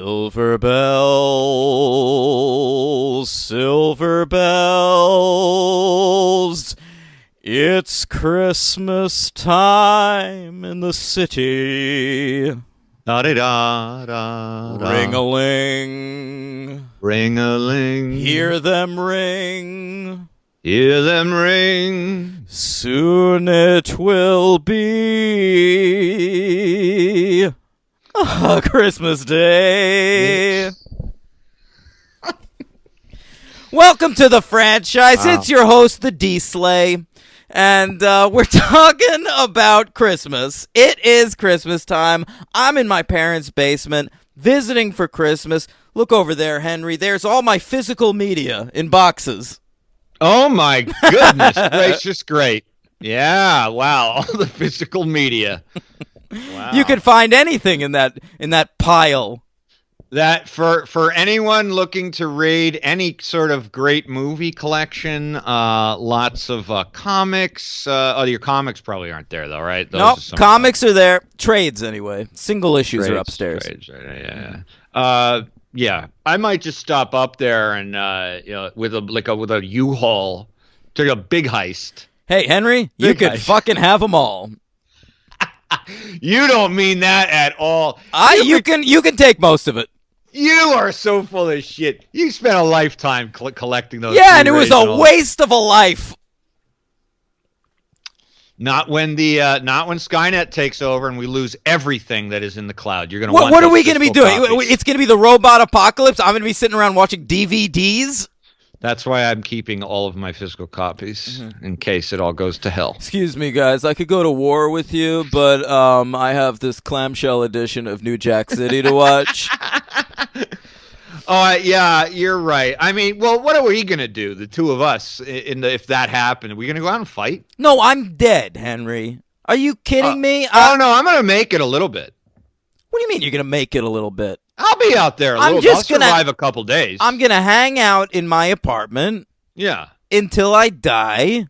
Silver bells, silver bells, it's Christmas time in the city. Da-da-da-da-da. Ring-a-ling, Ring-a-ling. hear them ring. Hear them ring. Soon it will be Christmas Day. Yes. Welcome to the franchise. Wow. It's your host, the D-Slay, and we're talking about Christmas. It is Christmas time. I'm in my parents' basement visiting for Christmas. Look over there, Henry. There's all my physical media in boxes. Oh my goodness gracious, great. Yeah, wow, all the physical media. Wow. You can find anything in that pile. That for anyone looking to read any sort of great movie collection, lots of comics. Your comics probably aren't there though, right? Nope, comics are there. Trades anyway. Single issues are upstairs. Trades, right, yeah. Yeah, I might just stop up there and with a U-Haul, take a big heist. Hey, Henry, you Big could heist. fucking have them all. You don't mean that at all. You can take most of it. You are so full of shit. You spent a lifetime collecting those. Yeah, and it was Blu-rays a waste of a life. Not when Skynet takes over and we lose everything that is in the cloud. You're gonna. What are we going to be doing? It's going to be the robot apocalypse. I'm going to be sitting around watching DVDs. That's why I'm keeping all of my physical copies in case it all goes to hell. Excuse me, guys. I could go to war with you, but I have this clamshell edition of New Jack City to watch. Yeah, you're right. I mean, well, what are we gonna do? The two of us, if that happened, are we gonna go out and fight? No, I'm dead, Henry. Are you kidding me? No, I'm gonna make it a little bit. What do you mean you're gonna make it a little bit? I'll be out there a little bit. I'll survive a couple days. I'm gonna hang out in my apartment. Yeah. Until I die.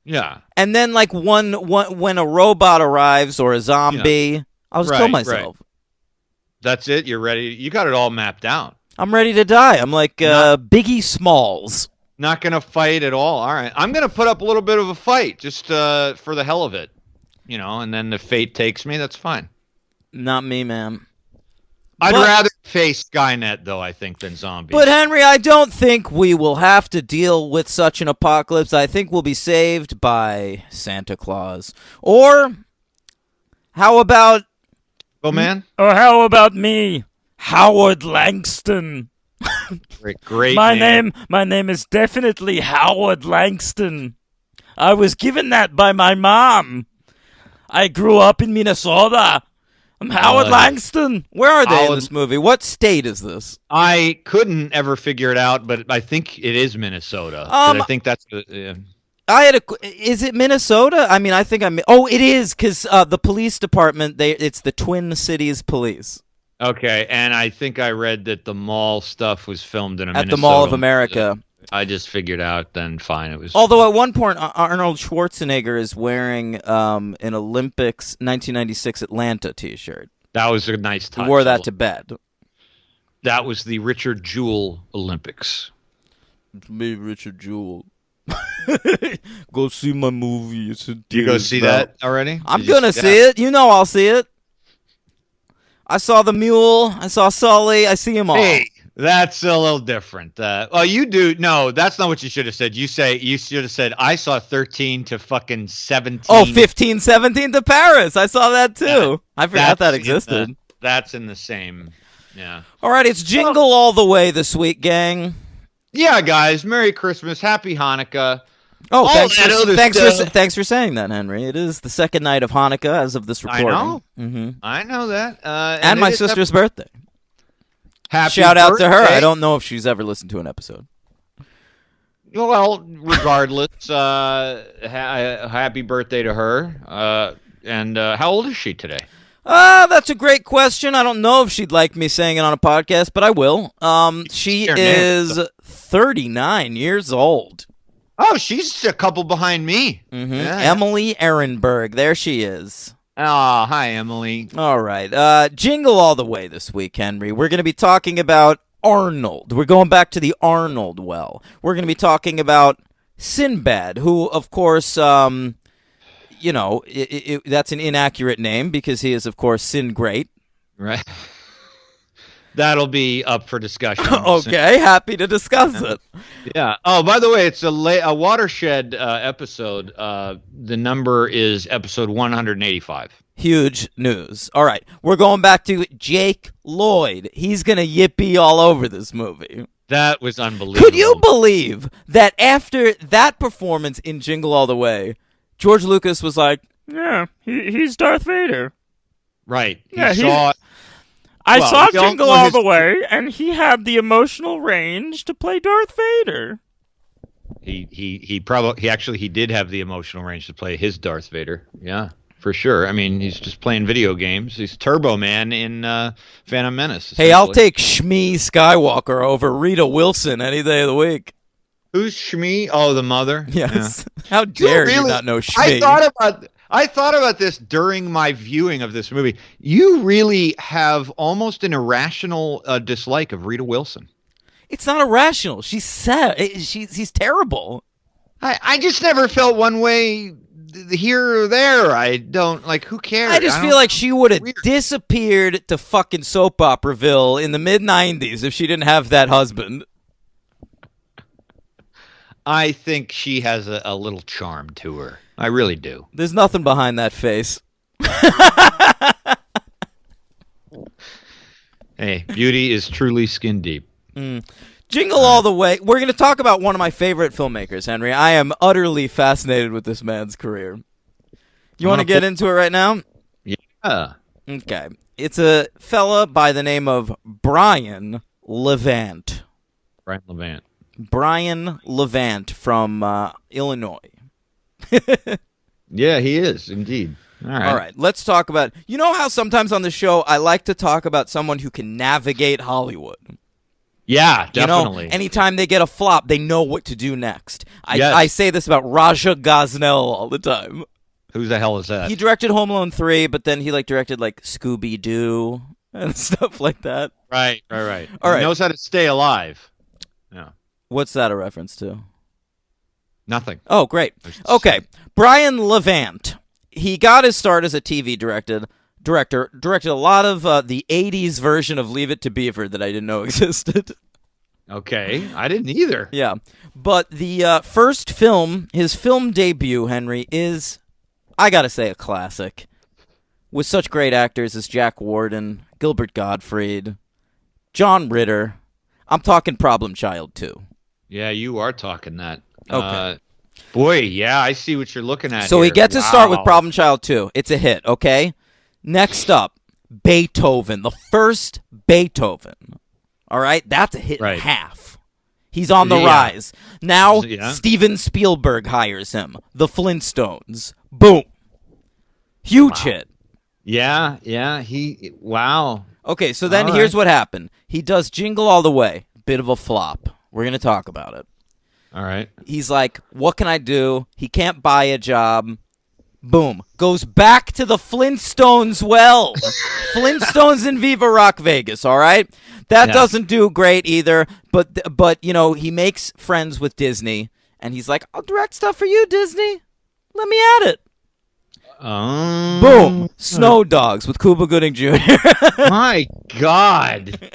Yeah. And then, like, when a robot arrives or a zombie, I'll just kill myself. Right. That's it? You're ready? You got it all mapped out. I'm ready to die. I'm like Biggie Smalls. Not going to fight at all. All right. I'm going to put up a little bit of a fight just for the hell of it. And then if fate takes me, that's fine. Not me, man. I'd rather face Skynet, though, I think, than zombies. But, Henry, I don't think we will have to deal with such an apocalypse. I think we'll be saved by Santa Claus. Or, how about... Oh, man? Or how about me? Howard Langston. Great my name is definitely Howard Langston. I was given that by my mom. I grew up in Minnesota. I'm Howard Langston. Where are they in this movie? What state is this? I couldn't ever figure it out, but I think it is Minnesota. I think that's Is it Minnesota? I mean, I think it is, because the police department, it's the Twin Cities Police. Okay, and I think I read that the mall stuff was filmed in Minnesota. At the Mall of America. I just figured out then fine it was. Although at one point Arnold Schwarzenegger is wearing an Olympics 1996 Atlanta t-shirt. That was a nice touch. He wore that to bed. That was the Richard Jewell Olympics. It's me, Richard Jewell. Go see my movie. Do you go see that already? I'm gonna see it. You know I'll see it. I saw the Mule. I saw Sully. I see them all. Hey, that's a little different. You do. No, that's not what you should have said. You should have said, I saw 13 to fucking 17. Oh, 15, 17 to Paris. I saw that too. I forgot that existed. That's in the same. Yeah. All right, it's Jingle All the Way this week, gang. Yeah, guys. Merry Christmas. Happy Hanukkah. Oh, thanks for saying that, Henry. It is the second night of Hanukkah as of this recording. I know. Mm-hmm. I know that. And my sister's birthday. Happy Shout out to her. birthday. I don't know if she's ever listened to an episode. Well, regardless, happy birthday to her. And how old is she today? That's a great question. I don't know if she'd like me saying it on a podcast, but I will. She is 39 years old. Oh, she's a couple behind me. Mm-hmm. Yeah. Emily Ehrenberg. There she is. Oh, hi, Emily. All right. Jingle all the way this week, Henry. We're going to be talking about Arnold. We're going back to the Arnold well. We're going to be talking about Sinbad, who, of course, that's an inaccurate name because he is, of course, Sin Great. Right. That'll be up for discussion. Okay, happy to discuss it. Yeah. Oh, by the way, it's a watershed episode. The number is episode 185. Huge news. All right, we're going back to Jake Lloyd. He's going to yippee all over this movie. That was unbelievable. Could you believe that after that performance in Jingle All the Way, George Lucas was like, yeah, he's Darth Vader. Right. I saw Jingle All the Way, and he had the emotional range to play Darth Vader. He actually did have the emotional range to play his Darth Vader. Yeah, for sure. I mean, he's just playing video games. He's Turbo Man in Phantom Menace. Hey, I'll take Shmi Skywalker over Rita Wilson any day of the week. Who's Shmi? Oh, the mother? Yes. Yeah. How dare you not know Shmi? I thought about this during my viewing of this movie. You really have almost an irrational dislike of Rita Wilson. It's not irrational. She's sad. She's terrible. I just never felt one way here or there. I don't, like, who cares? I just feel like she would have disappeared to fucking soap operaville in the mid-90s if she didn't have that husband. I think she has a little charm to her. I really do. There's nothing behind that face. Hey, beauty is truly skin deep. Jingle All the Way. We're going to talk about one of my favorite filmmakers, Henry. I am utterly fascinated with this man's career. You want to get into it right now? Yeah. Okay. It's a fella by the name of Brian Levant. Brian Levant from Illinois. Yeah, he is, indeed. All right, let's talk about... You know how sometimes on the show I like to talk about someone who can navigate Hollywood? Yeah, definitely. You know, anytime they get a flop, they know what to do next. Yes. I say this about Raja Gosnell all the time. Who the hell is that? He directed Home Alone 3, but then he directed Scooby-Doo and stuff like that. Right. All right. He knows how to stay alive. Yeah. What's that a reference to? Nothing. Oh, great. Okay. Brian Levant. He got his start as a TV director, directed a lot of the 80s version of Leave It to Beaver that I didn't know existed. Okay. I didn't either. Yeah. But the first film, his film debut, Henry, is, I gotta say, a classic. With such great actors as Jack Warden, Gilbert Gottfried, John Ritter. I'm talking Problem Child 2. Yeah, you are talking that. Okay. Boy, yeah, I see what you're looking at. So here. he gets to start with Problem Child 2. It's a hit, okay? Next up, Beethoven. The first Beethoven. All right? That's a hit and a half. He's on the rise. Now, Steven Spielberg hires him. The Flintstones. Boom. Huge hit. Yeah. Wow. Okay, so then here's what happened. He does Jingle All the Way. Bit of a flop. We're going to talk about it. All right. He's like, what can I do? He can't buy a job. Boom. Goes back to the Flintstones well. Flintstones in Viva Rock Vegas, all right? That doesn't do great either, but you know, he makes friends with Disney, and he's like, I'll direct stuff for you, Disney. Let me at it. Boom. Snow Dogs with Cuba Gooding Jr. My God.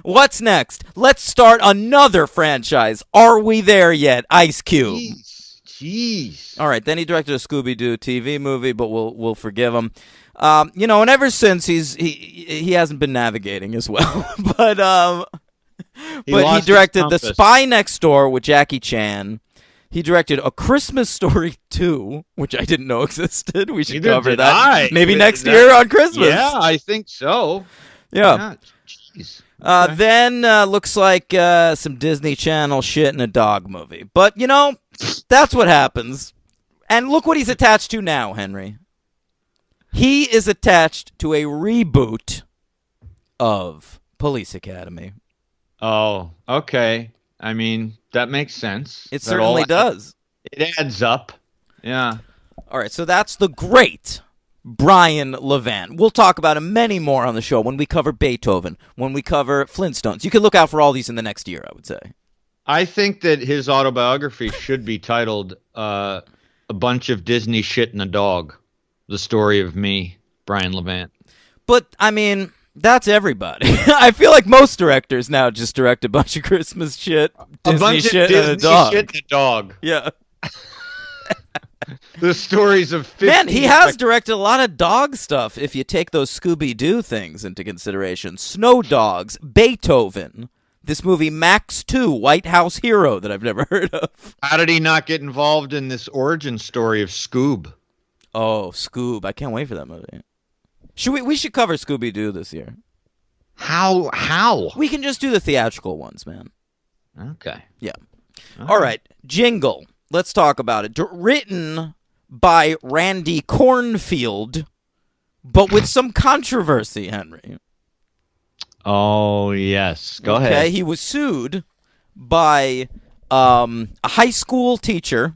What's next? Let's start another franchise. Are we there yet? Ice Cube. Jeez. All right, then he directed a Scooby-Doo TV movie, but we'll forgive him. You know, and ever since he hasn't been navigating as well. But he directed The Spy Next Door with Jackie Chan. He directed A Christmas Story 2, which I didn't know existed. We should cover that maybe next year on Christmas. Yeah, I think so. Yeah. Jeez. Okay. Then looks like some Disney Channel shit in a dog movie. But, you know, that's what happens. And look what he's attached to now, Henry. He is attached to a reboot of Police Academy. Oh, okay. I mean, that makes sense. It certainly does. It adds up. Yeah. All right, so that's the great Brian Levant. We'll talk about him many more on the show when we cover Beethoven, when we cover Flintstones. You can look out for all these in the next year, I would say. I think that his autobiography should be titled A Bunch of Disney Shit and a Dog. The Story of Me, Brian Levant. But, I mean, that's everybody. I feel like most directors now just direct a bunch of Christmas shit, Disney shit, and a dog. Shit and a dog. Yeah. The stories of 50 Man, he has directed a lot of dog stuff if you take those Scooby-Doo things into consideration. Snow Dogs, Beethoven, this movie Max 2, White House Hero that I've never heard of. How did he not get involved in this origin story of Scoob? Oh, Scoob. I can't wait for that movie. We should cover Scooby-Doo this year. How? We can just do the theatrical ones, man. Okay. Yeah. All right. Jingle. Let's talk about it. Written by Randy Cornfield, but with some controversy, Henry. Oh, yes. Go ahead. Okay, he was sued by a high school teacher,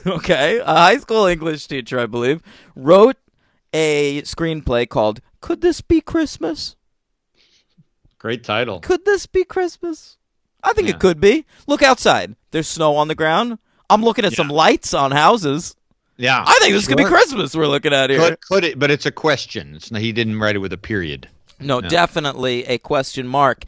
okay, a high school English teacher, I believe, wrote a screenplay called Could This Be Christmas? Great title. Could this be Christmas? I think it could be. Look outside. There's snow on the ground. I'm looking at some lights on houses. Yeah. I think this could be Christmas we're looking at here. Could it? But it's a question. He didn't write it with a period. No, definitely a question mark.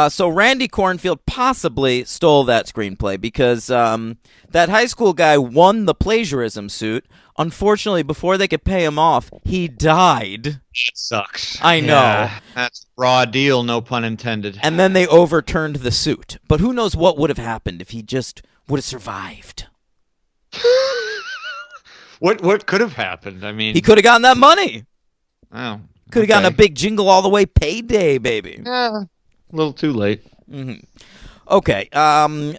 So Randy Cornfield possibly stole that screenplay because that high school guy won the plagiarism suit. Unfortunately, before they could pay him off, he died. That sucks. I know. Yeah, that's a raw deal, no pun intended. And then they overturned the suit. But who knows what would have happened if he just would have survived. What could have happened? I mean, he could have gotten that money. Oh. Could have gotten a big Jingle All the Way payday, baby. Yeah, a little too late. Mm-hmm. Okay,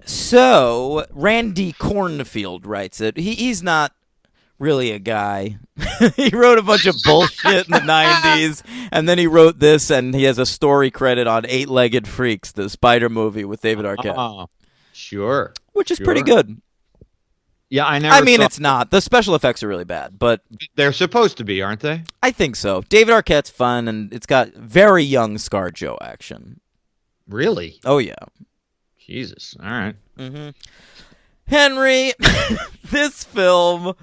so Randy Cornfield writes it. He's not really a guy. He wrote a bunch of bullshit in the 90s, and then he wrote this, and he has a story credit on Eight-Legged Freaks, the Spider movie with David Arquette. Sure. Which is pretty good. Yeah, I mean, it's not. The special effects are really bad, but they're supposed to be, aren't they? I think so. David Arquette's fun, and it's got very young ScarJo action. Really? Oh, yeah. Jesus. All right. Mm-hmm. Henry, this film...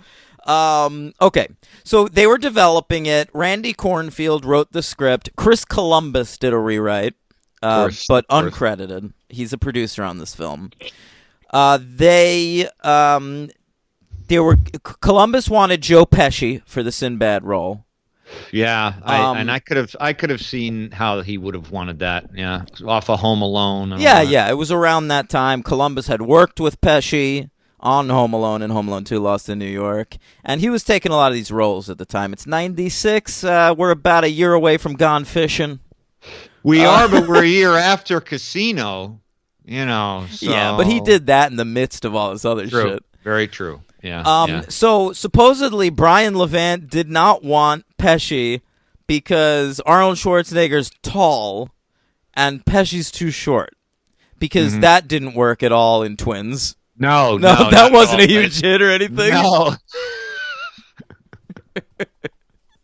okay, so they were developing it. Randy Cornfield wrote the script. Chris Columbus did a rewrite, but uncredited. He's a producer on this film. Columbus wanted Joe Pesci for the Sinbad role. Yeah, I could have seen how he would have wanted that. Yeah, off of Home Alone. Yeah, it was around that time. Columbus had worked with Pesci on Home Alone and Home Alone 2 Lost in New York, and he was taking a lot of these roles at the time. It's 96. We're about a year away from Gone Fishing. We are, but we're a year after Casino. So. Yeah, but he did that in the midst of all this other shit. Very true. Yeah. So supposedly Brian Levant did not want Pesci because Arnold Schwarzenegger's tall and Pesci's too short. Because that didn't work at all in Twins. No, that wasn't a huge hit or anything. No.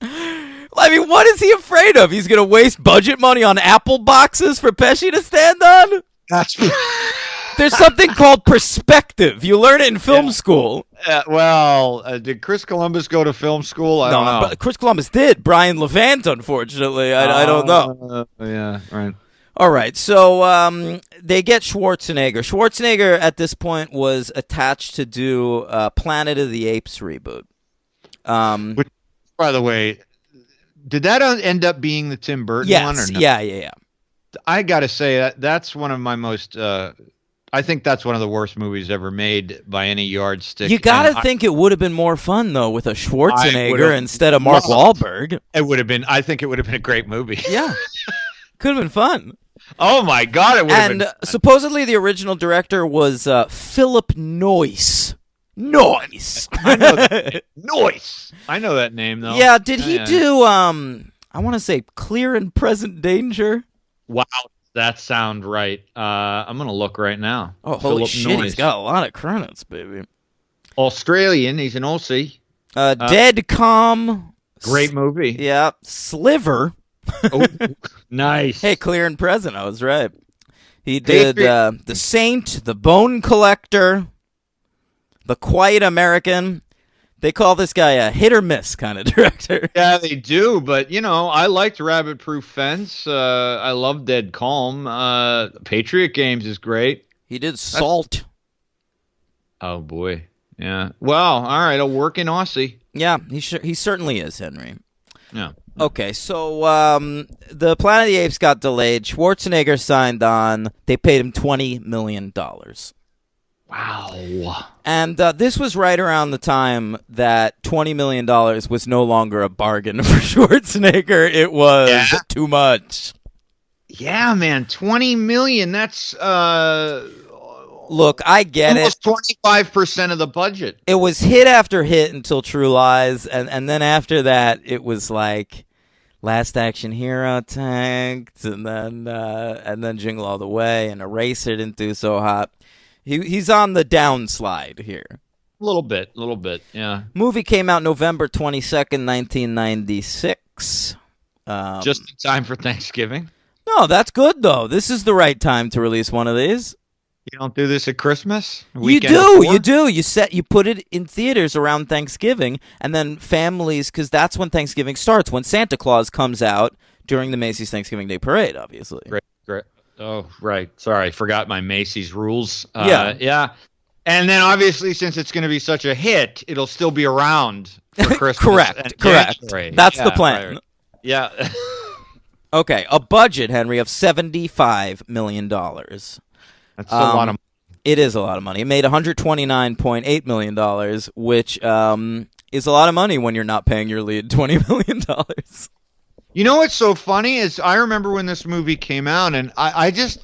I mean, what is he afraid of? He's going to waste budget money on Apple boxes for Pesci to stand on? There's something called perspective. You learn it in film school. Did Chris Columbus go to film school? I don't know. But Chris Columbus did. Brian Levant, unfortunately. I don't know. Yeah, right. All right, so they get Schwarzenegger. Schwarzenegger, at this point, was attached to do Planet of the Apes reboot. Which, by the way, did that end up being the Tim Burton one? Or no? Yeah. I got to say, that's one of my most... I think that's one of the worst movies ever made by any yardstick. You got to think it would have been more fun, though, with a Schwarzenegger instead of Mark Wahlberg. I think it would have been a great movie. Yeah. Could have been fun. Oh, my God, it would have been fun. Supposedly the original director was Philip Noyce. Noyce. I know that name. Noyce. I know that name, though. Yeah, did he do, I want to say, Clear and Present Danger? Wow. That sound right. I'm going to look right now. Oh, holy shit, he's got a lot of credits, baby. Australian, he's an Aussie. Dead Calm, Great movie. Yeah, Sliver. Oh, nice. Hey, Clear and Present. I was right. He did Patriot. The Saint, The Bone Collector, The Quiet American. They call this guy a hit or miss kind of director. Yeah, they do, but I liked Rabbit Proof Fence. I love Dead Calm. Patriot Games is great. He did Salt. Oh boy, yeah. Well, all right, a working Aussie. Yeah, he certainly is, Henry. Yeah. Okay, so the Planet of the Apes got delayed. Schwarzenegger signed on. They paid him $20 million. Wow. And this was right around the time that $20 million was no longer a bargain for Schwarzenegger. It was too much. Yeah, man, 20 million. That's Look, I get almost 25% of the budget. It was hit after hit until True Lies, and then after that, it was like Last Action Hero tanked, and then Jingle All the Way, and Eraser didn't do so hot. He's on the downslide here. A little bit, yeah. Movie came out November 22nd, 1996. Just in time for Thanksgiving. No, that's good though. This is the right time to release one of these. You don't do this at Christmas? You do. You put it in theaters around Thanksgiving, and then families, because that's when Thanksgiving starts, when Santa Claus comes out during the Macy's Thanksgiving Day Parade, obviously. Great. Oh, right. Sorry, forgot my Macy's rules. Yeah. And then obviously, since it's going to be such a hit, it'll still be around for Christmas. Correct. That's the plan. Right. Yeah. Okay, a budget, Henry, of $75 million. That's a lot of money. It is a lot of money. It made $129.8 million, which is a lot of money when you're not paying your lead $20 million. You know what's so funny is I remember when this movie came out, and I guess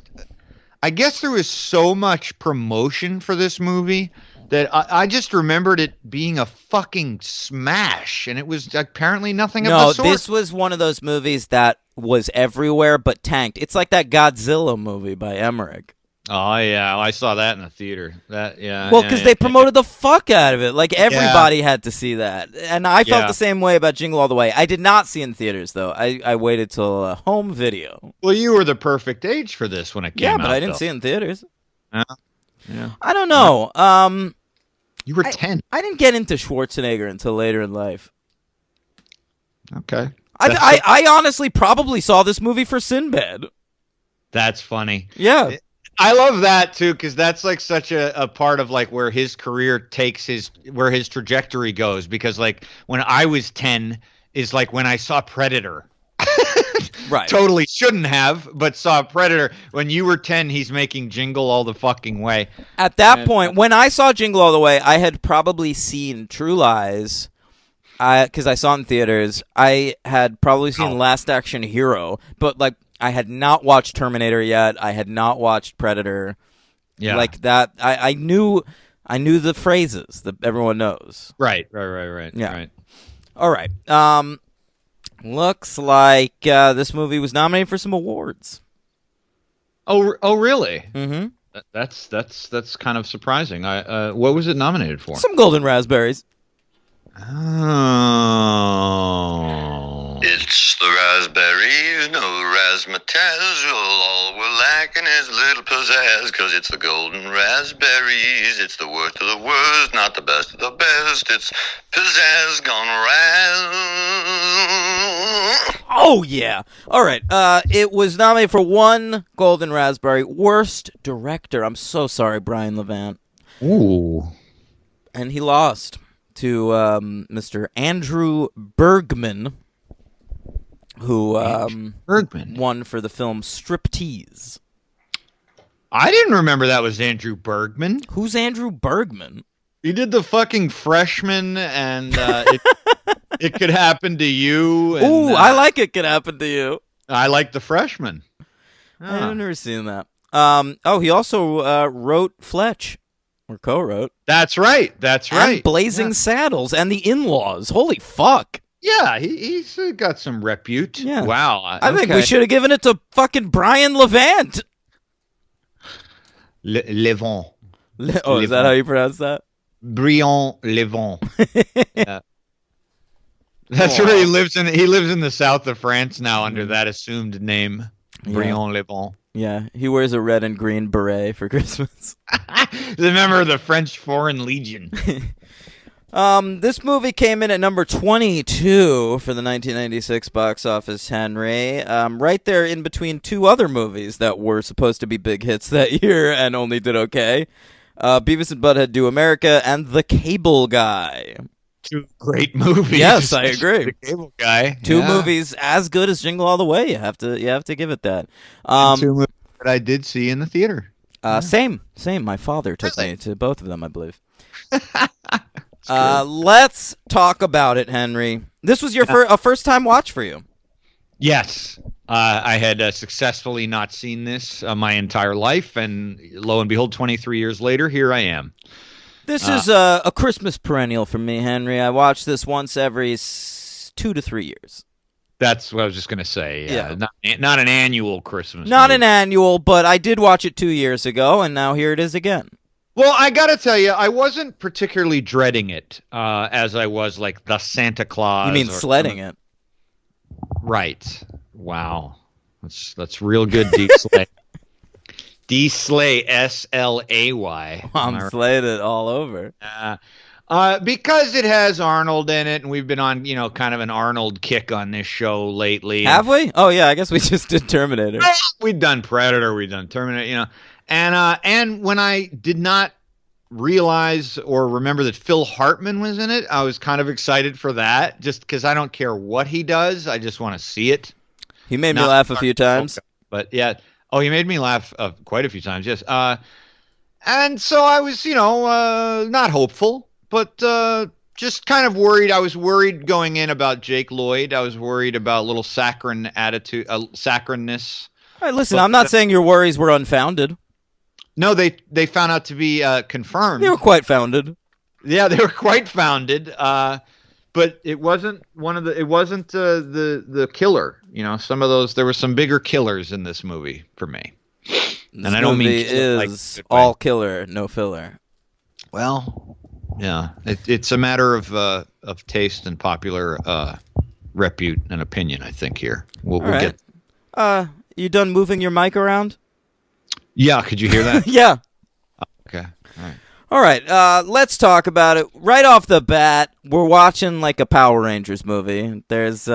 there was so much promotion for this movie that I just remembered it being a fucking smash, and it was apparently nothing of the sort. No, this was one of those movies that was everywhere but tanked. It's like that Godzilla movie by Emmerich. Oh yeah, I saw that in the theater. Well, because they promoted the fuck out of it. Like everybody had to see that, and I felt the same way about Jingle All the Way. I did not see it in theaters though. I waited till home video. Well, you were the perfect age for this when it came out. Yeah, but I didn't see it in theaters. Yeah. I don't know. You were 10. I didn't get into Schwarzenegger until later in life. Okay. I honestly probably saw this movie for Sinbad. That's funny. Yeah. I love that too, because that's like such a part of like where his career where his trajectory goes. Because like when I was 10 is like when I saw Predator. Right. Totally shouldn't have, but saw Predator. When you were 10, he's making Jingle All the fucking Way. At that point, when I saw Jingle All the Way, I had probably seen True Lies, because I saw it in theaters. I had probably seen Last Action Hero, but like I had not watched Terminator yet. I had not watched Predator. Yeah, like that. I knew the phrases that everyone knows. Right. Yeah. Right. All right. Looks like this movie was nominated for some awards. Oh, really? Mm-hmm. That's kind of surprising. What was it nominated for? Some Golden Raspberries. Oh. It's the raspberries, no razzmatazz. All we're lacking is a little pizzazz, 'cause it's the golden raspberries. It's the worst of the worst, not the best of the best. It's pizzazz gone raz. Oh, yeah. All right. It was nominated for one Golden Raspberry. Worst director. I'm so sorry, Brian Levant. Ooh. And he lost to Mr. Andrew Bergman, who won for the film Striptease. I didn't remember that was Andrew Bergman. Who's Andrew Bergman? He did the fucking Freshman, and it could happen to you. And, Ooh, I like It Could Happen to You. I like the Freshman. I've never seen that. He also wrote Fletch, or co-wrote. That's right. And Blazing Saddles and The In-Laws. Holy fuck. Yeah, he's got some repute. Yeah. Wow. I think we should have given it to fucking Brian Levant. Levant. Is that how you pronounce that? Brian Levant. Yeah. That's where he lives in. He lives in the south of France now under Mm-hmm. that assumed name, Briand-Le-Bon. Yeah, he wears a red and green beret for Christmas. The member of the French Foreign Legion. This movie came in at number 22 for the 1996 box office, Henry. Right there in between two other movies that were supposed to be big hits that year and only did okay. Beavis and Butthead Do America and The Cable Guy. Two great movies. Yes, I agree. The Cable Guy. Two movies as good as Jingle All the Way. You have to give it that. And two movies that I did see in the theater. Same. My father took me to both of them, I believe. Let's talk about it, Henry. This was your first-time watch for you. Yes. I had successfully not seen this my entire life, and lo and behold, 23 years later, here I am. This is a Christmas perennial for me, Henry. I watch this once every 2 to 3 years. That's what I was just going to say. Yeah. Not an annual Christmas Not movie. an annual, but I did watch it 2 years ago, and now here it is again. Well, I got to tell you, I wasn't particularly dreading it as I was like the Santa Claus. You mean sledding it? Right. Wow. That's real good, Deep Slay. D-Slay, S-L-A-Y. I'm slayed it all over. Because it has Arnold in it, and we've been on, kind of an Arnold kick on this show lately. Have we? Oh, yeah, I guess we just did Terminator. We've done Predator, we've done Terminator, And when I did not realize or remember that Phil Hartman was in it, I was kind of excited for that, just because I don't care what he does. I just want to see it. He made me laugh a few times. But, yeah. Oh, he made me laugh quite a few times, yes. And so I was, not hopeful, but just kind of worried. I was worried going in about Jake Lloyd. I was worried about little saccharine attitude, saccharine-ness. All right, listen, I'm not saying your worries were unfounded. No, they found out to be confirmed. They were quite founded. Yeah, they were quite founded. But it wasn't the killer. Some of those, there were some bigger killers in this movie for me. This and I don't mean is all killer, no filler. Well, yeah, it's a matter of taste and popular repute and opinion. I think here we'll right. get. You done moving your mic around? Yeah, could you hear that? Yeah. Okay. All right. All right, let's talk about it. Right off the bat, we're watching like a Power Rangers movie. There's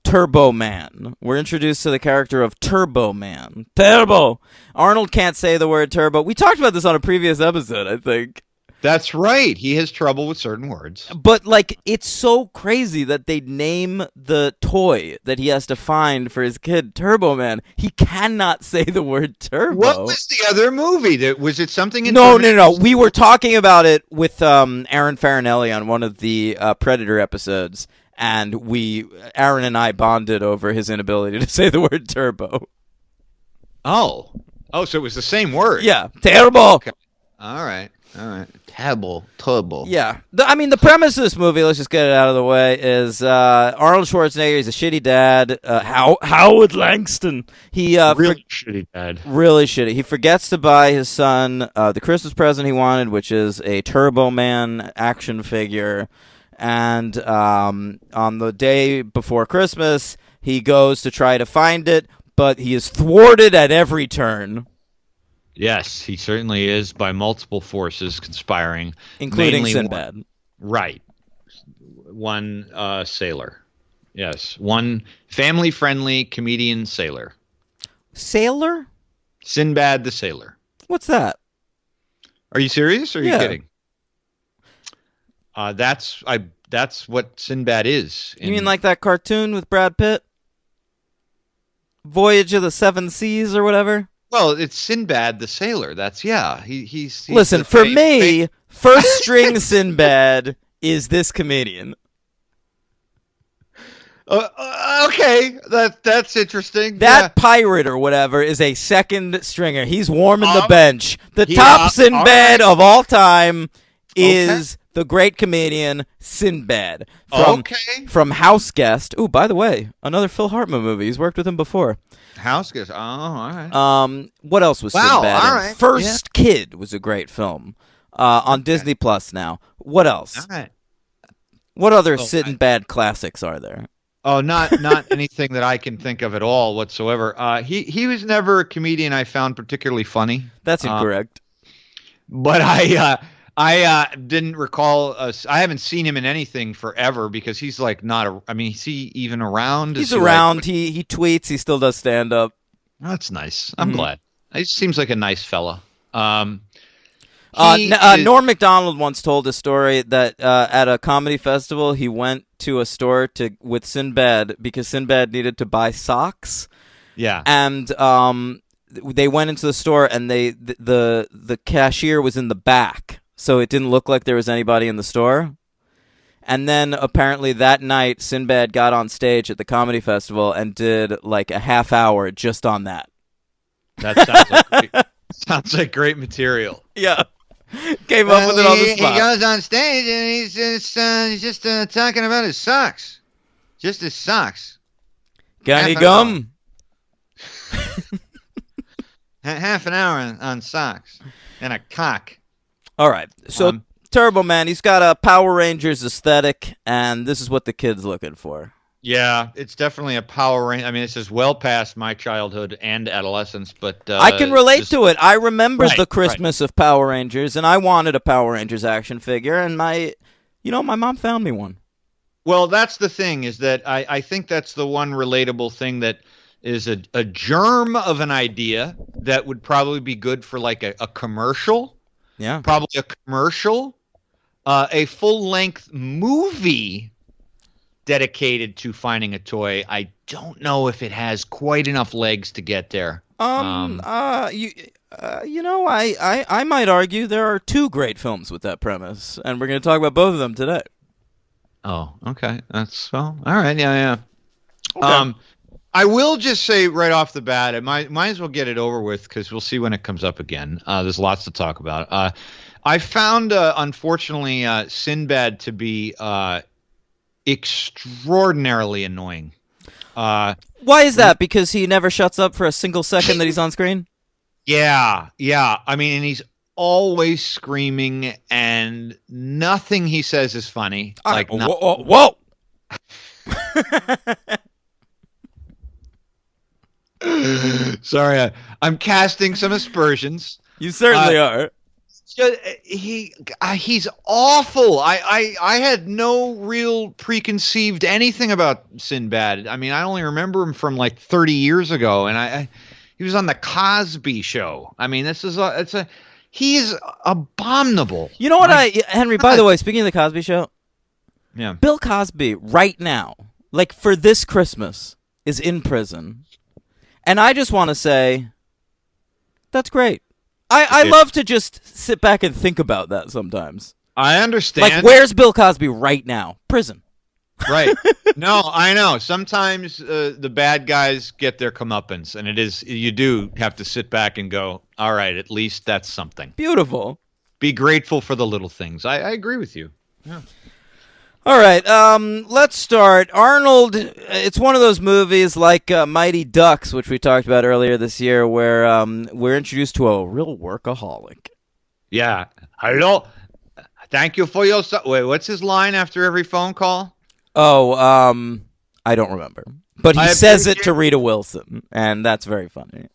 Turbo Man. We're introduced to the character of Turbo Man. Turbo! Arnold can't say the word turbo. We talked about this on a previous episode, I think. That's right. He has trouble with certain words. But, it's so crazy that they name the toy that he has to find for his kid Turbo Man. He cannot say the word turbo. What was the other movie? Was it something in No. We were talking about it with Aaron Farinelli on one of the Predator episodes, and Aaron and I bonded over his inability to say the word turbo. Oh, so it was the same word. Yeah, turbo. Okay. All right. Turbo. Yeah. The premise of this movie, let's just get it out of the way, is Arnold Schwarzenegger, he's a shitty dad. Howard Langston. Really shitty dad. Really shitty. He forgets to buy his son the Christmas present he wanted, which is a Turbo Man action figure. And on the day before Christmas, he goes to try to find it, but he is thwarted at every turn. Yes, he certainly is, by multiple forces conspiring. Including Sinbad. Right. One sailor. Yes. One family-friendly comedian sailor. Sailor? Sinbad the Sailor. What's that? Are you serious, or are you Yeah. kidding? That's what Sinbad is. You mean like that cartoon with Brad Pitt? Voyage of the Seven Seas or whatever? Well, it's Sinbad the Sailor. He's Listen, for me, first string Sinbad is this comedian. Okay, that's interesting. That pirate or whatever is a second stringer. He's warming the bench. The top Sinbad of all time is the great comedian Sinbad from House Guest. Ooh, by the way, another Phil Hartman movie. He's worked with him before. House Guest. Oh, all right. What else was Sinbad in? All right. First Kid was a great film on Disney Plus now. What else? All right. What other Sinbad classics are there? Oh, not anything that I can think of at all whatsoever. He was never a comedian I found particularly funny. That's incorrect. But I didn't recall. I haven't seen him in anything forever because he's like not. I mean, is he even around? He's around. He tweets. He still does stand up. That's nice. I'm glad. He seems like a nice fella. Norm Macdonald once told a story that at a comedy festival he went to a store with Sinbad because Sinbad needed to buy socks. Yeah. And they went into the store and the cashier was in the back, so it didn't look like there was anybody in the store. And then apparently that night Sinbad got on stage at the comedy festival and did like a half hour just on that. That sounds like great material. Yeah. Came up with it on the spot. He goes on stage and he's just talking about his socks. Just his socks. Got any gum? Half an hour on socks and a cock. All right. So Turbo Man, he's got a Power Rangers aesthetic, and this is what the kid's looking for. Yeah, it's definitely a Power Ranger. I mean, this is well past my childhood and adolescence, but I can relate to it. I remember the Christmas of Power Rangers, and I wanted a Power Rangers action figure, and my mom found me one. Well, that's the thing, is that I think that's the one relatable thing that is a germ of an idea that would probably be good for like a commercial. Yeah. Probably a commercial, a full-length movie dedicated to finding a toy. I don't know if it has quite enough legs to get there. I might argue there are two great films with that premise, and we're going to talk about both of them today. Oh, okay. That's all right. Yeah. Okay. I will just say right off the bat, I might as well get it over with because we'll see when it comes up again. There's lots to talk about. I found, unfortunately, Sinbad to be extraordinarily annoying. Why is that? Because he never shuts up for a single second that he's on screen? Yeah. I mean, and he's always screaming, and nothing he says is funny. Whoa! Sorry, I'm casting some aspersions. You certainly are. He's awful. I had no real preconceived anything about Sinbad. I mean, I only remember him from like 30 years ago, and he was on the Cosby Show. I mean, he is abominable. You know what, Henry? By the way, speaking of the Cosby Show, yeah, Bill Cosby right now, like for this Christmas, is in prison, and I just want to say, that's great. I love to just sit back and think about that sometimes. I understand. Like, where's Bill Cosby right now? Prison. Right. No, I know. Sometimes the bad guys get their comeuppance, and you do have to sit back and go, all right, at least that's something. Beautiful. Be grateful for the little things. I agree with you. Yeah. All right, let's start. Arnold, it's one of those movies like Mighty Ducks, which we talked about earlier this year, where we're introduced to a real workaholic. Yeah. Hello. Thank you for your... Wait, what's his line after every phone call? Oh, I don't remember. But he says it to Rita Wilson, and that's very funny.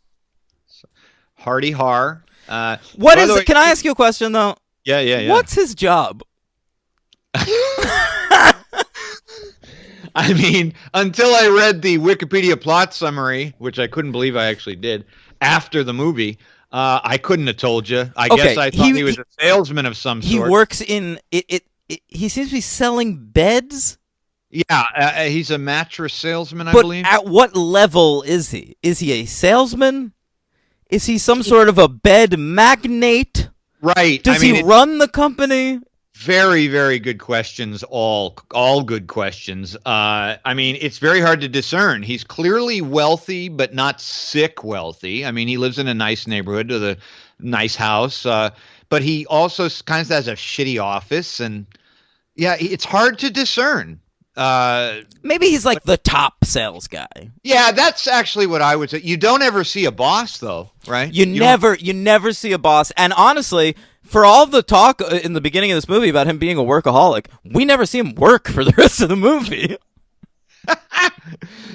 Hardy har. Can I ask you a question, though? Yeah. What's his job? I mean, until I read the Wikipedia plot summary, which I couldn't believe I actually did, after the movie, I couldn't have told you. I guess I thought he was a salesman of some sort. He works in... he seems to be selling beds? Yeah, he's a mattress salesman, I but believe. At what level is he? Is he a salesman? Is he some sort of a bed magnate? Right. Does he run the company? Very, very good questions. All good questions. I mean, it's very hard to discern. He's clearly wealthy, but not sick wealthy. I mean, he lives in a nice neighborhood with a nice house, but he also kind of has a shitty office, and yeah, it's hard to discern. Maybe he's like the top sales guy. Yeah, that's actually what I would say. You don't ever see a boss, though, right? You never see a boss, and honestly, for all the talk in the beginning of this movie about him being a workaholic, we never see him work for the rest of the movie.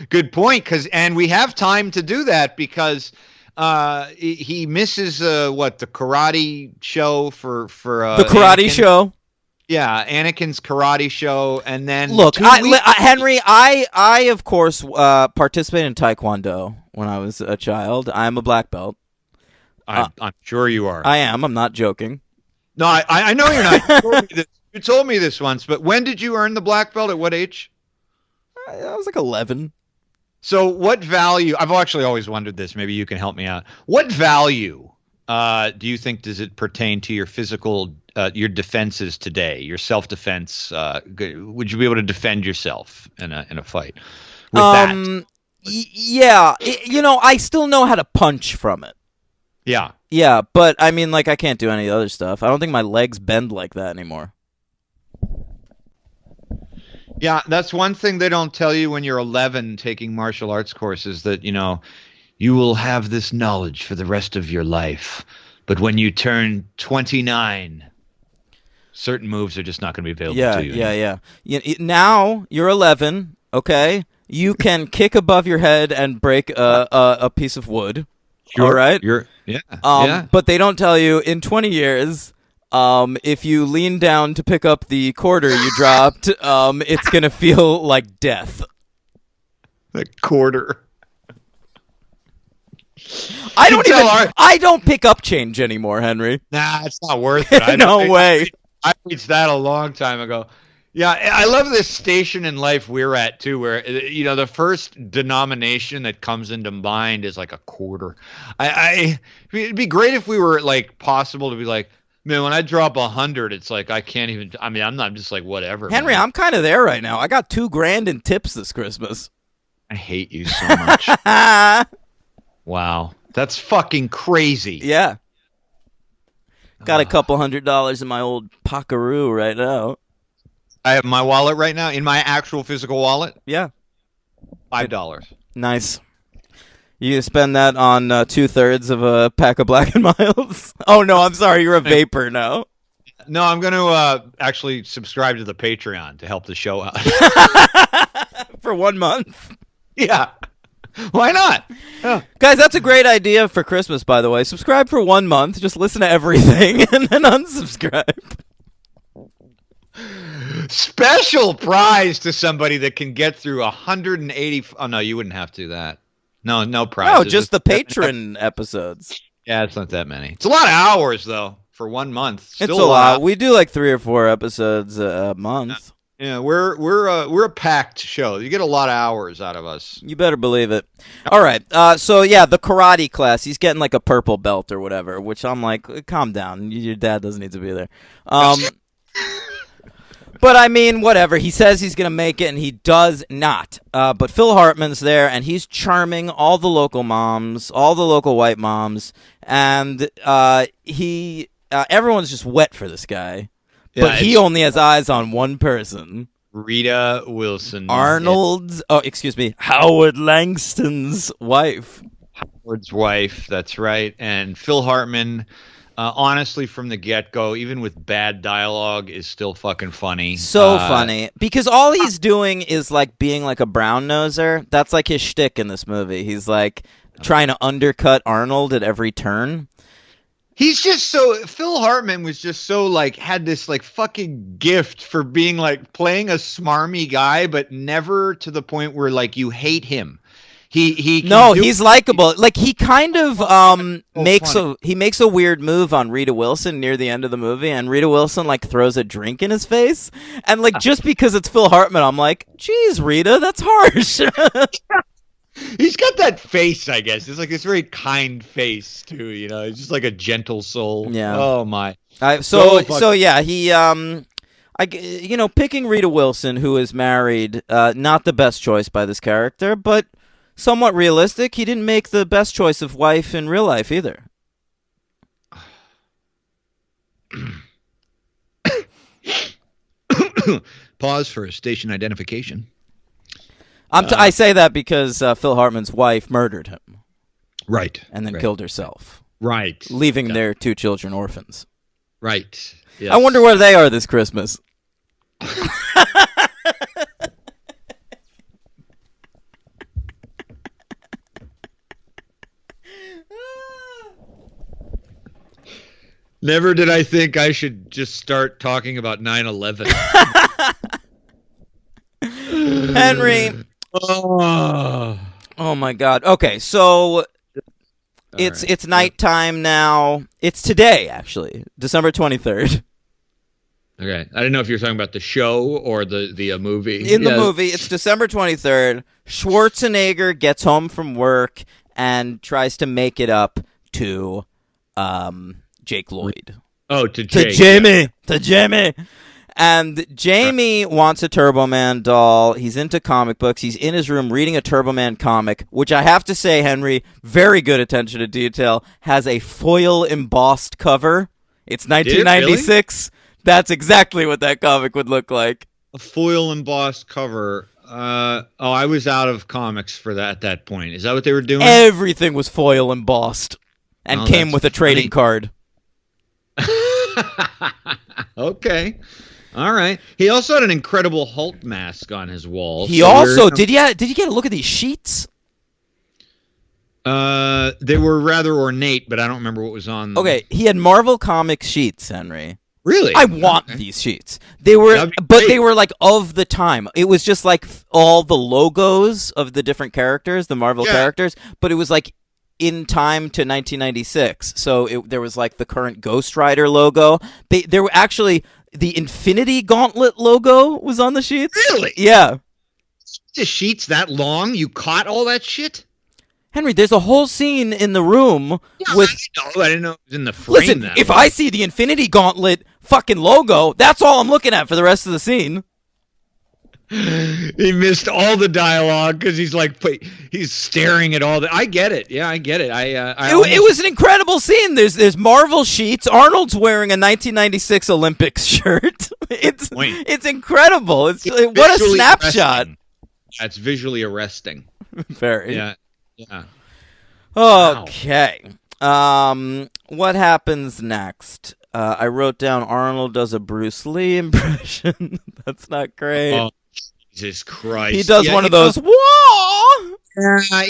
Good point, and we have time to do that because he misses the karate show for the karate Anakin. show. Yeah, Anakin's karate show, and then look, Henry, I of course participated in Taekwondo when I was a child. I'm a black belt. I'm sure you are. I am. I'm not joking. No, I know you're not. You told me this once, but when did you earn the black belt? At what age? I was like 11. So what value? I've actually always wondered this. Maybe you can help me out. What value do you think does it pertain to your physical, your defenses today, your self-defense? Would you be able to defend yourself in a fight with that? Yeah. I still know how to punch from it. Yeah. Yeah, but I mean, like, I can't do any other stuff. I don't think my legs bend like that anymore. Yeah, that's one thing they don't tell you when you're 11 taking martial arts courses, that, you will have this knowledge for the rest of your life. But when you turn 29, certain moves are just not going to be available to you. Yeah. Now you're 11, okay? You can kick above your head and break a piece of wood. All right? But they don't tell you in 20 years... if you lean down to pick up the quarter you dropped, it's gonna feel like death. The quarter. I don't pick up change anymore, Henry. Nah, it's not worth it. No way. I reached that a long time ago. Yeah, I love this station in life we're at too, where the first denomination that comes into mind is like a quarter. It'd be great if we were like possible to be like, man, when I drop 100, it's like I can't even. I mean, I'm just like whatever. Henry, man. I'm kind of there right now. I got $2,000 in tips this Christmas. I hate you so much. Wow, that's fucking crazy. Yeah, got a couple $100 in my old Pockaroo right now. I have my wallet right now in my actual physical wallet. Yeah, $5. Nice. You spend that on 2/3 of a pack of Black & Milds? Oh, no, I'm sorry. You're a vapor now. No, I'm going to actually subscribe to the Patreon to help the show out. For 1 month? Yeah. Why not? Yeah. Guys, that's a great idea for Christmas, by the way. Subscribe for 1 month. Just listen to everything and then unsubscribe. Special prize to somebody that can get through 180. Oh, no, you wouldn't have to do that. No prizes. No, just the patron episodes. Yeah, it's not that many. It's a lot of hours, though, for 1 month. Still it's a lot. We do like 3 or 4 episodes a month. Yeah, we're a packed show. You get a lot of hours out of us. You better believe it. All right. So yeah, the karate class. He's getting like a purple belt or whatever. Which I'm like, calm down. Your dad doesn't need to be there. But I mean, whatever. He says he's going to make it, and he does not. But Phil Hartman's there, and he's charming all the local moms, all the local white moms, and everyone's just wet for this guy. Yeah, but he only has eyes on one person. Rita Wilson. Howard Langston's wife. Howard's wife, that's right. And Phil Hartman... honestly, from the get-go, even with bad dialogue, is still fucking funny. So funny. Because all he's doing is, like, being like a brown-noser. That's, like, his shtick in this movie. He's, like, trying to undercut Arnold at every turn. He's just so... Phil Hartman was just so, like, had this, like, fucking gift for being, like, playing a smarmy guy, but never to the point where, like, you hate him. He's likable. Like he kind of makes a weird move on Rita Wilson near the end of the movie, and Rita Wilson like throws a drink in his face, and like just because it's Phil Hartman, I'm like, geez, Rita, that's harsh. He's got that face, I guess. It's like this very kind face too. You know, he's just like a gentle soul. Yeah. Oh my. So yeah, he picking Rita Wilson, who is married, not the best choice by this character, but somewhat realistic. He didn't make the best choice of wife in real life either. Pause for station identification. I say that because Phil Hartman's wife murdered him. Right. And then killed herself. Right. Leaving their 2 children orphans. Right. Yes. I wonder where they are this Christmas. Never did I think I should just start talking about 9/11. Henry. Oh. Oh my God. Okay, so it's nighttime now. It's today, actually, December 23rd. Okay, I didn't know if you were talking about the show or the movie. In the movie, it's December 23rd. Schwarzenegger gets home from work and tries to make it up to Jake Lloyd. Oh, to Jake. To Jamie. And Jamie wants a Turbo Man doll. He's into comic books. He's in his room reading a Turbo Man comic, which I have to say, Henry, very good attention to detail, has a foil embossed cover. It's 1996. Really? That's exactly what that comic would look like. A foil embossed cover. I was out of comics for that at that point. Is that what they were doing? Everything was foil embossed and came with a trading card. Okay. All right. He also had an Incredible Hulk mask on his wall. He also did you get a look at these sheets? They were rather ornate, but I don't remember what was on them. Okay, he had Marvel Comics sheets, Henry. Really? I want these sheets. They were, but they were like of the time. It was just like all the logos of the different characters, the Marvel characters, but it was like in time to 1996. So there was like the current Ghost Rider logo. There were actually the Infinity Gauntlet logo was on the sheets. Really? Yeah. The sheets that long? You caught all that shit? Henry, there's a whole scene in the room with... I didn't know it was in the frame. Listen, if I see the Infinity Gauntlet fucking logo, that's all I'm looking at for the rest of the scene. He missed all the dialogue because he's staring at all the... I get it. Yeah, I get it. It was an incredible scene. There's Marvel sheets. Arnold's wearing a 1996 Olympics shirt. It's incredible. What a snapshot. That's visually arresting. Very. Yeah. Okay. What happens next? I wrote down Arnold does a Bruce Lee impression. That's not great. Oh, Jesus Christ! He does one of those. Whoa! I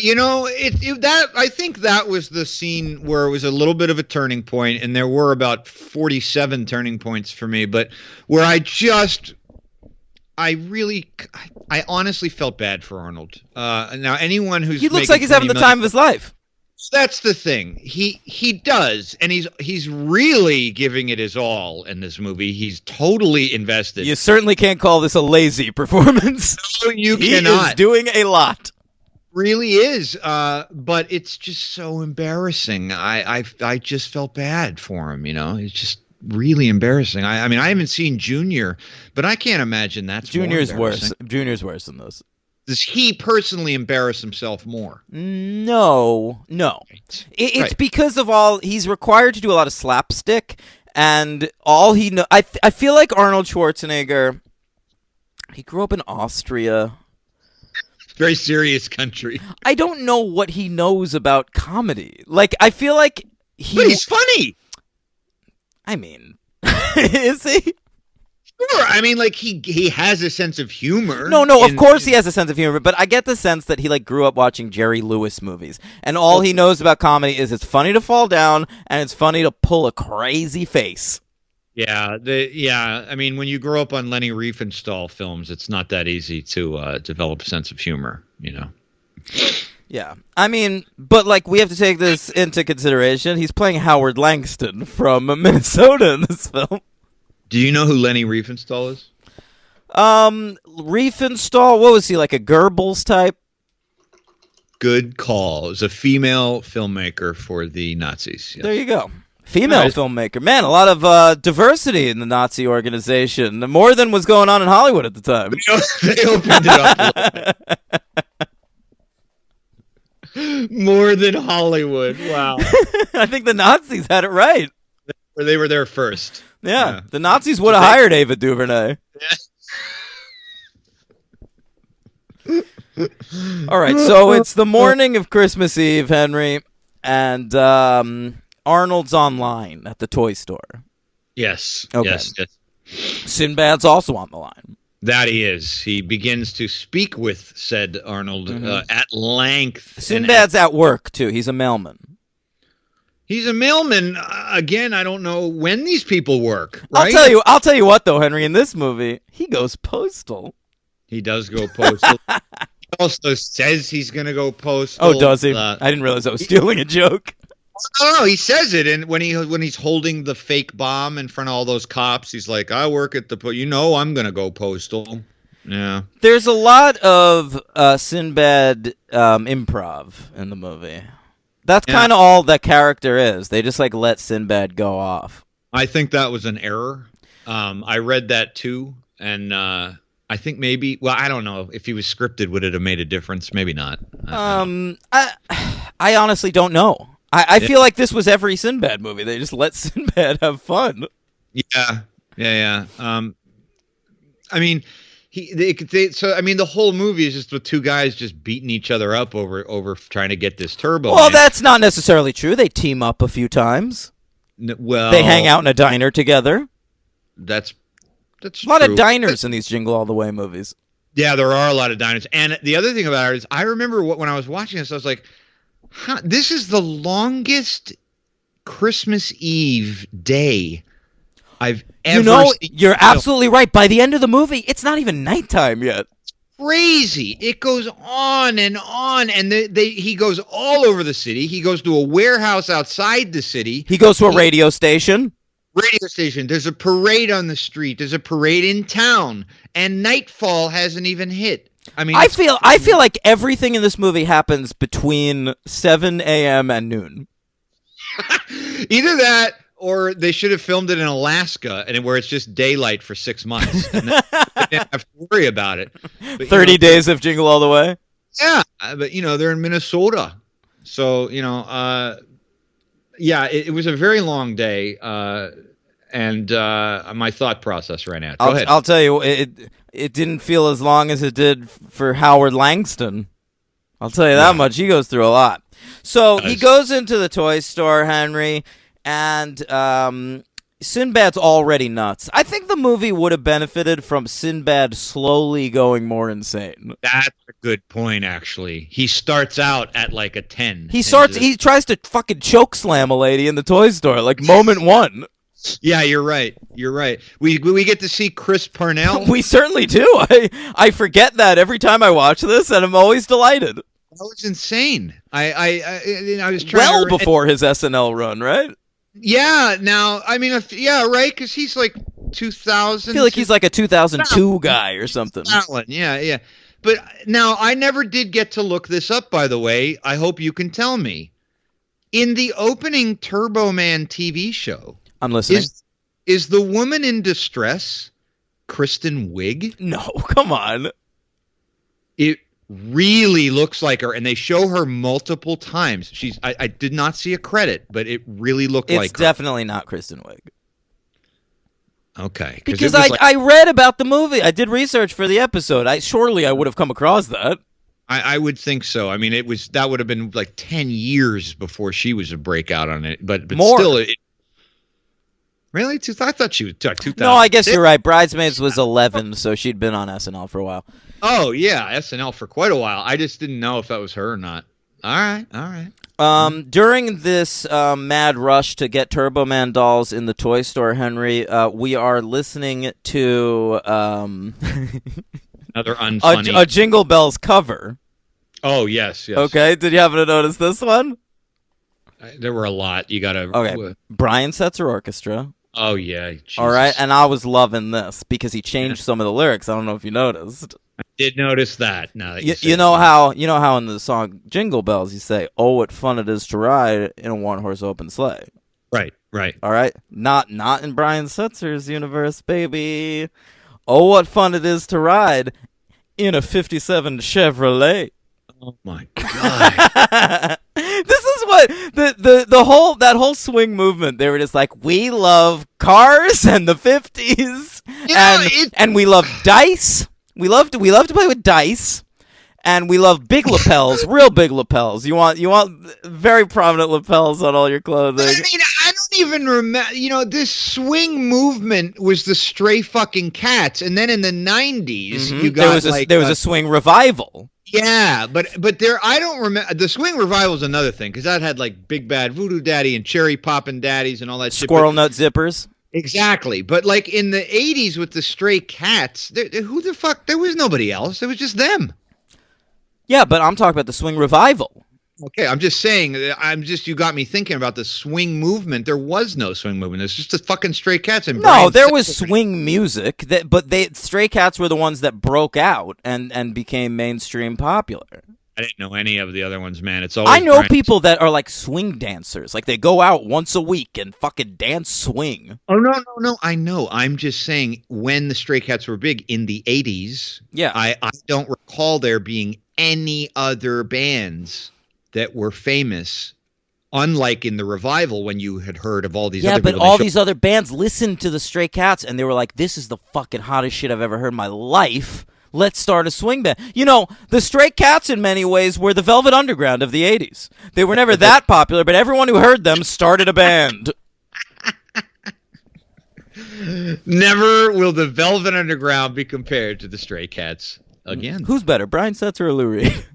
think that was the scene where it was a little bit of a turning point, and there were about 47 turning points for me, but where I honestly felt bad for Arnold. Now, anyone who's he looks like he's having the time of his life. That's the thing. He does, and he's really giving it his all in this movie. He's totally invested. You certainly can't call this a lazy performance. No, you cannot. He is doing a lot. Really is, but it's just so embarrassing. I just felt bad for him. It's just really embarrassing. I mean, I haven't seen Junior, but I can't imagine that's Junior's worse. Junior's worse than this. Does he personally embarrass himself more? No. It's because of he's required to do a lot of slapstick, and all he knows. I feel like Arnold Schwarzenegger. He grew up in Austria. Very serious country. I don't know what he knows about comedy. Like, I feel like But he's funny. I mean, is he? Sure. I mean, like he has a sense of humor. No, of course he has a sense of humor, but I get the sense that he grew up watching Jerry Lewis movies, and all he knows about comedy is it's funny to fall down and it's funny to pull a crazy face. Yeah, I mean, when you grow up on Leni Riefenstahl films, it's not that easy to develop a sense of humor, Yeah, I mean, but we have to take this into consideration. He's playing Howard Langston from Minnesota in this film. Do you know who Leni Riefenstahl is? Riefenstahl, what was he, like a Goebbels type? Good call. It was a female filmmaker for the Nazis. Yes. There you go. Female filmmaker. Man, a lot of diversity in the Nazi organization. More than was going on in Hollywood at the time. They opened it up a little bit. More than Hollywood. Wow. I think the Nazis had it right. They were there first. Yeah. The Nazis would have hired Ava DuVernay. Yeah. All right, so it's the morning of Christmas Eve, Henry, and Arnold's online at the toy store. Yes. Okay. Yes. Sinbad's also on the line. That he is. He begins to speak with said Arnold at length. Sinbad's at work, too. He's a mailman. He's a mailman. Again, I don't know when these people work. Right? I'll tell you what, though, Henry. In this movie, he goes postal. He does go postal. He also says he's going to go postal. Oh, does he? I didn't realize I was stealing a joke. No, he says it, and when he's holding the fake bomb in front of all those cops, he's like, "I work at the I'm going to go postal." Yeah. There's a lot of Sinbad improv in the movie. That's kind of all that character is. They just let Sinbad go off. I think that was an error. I read that too, and I think maybe. Well, I don't know if he was scripted. Would it have made a difference? Maybe not. I honestly don't know. I feel like this was every Sinbad movie. They just let Sinbad have fun. Yeah. I mean, the whole movie is just with two guys just beating each other up over trying to get this turbo. Well, that's not necessarily true. They team up a few times. Well, they hang out in a diner together. That's a lot of diners in these Jingle All the Way movies. Yeah, there are a lot of diners. And the other thing about it is, I remember when I was watching this, I was like, this is the longest Christmas Eve day I've ever seen. You're absolutely right. By the end of the movie, it's not even nighttime yet. Crazy. It goes on, and he goes all over the city. He goes to a warehouse outside the city. He goes to a radio station. There's a parade on the street. There's a parade in town, and nightfall hasn't even hit. I mean, I feel like everything in this movie happens between 7 a.m. and noon. Either that, or they should have filmed it in Alaska, and where it's just daylight for 6 months, and then they didn't have to worry about it. But, 30 days of Jingle All the Way. Yeah, but they're in Minnesota, so yeah, it was a very long day, and my thought process right now. Go ahead. I'll tell you, it didn't feel as long as it did for Howard Langston. I'll tell you that much. He goes through a lot. So he goes into the toy store, Henry, and Sinbad's already nuts. I think the movie would have benefited from Sinbad slowly going more insane. That's a good point, actually. He starts out at like a 10. He tries to fucking choke slam a lady in the toy store, moment one. Yeah, you're right. We get to see Chris Parnell. We certainly do. I forget that every time I watch this, and I'm always delighted. That was insane. I was trying before his SNL run, right? Yeah. Now, I mean, right? Because he's like 2000. I feel like he's like a 2002 guy or something. Yeah. But now, I never did get to look this up. By the way, I hope you can tell me. In the opening Turbo Man TV show, I'm listening. Is the woman in distress Kristen Wiig? No, come on. It really looks like her, and they show her multiple times. I did not see a credit, but it really looked like her. It's definitely not Kristen Wiig. Okay. Because I read about the movie. I did research for the episode. Surely I would have come across that. I would think so. I mean, that would have been like 10 years before she was a breakout on it, but more. Still, really? I thought she was 2000. No, I guess you're right. Bridesmaids was 11, so she'd been on SNL for a while. Oh yeah, SNL for quite a while. I just didn't know if that was her or not. All right. During this mad rush to get Turbo Man dolls in the toy store, Henry, we are listening to another unfunny a Jingle Bells cover. Oh yes. Okay, did you happen to notice this one? There were a lot. You gotta. Okay, Brian Setzer Orchestra. Oh yeah. Jesus. All right, and I was loving this because he changed some of the lyrics. I don't know if you noticed. I did notice that. Now that you know how in the song Jingle Bells you say, "Oh, what fun it is to ride in a one-horse open sleigh." Right. All right, not in Brian Setzer's universe, baby. Oh, what fun it is to ride in a '57 Chevrolet. Oh my god. This is what that whole swing movement. They were just like, we love cars and the 50s, and we love dice. We love to play with dice, and we love big lapels, real big lapels. You want very prominent lapels on all your clothing. I mean, I don't even remember. This swing movement was the Stray fucking Cats, and then in the '90s, you got there was a swing revival. Yeah, but there, I don't remember. The swing revival is another thing, because that had like Big Bad Voodoo Daddy and Cherry Poppin' Daddies and all that shit. Squirrel Nut Zippers. Exactly, but like in the '80s with the Stray Cats, who the fuck? There was nobody else. It was just them. Yeah, but I'm talking about the swing revival. Okay, I'm just saying. You got me thinking about the swing movement. There was no swing movement. It's just the fucking Stray Cats. And no, there was swing music. But Stray Cats were the ones that broke out and became mainstream popular. I didn't know any of the other ones, man. It's always I know people that are like swing dancers. Like they go out once a week and fucking dance swing. Oh, no. I know. I'm just saying when the Stray Cats were big in the 80s, yeah, I don't recall there being any other bands that were famous, unlike in the revival when you had heard of all these other people. Yeah, but all these other bands listened to the Stray Cats and they were like, this is the fucking hottest shit I've ever heard in my life. Let's start a swing band. The Stray Cats in many ways were the Velvet Underground of the 80s. They were never that popular, but everyone who heard them started a band. Never will the Velvet Underground be compared to the Stray Cats again. Who's better, Brian Setzer or Lou Reed?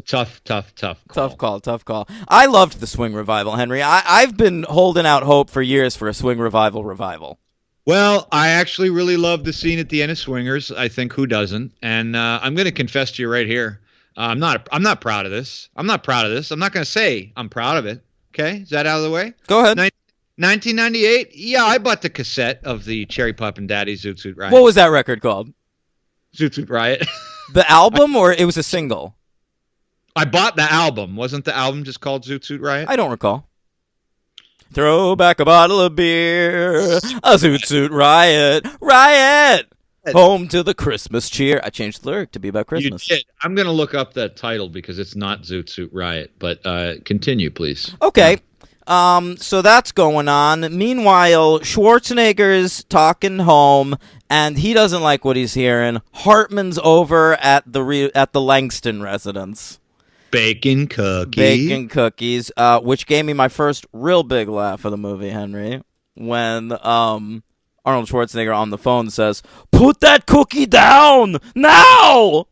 Tough call. Tough call. I loved the swing revival, Henry. I've been holding out hope for years for a swing revival. Well, I actually really love the scene at the end of Swingers. I think who doesn't? And I'm going to confess to you right here. I'm not proud of this. I'm not going to say I'm proud of it. Okay, is that out of the way? Go ahead. 1998. Yeah, I bought the cassette of the Cherry Poppin' Daddy Zoot Suit Riot. What was that record called? Zoot Suit Riot. The album, or it was a single? I bought the album. Wasn't the album just called Zoot Suit Riot? I don't recall. Throw back a bottle of beer, a Zoot Suit Riot, home to the Christmas cheer. I changed the lyric to be about Christmas. You did. I'm going to look up that title because it's not Zoot Suit Riot, but continue, please. Okay. So that's going on. Meanwhile, Schwarzenegger's talking home, and he doesn't like what he's hearing. Hartman's over at the Langston residence. Bacon cookies, which gave me my first real big laugh of the movie, Henry, when Arnold Schwarzenegger on the phone says, "Put that cookie down now!"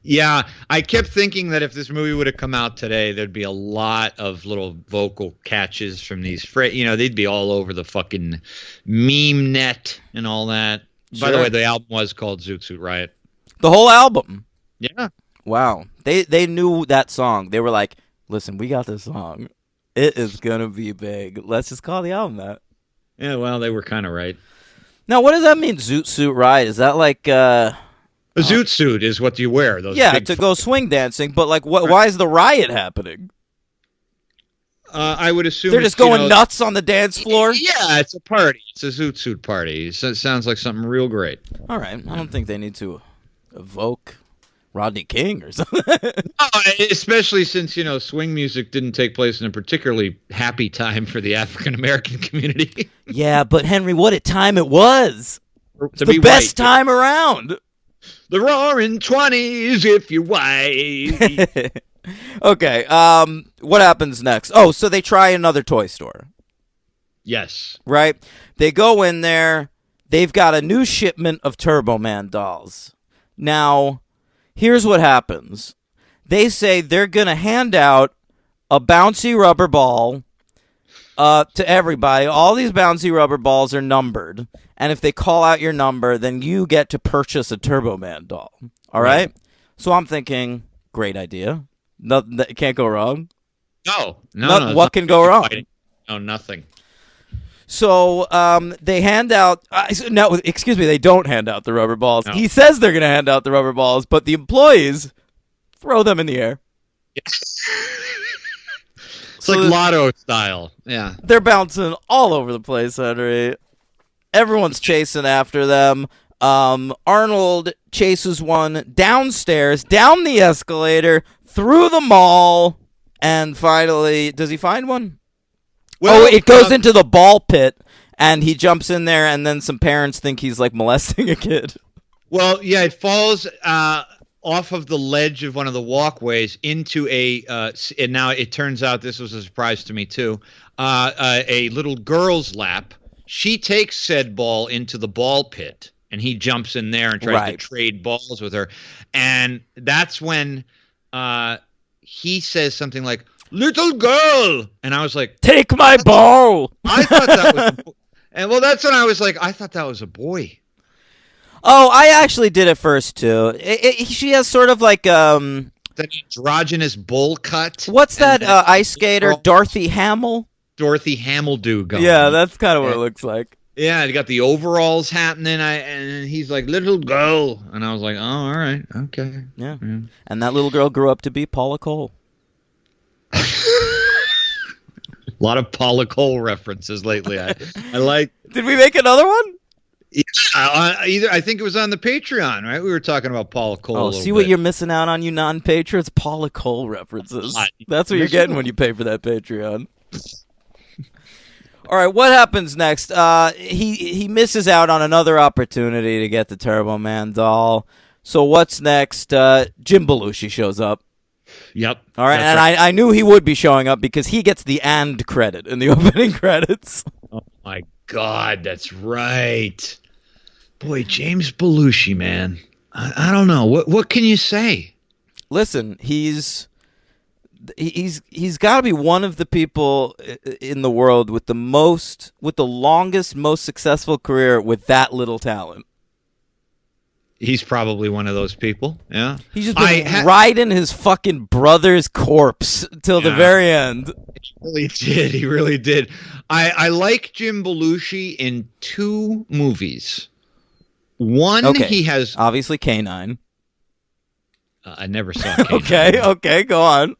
Yeah, I kept thinking that if this movie would have come out today, there'd be a lot of little vocal catches from these. They'd be all over the fucking meme net and all that. Sure. By the way, the album was called Zoot Suit Riot. The whole album? Yeah. Wow. They knew that song. They were like, listen, we got this song. It is going to be big. Let's just call the album that. Yeah, well, they were kind of right. Now, what does that mean, Zoot Suit Riot? Is that like... A zoot suit is what you wear. Those to go swing dancing, but like, why is the riot happening? I would assume they're just going nuts on the dance floor. Yeah, it's a party. It's a zoot suit party. So it sounds like something real great. All right, I don't think they need to evoke Rodney King or something. No, especially since swing music didn't take place in a particularly happy time for the African American community. Yeah, but Henry, what a time it was! It's the best time around. The roaring 20s, if you're white. Okay, what happens next? Oh, so they try another toy store. Yes. Right? They go in there. They've got a new shipment of Turbo Man dolls. Now, here's what happens. They say they're going to hand out a bouncy rubber ball to everybody. All these bouncy rubber balls are numbered. And if they call out your number, then you get to purchase a Turbo Man doll. All right? So I'm thinking, great idea. Nothing that can't go wrong. No. What can go wrong? No, nothing. So they hand out... no, excuse me, they don't hand out the rubber balls. No. He says they're going to hand out the rubber balls, but the employees throw them in the air. It's like lotto style. Yeah. They're bouncing all over the place, Henry. Everyone's chasing after them. Arnold chases one downstairs, down the escalator, through the mall, and finally... Does he find one? Well, it goes into the ball pit, and he jumps in there, and then some parents think he's, like, molesting a kid. Well, yeah, it falls off of the ledge of one of the walkways into and now it turns out this was a surprise to me too, a little girl's lap. She takes said ball into the ball pit, and he jumps in there and tries to trade balls with her. And that's when he says something like, "Little girl," and I was like, "Take my ball." I thought that was, and well, that's when I was like, I thought that was a boy. Oh, I actually did at first too. She has sort of like that androgynous bowl cut. What's that ice skater, Dorothy Hamill? Dorothy Hamill do going. Yeah, that's kind of what it looks like. Yeah, you got the overalls happening. And he's like, "Little girl," and I was like, "Oh, all right, okay." Yeah. And that little girl grew up to be Paula Cole. A lot of Paula Cole references lately. I like. Did we make another one? Yeah, I think it was on the Patreon, right? We were talking about Paula Cole. Oh, see what you're missing out on, you non-patrons? Paula Cole references. That's what you're getting when you pay for that Patreon. All right, what happens next? He misses out on another opportunity to get the Turbo Man doll. So what's next? Jim Belushi shows up. Yep. All right, and right. I knew he would be showing up because he gets the "and" credit in the opening credits. Oh my God, that's right. Boy, James Belushi, man. I don't know. What can you say? Listen, he's got to be one of the people in the world with the longest, most successful career with that little talent. He's probably one of those people. Yeah. He's just been riding his fucking brother's corpse till the very end. He really did. I like Jim Belushi in two movies. One, he has obviously K-9. I never saw K-9. Okay, go on.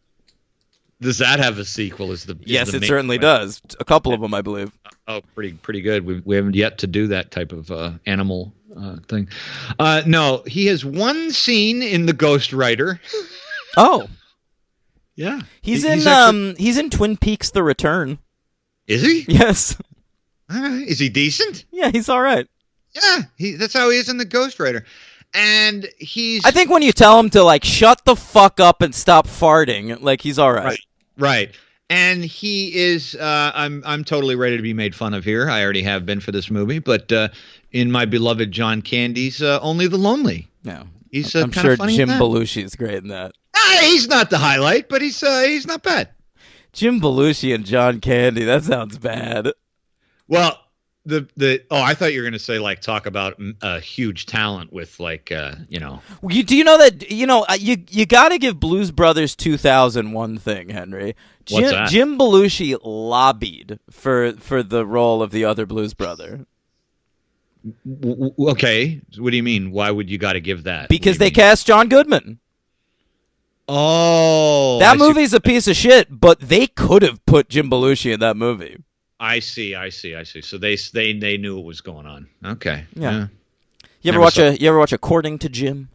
Does that have a sequel? Yes, it certainly does. A couple of them, I believe. Oh, pretty good. We haven't yet to do that type of animal thing. No, he has one scene in The Ghost Rider. Oh, yeah. He's in Twin Peaks: The Return. Is he? Yes. Is he decent? Yeah, he's all right. Yeah, that's how he is in The Ghost Rider. And I think when you tell him to like shut the fuck up and stop farting, like he's all right. Right. And he is I'm totally ready to be made fun of here. I already have been for this movie, but in my beloved John Candy's Only the Lonely. No. He's I'm sure Jim Belushi is great in that. He's not the highlight, but he's not bad. Jim Belushi and John Candy, that sounds bad. Well, I thought you were gonna say like talk about huge talent with like Do you know that you got to give Blues Brothers 2000 one thing, Henry. What's that? Jim Belushi lobbied for the role of the other Blues Brother. Okay, what do you mean? Why would you got to give that? Because they cast John Goodman. Oh, that movie's a piece of shit, but they could have put Jim Belushi in that movie. I see. So they knew what was going on. Okay. Yeah. You ever watch According to Jim?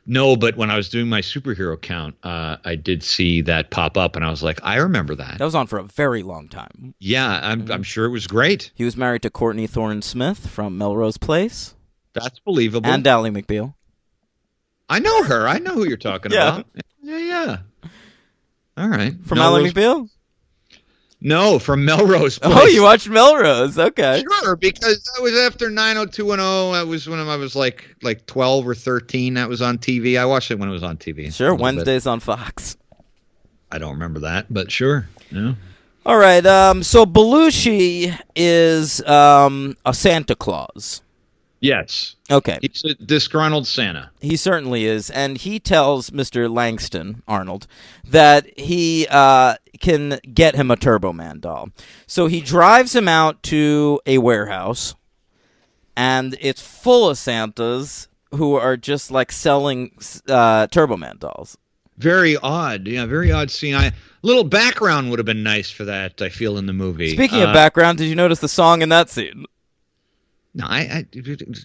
No, but when I was doing my superhero count, I did see that pop up, and I was like, I remember that. That was on for a very long time. Yeah, I'm sure it was great. He was married to Courtney Thorne Smith from Melrose Place. That's believable. And Ally McBeal. I know her. I know who you're talking about. Yeah. All right. From Ally McBeal? No, from Melrose Place. Oh, you watched Melrose. Okay. Sure, because that was after 90210. That was when I was like 12 or 13. That was on TV. I watched it when it was on TV. Sure, Wednesdays on Fox. I don't remember that, but sure. Yeah. All right. So Belushi is a Santa Claus. Yes. Okay. He's a disgruntled Santa. He certainly is. And he tells Mr. Langston, Arnold, that he can get him a Turbo Man doll. So he drives him out to a warehouse, and it's full of Santas who are just like selling Turbo Man dolls. Very odd. Yeah, very odd scene. A little background would have been nice for that, I feel, in the movie. Speaking of background, did you notice the song in that scene? No,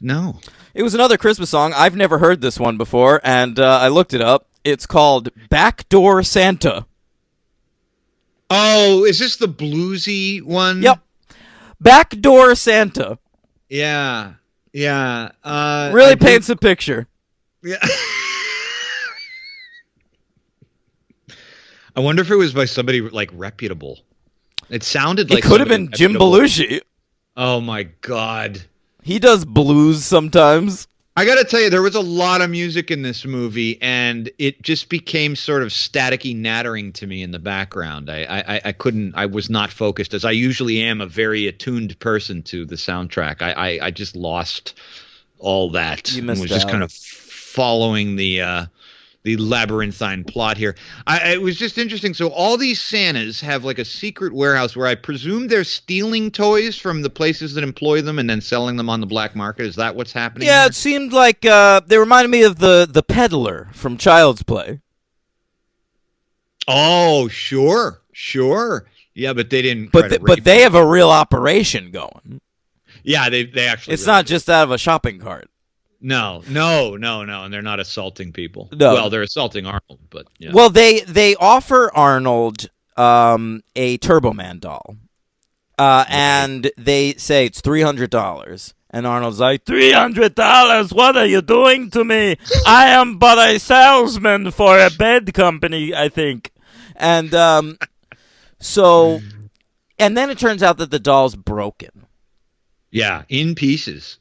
no. It was another Christmas song. I've never heard this one before, and I looked it up. It's called Backdoor Santa. Oh, is this the bluesy one? Yep. Backdoor Santa. Yeah. Really paints a picture. Yeah. I wonder if it was by somebody like reputable. It sounded like It could have somebody been Jim reputable. Belushi. Oh my God. He does blues sometimes. I got to tell you, there was a lot of music in this movie, and it just became sort of staticky nattering to me in the background. I was not focused, as I usually am, a very attuned person to the soundtrack. I just lost all that. You and missed was just out. kind of following the labyrinthine plot here. It was just interesting. So all these Santas have like a secret warehouse where I presume they're stealing toys from the places that employ them and then selling them on the black market. Is that what's happening? Yeah, here? it seemed like they reminded me of the peddler from Child's Play. Oh, sure. Yeah, but they didn't. try to But rape they them. have a real operation going. Yeah, they actually. It's not just out of a shopping cart. No, and they're not assaulting people. No. Well, they're assaulting Arnold, but yeah. Well, they offer Arnold a Turbo Man doll, and they say it's $300, and Arnold's like, $300? What are you doing to me? I am but a salesman for a bed company, I think, and so, and then it turns out that the doll's broken. Yeah, in pieces.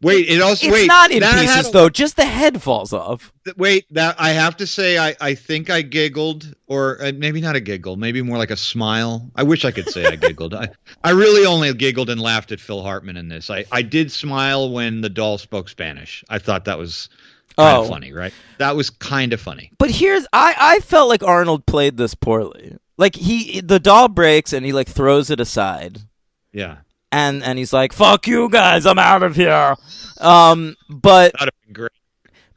Wait, It's wait, not in that had pieces a- though; just the head falls off. Wait, that I have to say, I think I giggled, or maybe not a giggle, maybe more like a smile. I wish I could say I giggled. I really only giggled and laughed at Phil Hartman in this. I did smile when the doll spoke Spanish. I thought that was kind of funny, right? That was kind of funny. But I felt like Arnold played this poorly. Like the doll breaks and he like throws it aside. Yeah. And he's like, "Fuck you guys, I'm out of here." But That'd have been great.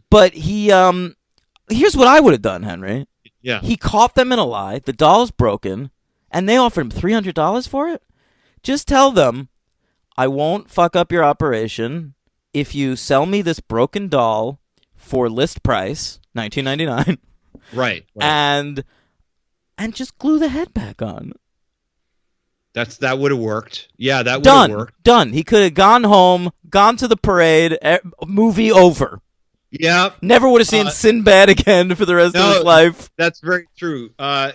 but he here's what I would have done, Henry. Yeah. He caught them in a lie. The doll's broken, and they offered him $300 for it. Just tell them, I won't fuck up your operation if you sell me this broken doll for list price, $19.99, Right. and just glue the head back on. That would have worked. Yeah, that would have worked. Done. He could have gone home, gone to the parade, movie over. Yeah, Never would have seen Sinbad again for the rest of his life. that's very true.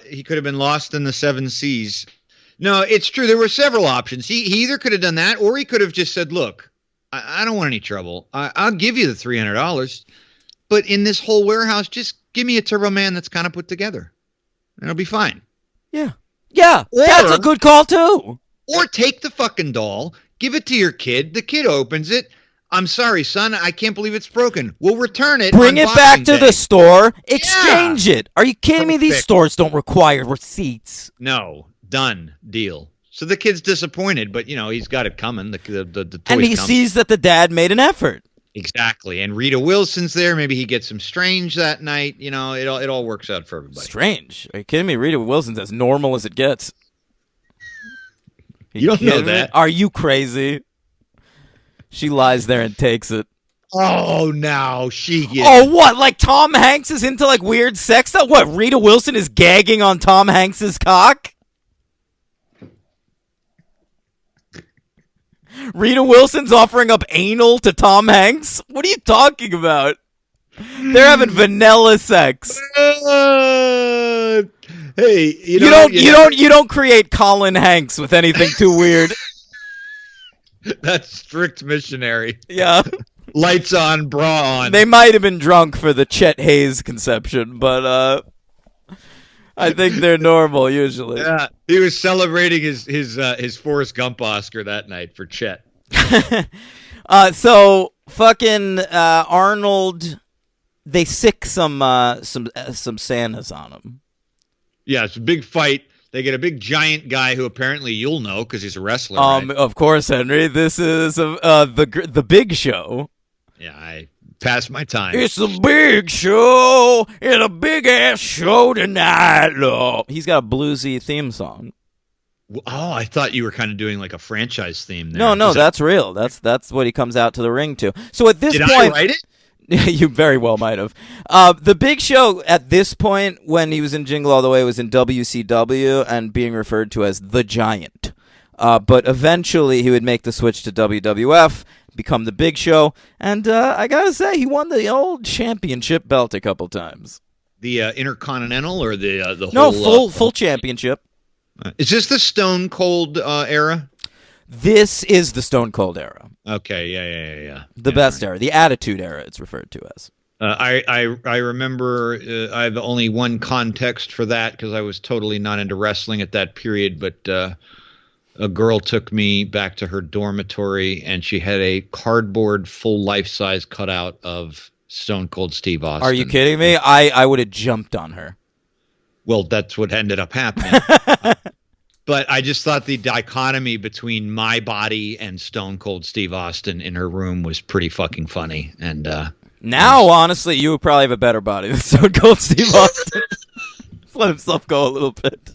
He could have been lost in the seven seas. No, it's true. There were several options. He either could have done that, or he could have just said, "Look, I don't want any trouble. I'll give you the $300, but in this whole warehouse, just give me a Turbo Man that's kind of put together, and it'll be fine." Yeah. Yeah, that's a good call, too. Or take the fucking doll, give it to your kid. The kid opens it. "I'm sorry, son. I can't believe it's broken. We'll return it. Bring on it back Boxing to Day." the store. Exchange it. Are you kidding me? These Perfect. stores don't require receipts. No, done. Deal. So the kid's disappointed, but he's got it coming. The toy's And he coming. sees that the dad made an effort. Exactly. And Rita Wilson's there. Maybe he gets some Strange that night. It all works out for everybody. Strange. Are you kidding me? Rita Wilson's as normal as it gets. You don't know kidding me? that. Are you crazy? She lies there and takes it. Oh, now she is. Oh, what? Like Tom Hanks is into like weird sex stuff? What? Rita Wilson is gagging on Tom Hanks's cock? Rita Wilson's offering up anal to Tom Hanks? What are you talking about? They're having vanilla sex. Hey, You don't create Colin Hanks with anything too weird. That's strict missionary. Yeah. Lights on, bra on. They might have been drunk for the Chet Hayes conception, but I think they're normal usually. Yeah, he was celebrating his Forrest Gump Oscar that night for Chet. So fucking Arnold, they sick some Santas on him. Yeah, it's a big fight. They get a big giant guy who apparently you'll know because he's a wrestler. Right? Of course, Henry. This is the Big Show. Yeah, I passed my time. It's the Big Show. It's a big ass show tonight, love. He's got a bluesy theme song. Oh, I thought you were kind of doing like a franchise theme there. No, that's real. That's what he comes out to the ring to. So at this Did point, I write it? you very well might have. The Big Show at this point, when he was in Jingle All the Way, was in WCW and being referred to as the Giant. But eventually, he would make the switch to WWF, become the Big Show, and I gotta say, he won the old championship belt a couple times. The Intercontinental or the No, whole full championship. Is this the Stone Cold era? This is the Stone Cold era. Okay, yeah. The best era, the Attitude era, it's referred to as. I remember I have only one context for that because I was totally not into wrestling at that period, but a girl took me back to her dormitory and she had a cardboard full life-size cutout of Stone Cold Steve Austin. Are you kidding me? I would have jumped on her. Well, that's what ended up happening. But I just thought the dichotomy between my body and Stone Cold Steve Austin in her room was pretty fucking funny. And now, honestly, you would probably have a better body than Stone Cold Steve Austin. Just let himself go a little bit.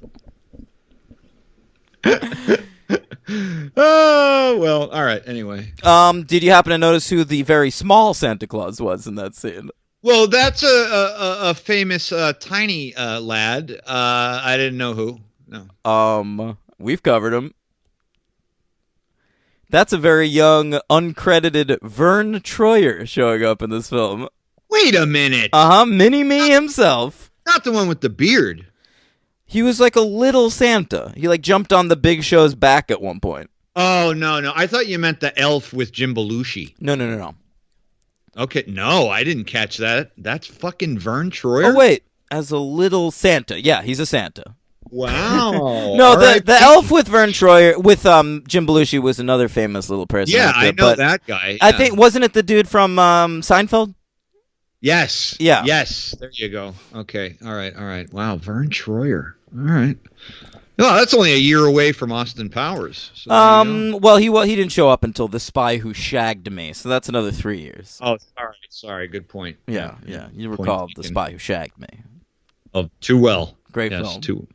Oh, well, all right. Anyway. Did you happen to notice who the very small Santa Claus was in that scene? Well, that's a famous tiny lad. I didn't know who. No. We've covered him. That's a very young, uncredited Vern Troyer showing up in this film. Wait a minute. Mini-Me himself. Not the one with the beard. He was like a little Santa. He like jumped on the Big Show's back at one point. Oh, no. I thought you meant the elf with Jim Belushi. No. Okay, no, I didn't catch that. That's fucking Vern Troyer? Oh, wait. As a little Santa. Yeah, he's a Santa. Wow. No, the elf with Vern Troyer, with Jim Belushi was another famous little person. Yeah, actor, I know that guy. Yeah. I think, wasn't it the dude from Seinfeld? Yes. Yeah. Yes. There you go. Okay. All right. Wow, Vern Troyer. All right. No, that's only a year away from Austin Powers. So well, he didn't show up until The Spy Who Shagged Me, so that's another 3 years. Oh, sorry. Good point. Yeah. You recall The Spy Who Shagged Me. Oh, too well. Great yes, film. Too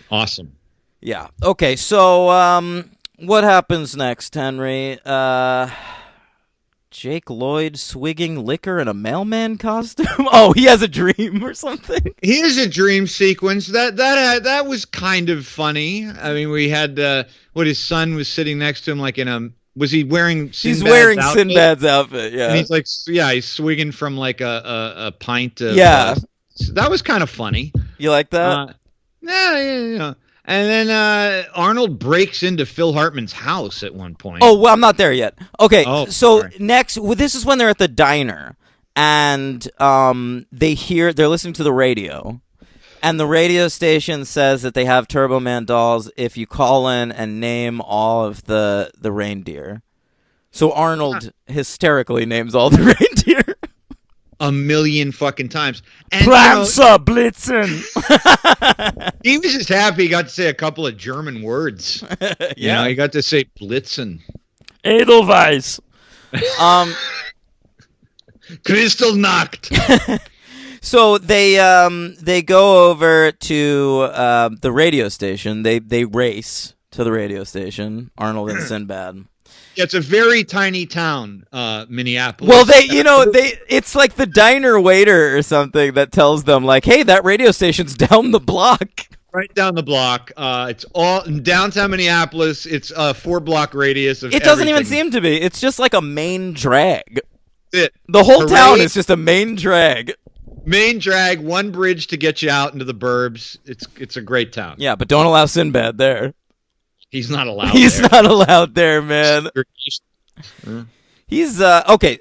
awesome. Yeah. Okay. So, what happens next, Henry? Jake Lloyd swigging liquor in a mailman costume? Oh, he has a dream or something? Here's a dream sequence. That was kind of funny. I mean, we had his son was sitting next to him like was he wearing Sinbad's He's wearing outfit? Sinbad's outfit, yeah. And he's like, he's swigging from like a pint of... Yeah. That was kind of funny. You like that? Yeah. And then Arnold breaks into Phil Hartman's house at one point. Oh, well, I'm not there yet. Okay, so sorry. next, this is when they're at the diner, and they're listening to the radio, and the radio station says that they have Turbo Man dolls if you call in and name all of the reindeer. So Arnold hysterically names all the reindeer. A million fucking times. And, Prancer Blitzen. He was just happy he got to say a couple of German words. Yeah. He got to say Blitzen. Edelweiss. Kristallnacht. So they go over to the radio station. They race to the radio station. Arnold and Sinbad. Yeah, it's a very tiny town, Minneapolis. Well, it's like the diner waiter or something that tells them, like, hey, that radio station's down the block. Right down the block. It's all in downtown Minneapolis. It's a 4-block radius of It doesn't everything. even seem to be. It's just like a main drag. It. The whole Parade, town is just a main drag. Main drag, one bridge to get you out into the burbs. It's a great town. Yeah, but don't allow Sinbad there. He's not allowed He's there. not allowed there, man. He's okay.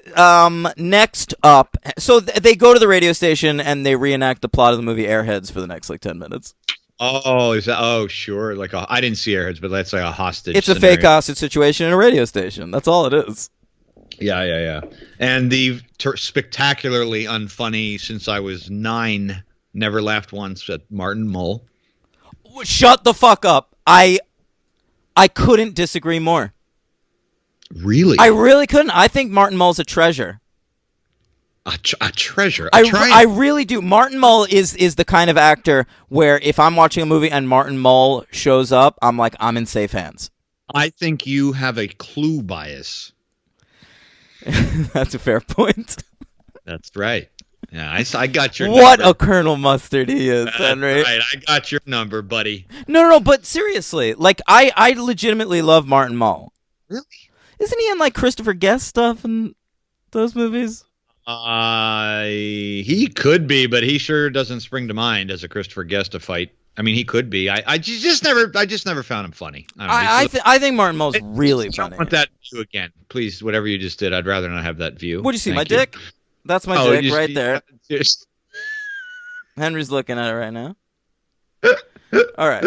Next up, so they go to the radio station and they reenact the plot of the movie Airheads for the next like 10 minutes. Oh, is that? Oh, sure. Like I didn't see Airheads, but that's like a hostage. It's a fake hostage situation in a radio station. That's all it is. Yeah. And the spectacularly unfunny since I was 9, never laughed once at Martin Mull. Shut the fuck up. I couldn't disagree more. Really? I really couldn't. I think Martin Mull's a treasure. A treasure. I really do. Martin Mull is the kind of actor where if I'm watching a movie and Martin Mull shows up, I'm like, I'm in safe hands. I think you have a clue bias. That's a fair point. That's right. Yeah, I got your What number. a Colonel Mustard he is, Henry. Right, I got your number, buddy. No, but seriously, like, I legitimately love Martin Mull. Really? Isn't he in, like, Christopher Guest stuff and those movies? He could be, but he sure doesn't spring to mind as a Christopher Guest to fight. I mean, he could be. I just never found him funny. I think Martin Mull's really I funny. don't want that view again, please. Whatever you just did, I'd rather not have that view. What'd you see? Thank My dick? That's my dick right there. Just, Henry's looking at it right now. All right.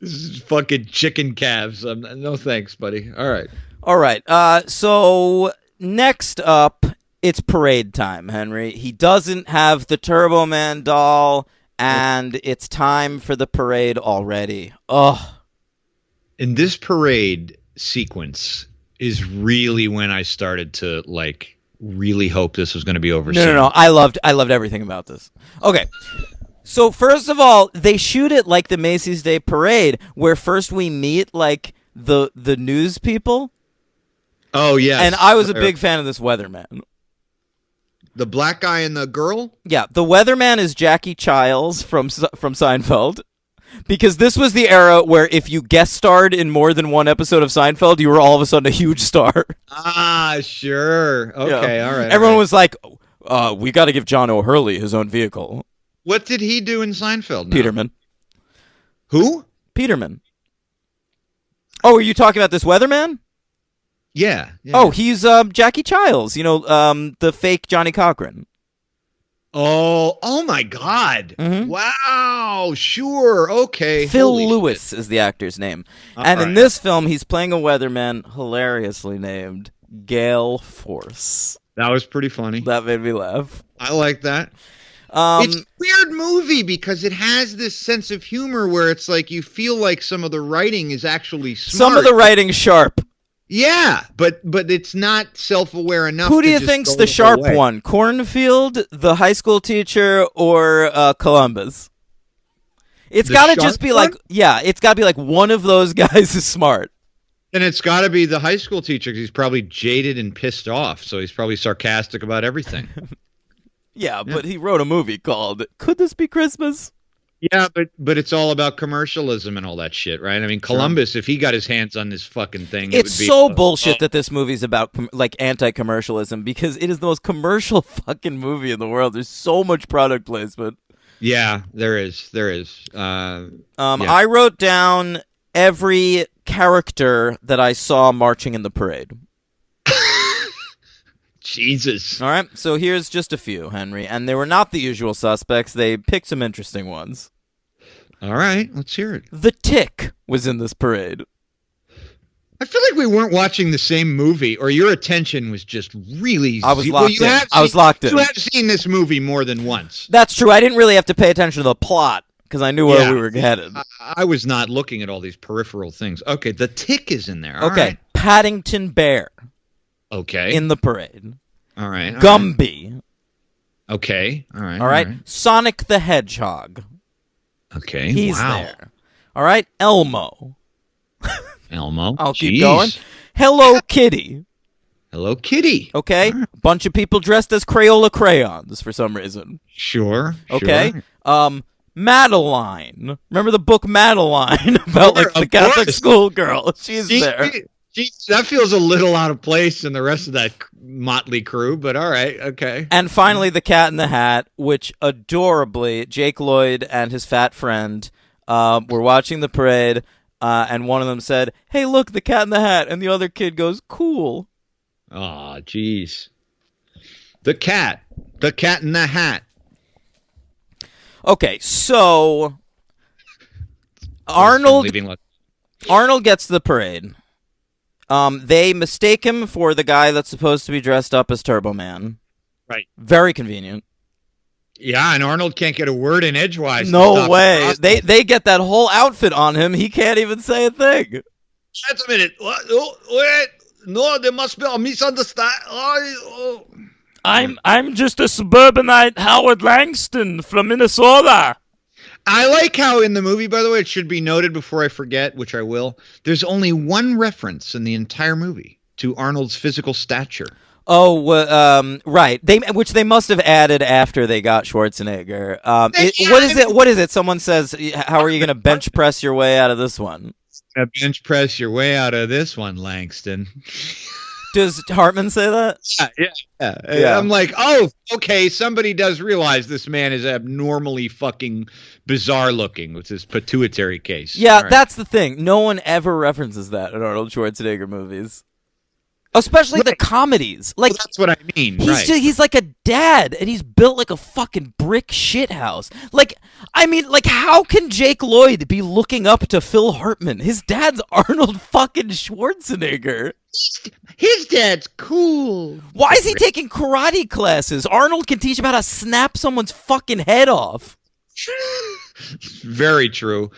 this is fucking chicken calves. No thanks, buddy. All right. All right. So next up, it's parade time, Henry. He doesn't have the Turbo Man doll, and it's time for the parade already. Ugh. In this parade sequence is really when I started to really hope this was going to be over soon. No. I loved everything about this. Okay. So first of all, they shoot it like the Macy's Day Parade, where first we meet like the news people. Oh yeah. And I was a big fan of this weatherman. The black guy and the girl? Yeah, the weatherman is Jackie Childs from Seinfeld. Because this was the era where if you guest starred in more than one episode of Seinfeld, you were all of a sudden a huge star. Ah, sure. Okay, Yeah. all right. Everyone was like, we got to give John O'Hurley his own vehicle. What did he do in Seinfeld now? Peterman. Who? Peterman. Oh, are you talking about this weatherman? Yeah. Oh, he's Jackie Childs, the fake Johnny Cochran. Oh my God. Mhm. Wow, sure. Okay. Phil Holy Lewis shit. is the actor's name. All And in right. this film, he's playing a weatherman hilariously named Gale Force. That was pretty funny. That made me laugh. I like that. It's a weird movie because it has this sense of humor where it's like you feel like some of the writing is actually smart. Some of the writing's sharp. Yeah, but it's not self-aware enough. Who do to you just think's go the sharp away. one? Cornfield, the high school teacher, or Columbus? It's The got to sharp just be one? it's got to be like one of those guys is smart. And it's got to be the high school teacher because he's probably jaded and pissed off, so he's probably sarcastic about everything. Yeah, but he wrote a movie called Could This Be Christmas? Yeah, but it's all about commercialism and all that shit, right? I mean, Columbus, if he got his hands on this fucking thing, it It's would be so bullshit that this movie's about anti-commercialism because it is the most commercial fucking movie in the world. There's so much product placement. Yeah, there is. Yeah. I wrote down every character that I saw marching in the parade. Jesus. All right, so here's just a few, Henry, and they were not the usual suspects. They picked some interesting ones. All right, let's hear it. The Tick was in this parade. I feel like we weren't watching the same movie, or your attention was just really. I was locked in. I was locked in. You have seen this movie more than once. That's true. I didn't really have to pay attention to the plot because I knew where we were headed. I was not looking at all these peripheral things. Okay, The Tick is in there. All Okay, right. Paddington Bear Okay. in the parade. All right. Gumby. Okay. All right. All right. Sonic the Hedgehog. Okay. He's wow. there. All right. Elmo. Elmo. I'll keep Jeez. going. Hello Kitty. Hello Kitty. Okay. Bunch of people dressed as Crayola crayons for some reason. Sure. Okay. Sure. Madeline. Remember the book Madeline about like the Of Catholic course. schoolgirl? She's there. That feels a little out of place in the rest of that motley crew, but all right, okay. And finally, the Cat in the Hat, which adorably Jake Lloyd and his fat friend were watching the parade, and one of them said, "Hey, look, the Cat in the Hat," and the other kid goes, "Cool." Oh, jeez. The cat in the hat. Okay, so Arnold gets the parade. They mistake him for the guy that's supposed to be dressed up as Turbo Man. Right. Very convenient. Yeah, and Arnold can't get a word in edgewise. No way. They get that whole outfit on him. He can't even say a thing. Just a minute. What? Oh, wait. No, there must be a misunderstanding. Oh. I'm just a suburbanite Howard Langston from Minnesota. I like how in the movie, by the way, it should be noted before I forget, which I will, there's only one reference in the entire movie to Arnold's physical stature. Oh, right. Which they must have added after they got Schwarzenegger. What is it? Someone says, "How are you going to bench press your way out of this one?" Bench press your way out of this one, Langston. Does Hartman say that? Yeah. I'm like, oh, okay, somebody does realize this man is abnormally fucking bizarre looking with his pituitary case. Yeah, All right. that's the thing. No one ever references that in Arnold Schwarzenegger movies. Especially the comedies. Like, Well, that's what I mean. he's like a dad, and he's built like a fucking brick shithouse. Like, I mean, like, how can Jake Lloyd be looking up to Phil Hartman? His dad's Arnold fucking Schwarzenegger. His dad's cool. Why is he taking karate classes? Arnold can teach him how to snap someone's fucking head off. Very true.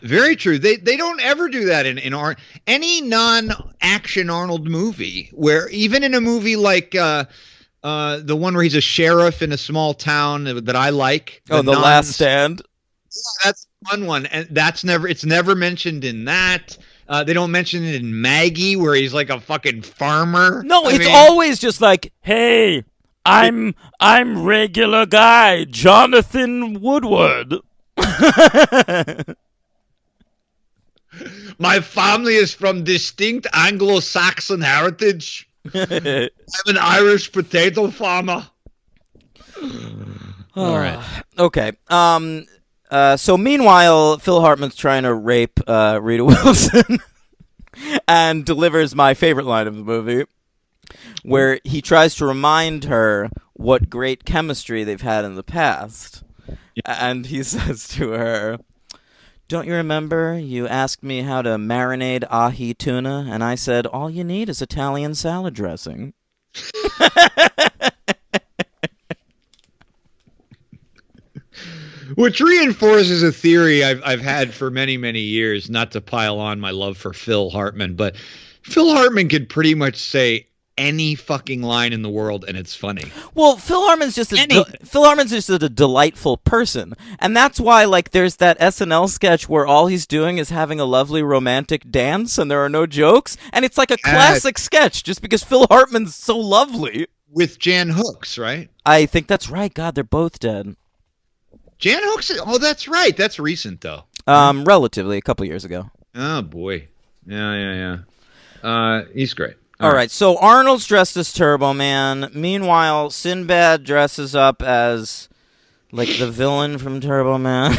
Very true. They don't ever do that in any non-action Arnold movie. Where even in a movie like the one where he's a sheriff in a small town that I like. The Last Stand. Yeah, that's a fun one, and it's never mentioned in that. They don't mention it in Maggie, where he's like a fucking farmer. No, it's always just like, Hey, I'm regular guy, Jonathan Woodward. my family is from distinct Anglo-Saxon heritage. I'm an Irish potato farmer. All right. Okay. So meanwhile, Phil Hartman's trying to rape Rita Wilson and delivers my favorite line of the movie, where he tries to remind her what great chemistry they've had in the past. And he says to her, "Don't you remember you asked me how to marinate ahi tuna, and I said all you need is Italian salad dressing." Which reinforces a theory I've had for many, many years, not to pile on my love for Phil Hartman, but Phil Hartman could pretty much say any fucking line in the world and it's funny. Well, Phil Hartman's just a delightful person, and that's why like there's that SNL sketch where all he's doing is having a lovely romantic dance and there are no jokes, and it's like a classic sketch just because Phil Hartman's so lovely. With Jan Hooks, right? I think that's right. God, they're both dead. Jan Hooks. Oh, that's right. That's recent though. Relatively, a couple years ago. Oh boy. Yeah. He's great. All right, so Arnold's dressed as Turbo Man. Meanwhile, Sinbad dresses up as, like, the villain from Turbo Man.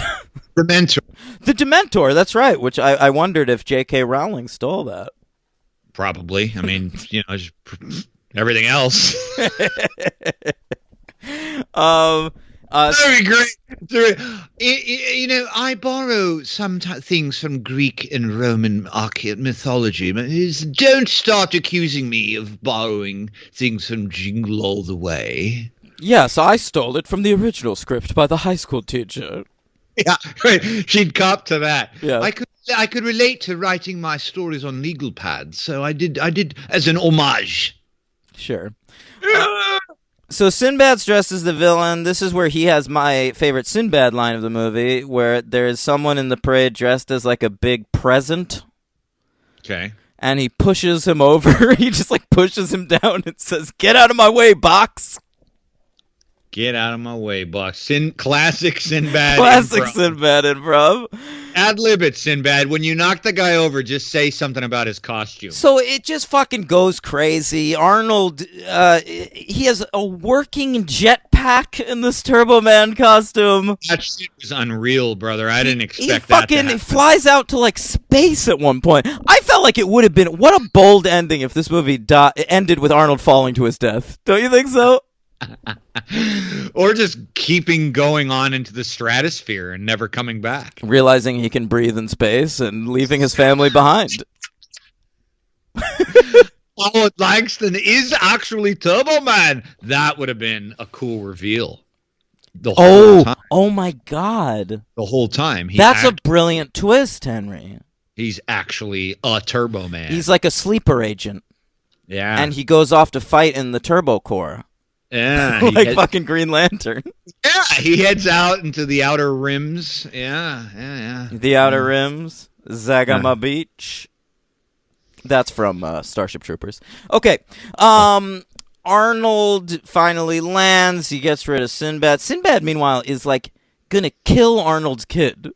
The Dementor. The Dementor, that's right, which I wondered if J.K. Rowling stole that. Probably. I mean, just everything else. Very great. I borrow some things from Greek and Roman mythology. But don't start accusing me of borrowing things from Jingle All the Way. Yes, I stole it from the original script by the high school teacher. Yeah, right. She'd cop to that. Yeah. I could relate to writing my stories on legal pads, so I did as an homage. Sure. So Sinbad's dressed as the villain. This is where he has my favorite Sinbad line of the movie, where there is someone in the parade dressed as like a big present. Okay. And he pushes him over. He just like pushes him down and says, "Get out of my way, box." Get out of my way, box. Classic Sinbad. Classic improv. Sinbad improv. Ad-lib it, Sinbad. When you knock the guy over, just say something about his costume. So it just fucking goes crazy. Arnold, he has a working jetpack in this Turbo Man costume. That shit was unreal, brother. I didn't expect that. He fucking flies out to like space at one point. I felt like it would have been what a bold ending if this movie ended with Arnold falling to his death. Don't you think so? Or just keeping going on into the stratosphere and never coming back. Realizing he can breathe in space and leaving his family behind. Howard Langston is actually Turbo Man. That would have been a cool reveal. The whole time. Oh my God. The whole time. That's a brilliant twist, Henry. He's actually a Turbo Man. He's like a sleeper agent. Yeah. And he goes off to fight in the Turbo Corps. Yeah. Like fucking Green Lantern. Yeah, he heads out into the outer rims. Yeah. The outer rims. Zagama Beach. That's from Starship Troopers. Okay. Arnold finally lands. He gets rid of Sinbad. Sinbad, meanwhile, is like gonna kill Arnold's kid.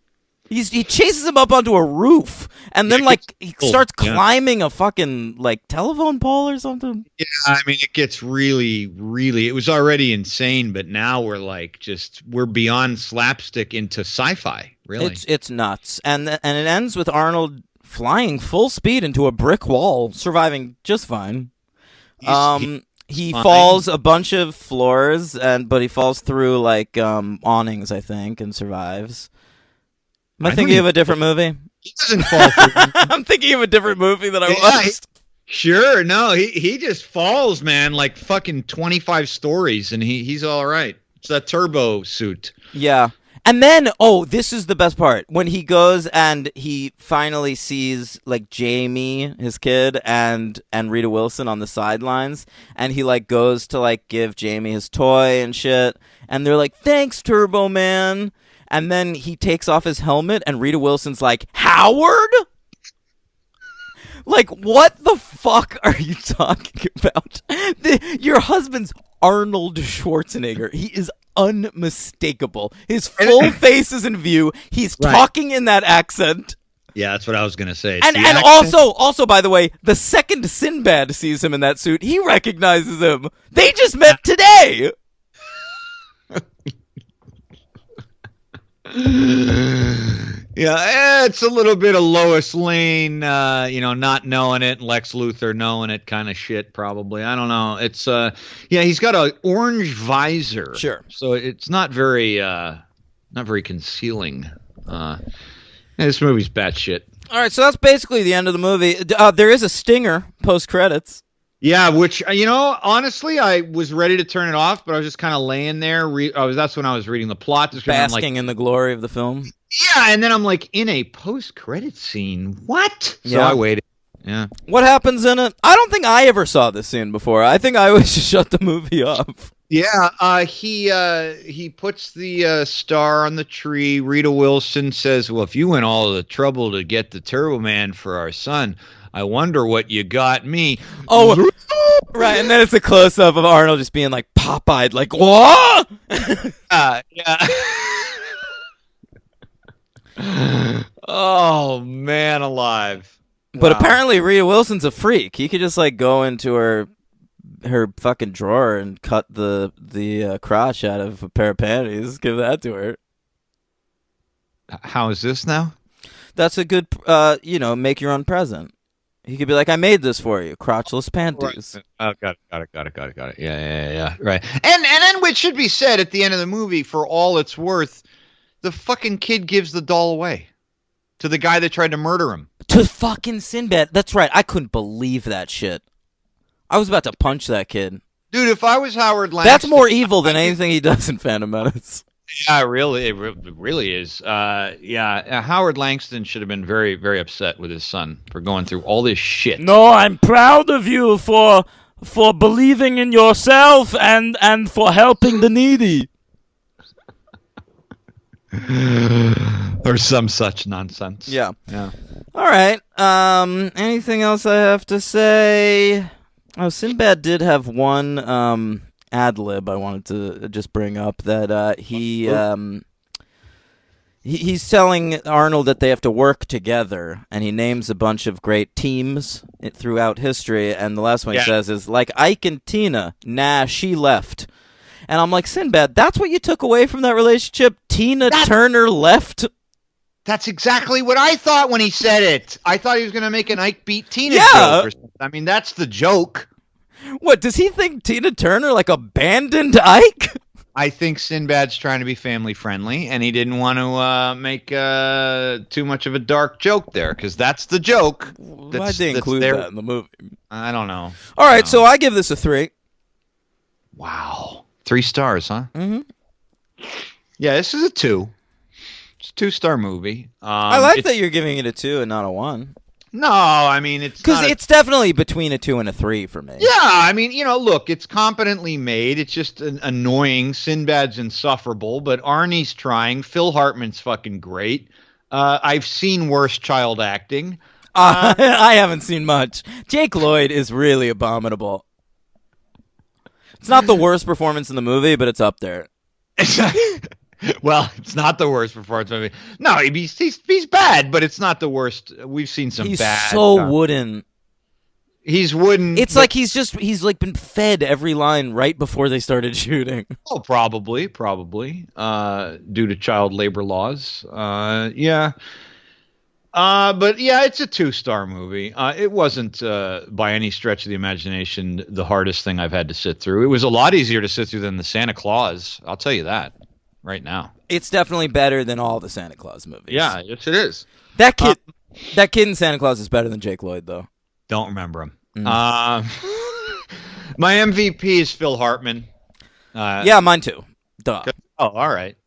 He chases him up onto a roof, and then like he starts Yeah. climbing a fucking like telephone pole or something. Yeah, I mean, it gets really, really. It was already insane, but now we're beyond slapstick into sci-fi. Really, It's nuts, and it ends with Arnold flying full speed into a brick wall, surviving just fine. He fine. falls a bunch of floors, but he falls through like awnings, I think, and survives. Am I thinking of a different movie? he doesn't fall through. I'm thinking of a different movie that I Yeah, watched. Sure, no, he just falls, man, like fucking 25 stories, and he's all right. It's that turbo suit. Yeah. And then, this is the best part. When he goes and he finally sees, like, Jamie, his kid, and Rita Wilson on the sidelines, and he, like, goes to, like, give Jamie his toy and shit, and they're like, thanks, Turbo Man. And then he takes off his helmet, and Rita Wilson's like, Howard? Like, what the fuck are you talking about? Your husband's Arnold Schwarzenegger. He is unmistakable. His full face is in view. He's talking in that accent. Yeah, that's what I was gonna say. And also, by the way, the second Sinbad sees him in that suit, he recognizes him. They just met today. Yeah, it's a little bit of Lois Lane, not knowing it, and Lex Luthor knowing it, kind of shit. Probably, I don't know. It's he's got an orange visor, Sure. So it's not very concealing. This movie's batshit. All right, so that's basically the end of the movie. There is a stinger post credits. Yeah, which honestly, I was ready to turn it off, but I was just kind of laying there. That's when I was reading the plot description. Basking in the glory of the film. Yeah, and then I'm like, in a post-credit scene, what? So Yeah. I waited. Yeah. What happens in it? I don't think I ever saw this scene before. I think I always just shut the movie off. Yeah, he puts the star on the tree. Rita Wilson says, well, if you went all the trouble to get the Turbo Man for our son, I wonder what you got me. Oh, right, and then it's a close-up of Arnold just being like pop-eyed, like, what? Yeah. Oh, man alive. But Wow. apparently Rita Wilson's a freak. He could just like go into her fucking drawer and cut the crotch out of a pair of panties. Give that to her. How is this now? That's a good, make your own present. He could be like, I made this for you, crotchless panties. Oh, got it. Yeah. Right. And then what should be said at the end of the movie, for all it's worth, the fucking kid gives the doll away to the guy that tried to murder him. To fucking Sinbad. That's right. I couldn't believe that shit. I was about to punch that kid. Dude, if I was Howard Langston... That's more evil than anything he does in Phantom Menace. Yeah, it really is. Howard Langston should have been very, very upset with his son for going through all this shit. No, I'm proud of you for believing in yourself and for helping the needy. Or some such nonsense. Yeah. Yeah. All right. Anything else I have to say? Oh, Sinbad did have one ad lib I wanted to just bring up, that he's telling Arnold that they have to work together, and he names a bunch of great teams throughout history, and the last one he says is, like Ike and Tina, nah, she left. And I'm like, Sinbad, that's what you took away from that relationship? Tina Turner left? That's exactly what I thought when he said it. I thought he was going to make an Ike beat Tina Yeah. joke or something. I mean, that's the joke. What, does he think Tina Turner, like, abandoned Ike? I think Sinbad's trying to be family friendly, and he didn't want to make too much of a dark joke there, because that's the joke. Why'd they include that in the movie? I don't know. All right, so I give this a 3. Wow. 3 stars, huh? Mm-hmm. Yeah, this is a 2. It's a 2-star movie. I like that you're giving it a 2 and not a 1. No, I mean, it's Because not it's definitely between a 2 and a 3 for me. Yeah, I mean, look, it's competently made. It's just annoying. Sinbad's insufferable, but Arnie's trying. Phil Hartman's fucking great. I've seen worse child acting. I haven't seen much. Jake Lloyd is really abominable. It's not the worst performance in the movie, but it's up there. Well, it's not the worst performance movie. No, he's bad, but it's not the worst. We've seen some He's bad. so wooden. He's wooden. It's like he's like been fed every line right before they started shooting. Oh, probably, due to child labor laws. Yeah. But yeah, it's a 2-star movie. It wasn't by any stretch of the imagination the hardest thing I've had to sit through. It was a lot easier to sit through than the Santa Claus. I'll tell you that right now. It's definitely better than all the Santa Claus movies. Yeah, yes, it is. That kid in Santa Claus is better than Jake Lloyd, though. Don't remember him. My MVP is Phil Hartman. Yeah, mine too. Duh. Oh, all right.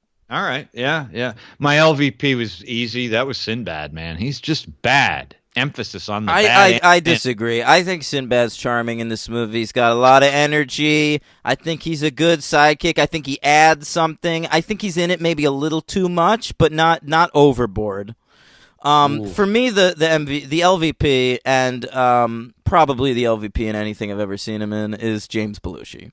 Yeah. My LVP was easy. That was Sinbad, man. He's just bad. Emphasis on the bad. I disagree. I think Sinbad's charming in this movie. He's got a lot of energy. I think he's a good sidekick. I think he adds something. I think he's in it maybe a little too much, but not overboard. For me, the LVP and probably the LVP in anything I've ever seen him in is James Belushi.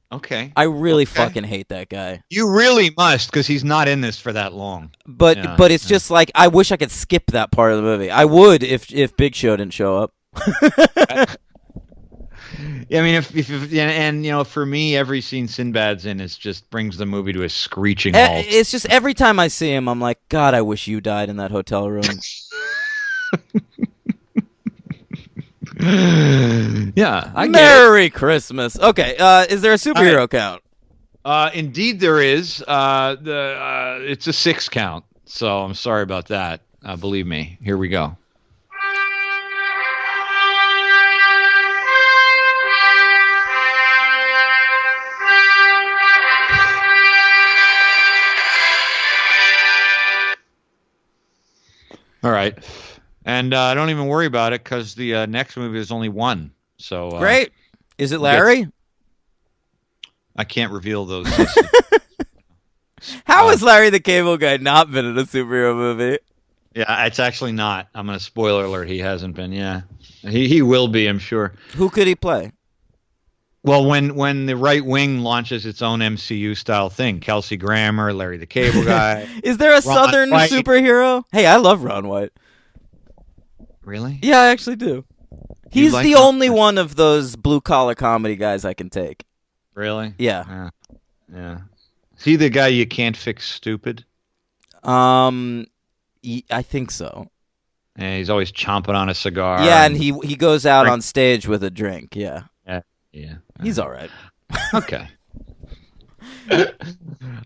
Okay. I really fucking hate that guy. You really must, because he's not in this for that long. But it's just like, I wish I could skip that part of the movie. I would if Big Show didn't show up. Yeah, I mean, if for me, every scene Sinbad's in just brings the movie to a screeching halt. It's just every time I see him, I'm like, God, I wish you died in that hotel room. Yeah, Merry Christmas. Okay, is there a superhero count? Indeed, there is. It's a 6 count, so I'm sorry about that. Believe me. Here we go. All right. And don't even worry about it because the next movie is only 1. So great. Is it Larry? I can't reveal those. How has Larry the Cable Guy not been in a superhero movie? Yeah, it's actually not. I'm going to spoiler alert. He hasn't been. Yeah, he will be. I'm sure. Who could he play? Well, when the right wing launches its own MCU style thing, Kelsey Grammer, Larry the Cable Guy. Is there a Southern White. Superhero? Hey, I love Ron White. Really? Yeah, I actually do. He's like the Ron only White? one of those blue collar comedy guys I can take. Really? Yeah. Yeah. Is he the guy you can't fix stupid? I think so. Yeah, he's always chomping on a cigar. Yeah, and he goes out on stage with a drink. Yeah. Yeah. He's all right. Okay.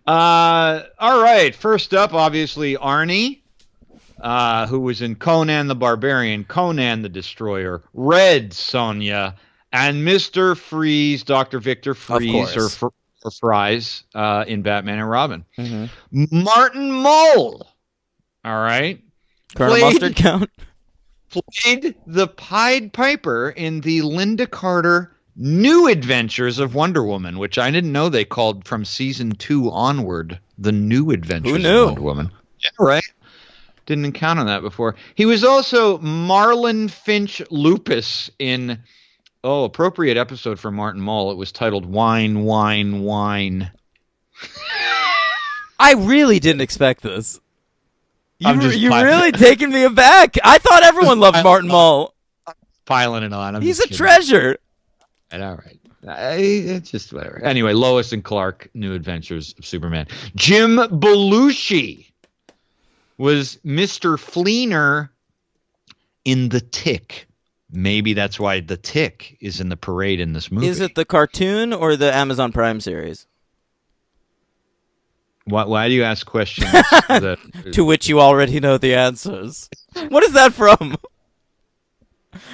All right. First up, obviously, Arnie, who was in Conan the Barbarian, Conan the Destroyer, Red Sonja, and Mr. Freeze, Dr. Victor Freeze, or Fries, in Batman and Robin. Mm-hmm. Martin Mull. All right. Colonel Mustard count? Played the Pied Piper in the Linda Carter New Adventures of Wonder Woman, which I didn't know they called from season 2 onward the New Adventures of Wonder Woman. Yeah, right. Didn't count on that before. He was also Marlon Finch Lupus in, appropriate episode for Martin Mull. It was titled Wine, Wine, Wine. I really didn't expect this. You're piling really taking me aback. I thought everyone loved Martin Mull. Piling it on. He's a treasure. All right. It's just whatever. Anyway, Lois and Clark, New Adventures of Superman. Jim Belushi was Mr. Fleener in The Tick. Maybe that's why The Tick is in the parade in this movie. Is it the cartoon or the Amazon Prime series? Why do you ask questions? To which you already know the answers. What is that from?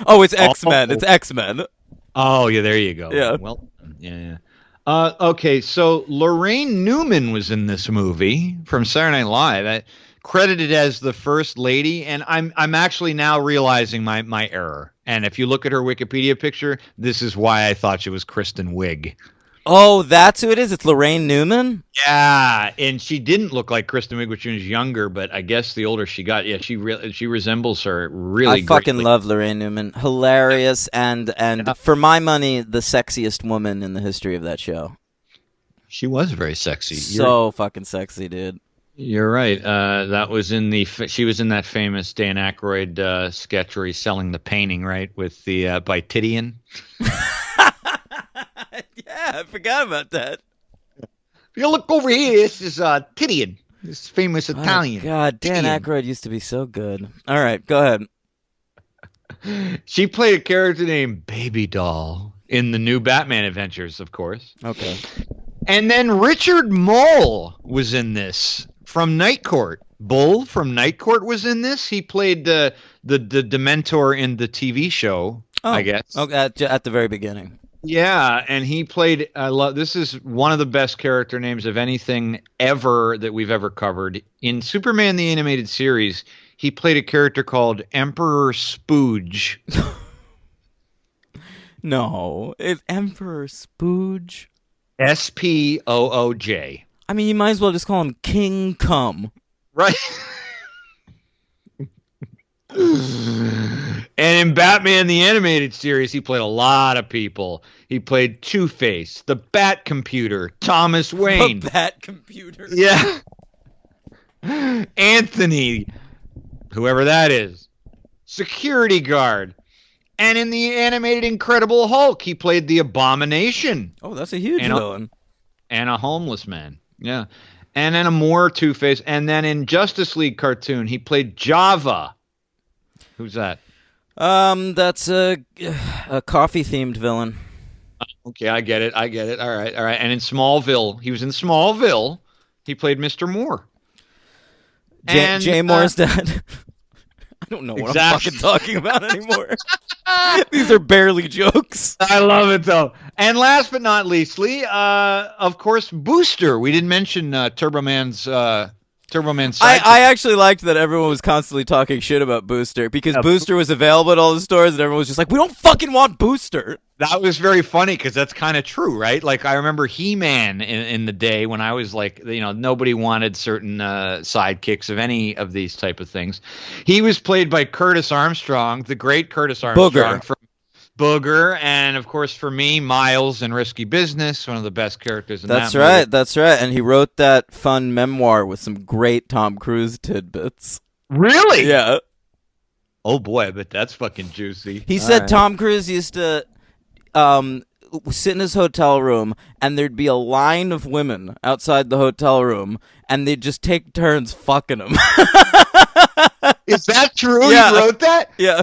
Oh, it's X-Men. It's X-Men. Oh, yeah, there you go. Yeah. Well, yeah. Okay, so Lorraine Newman was in this movie from Saturday Night Live, credited as the First Lady, and I'm actually now realizing my error. And if you look at her Wikipedia picture, this is why I thought she was Kristen Wiig. Oh, that's who it is? It's Lorraine Newman? Yeah, and she didn't look like Kristen Wiig when she was younger, but I guess the older she got, yeah, she resembles her really I fucking greatly. love Lorraine Newman. Hilarious and for my money, the sexiest woman in the history of that show. She was very sexy. So fucking sexy, dude. You're right. That was she was in that famous Dan Aykroyd sketch where he's selling the painting, right, with the by Titian. Yeah, I forgot about that. If you look over here, this is Titian, this famous Italian. Oh, God, Dan Titian. Aykroyd used to be so good. All right, go ahead. She played a character named Baby Doll in the new Batman Adventures, of course. Okay. And then Richard Mole was in this from Night Court. Bull from Night Court was in this. He played the Dementor in the TV show, I guess. Oh, at the very beginning. Yeah, and he played. This is one of the best character names of anything ever that we've ever covered. In Superman the Animated Series, he played a character called Emperor Spooge. No, it's Emperor Spooge. Spooj. I mean, you might as well just call him King Cum. Right. And in Batman the Animated Series, he played a lot of people. He played Two-Face, the Bat Computer, Thomas Wayne. The Bat Computer. Yeah. Anthony, whoever that is. Security guard. And in the animated Incredible Hulk, he played the Abomination. Oh, that's a huge villain. And a homeless man. Yeah. And then a more Two-Face. And then in Justice League cartoon, he played Java. Who's that? That's a coffee-themed villain. Okay, I get it. All right. And in Smallville, he was in Smallville. He played Mr. Moore. Jay Moore's dad. I don't know what I'm fucking talking about anymore. These are barely jokes. I love it, though. And last but not leastly, of course, Booster. We didn't mention Turbo Man's sidekick. I actually liked that everyone was constantly talking shit about Booster because Booster was available at all the stores and everyone was just like, we don't fucking want Booster. That was very funny because that's kind of true, right? Like I remember He-Man in the day when I was like, nobody wanted certain sidekicks of any of these type of things. He was played by Curtis Armstrong, the great Curtis Armstrong from Booger, and of course for me, Miles in Risky Business, one of the best characters in that movie. That's right. And he wrote that fun memoir with some great Tom Cruise tidbits. Really? Yeah. Oh boy, I bet that's fucking juicy. He said Tom Cruise used to sit in his hotel room and there'd be a line of women outside the hotel room and they'd just take turns fucking him. Is that true? Yeah. He wrote that? Yeah.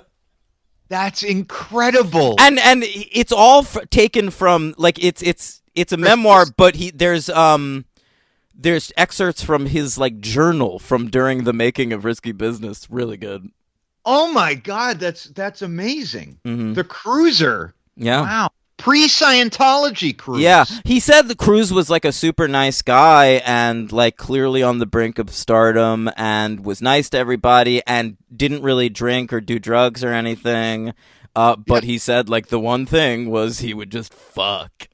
That's incredible. And it's all taken from like it's a memoir, but there's excerpts from his like journal from during the making of Risky Business. Really good. Oh my God, that's amazing. Mm-hmm. The Cruiser. Yeah. Wow. Pre-Scientology Cruise. Yeah. He said the Cruise was like a super nice guy and like clearly on the brink of stardom and was nice to everybody and didn't really drink or do drugs or anything. But he said like the one thing was he would just fuck.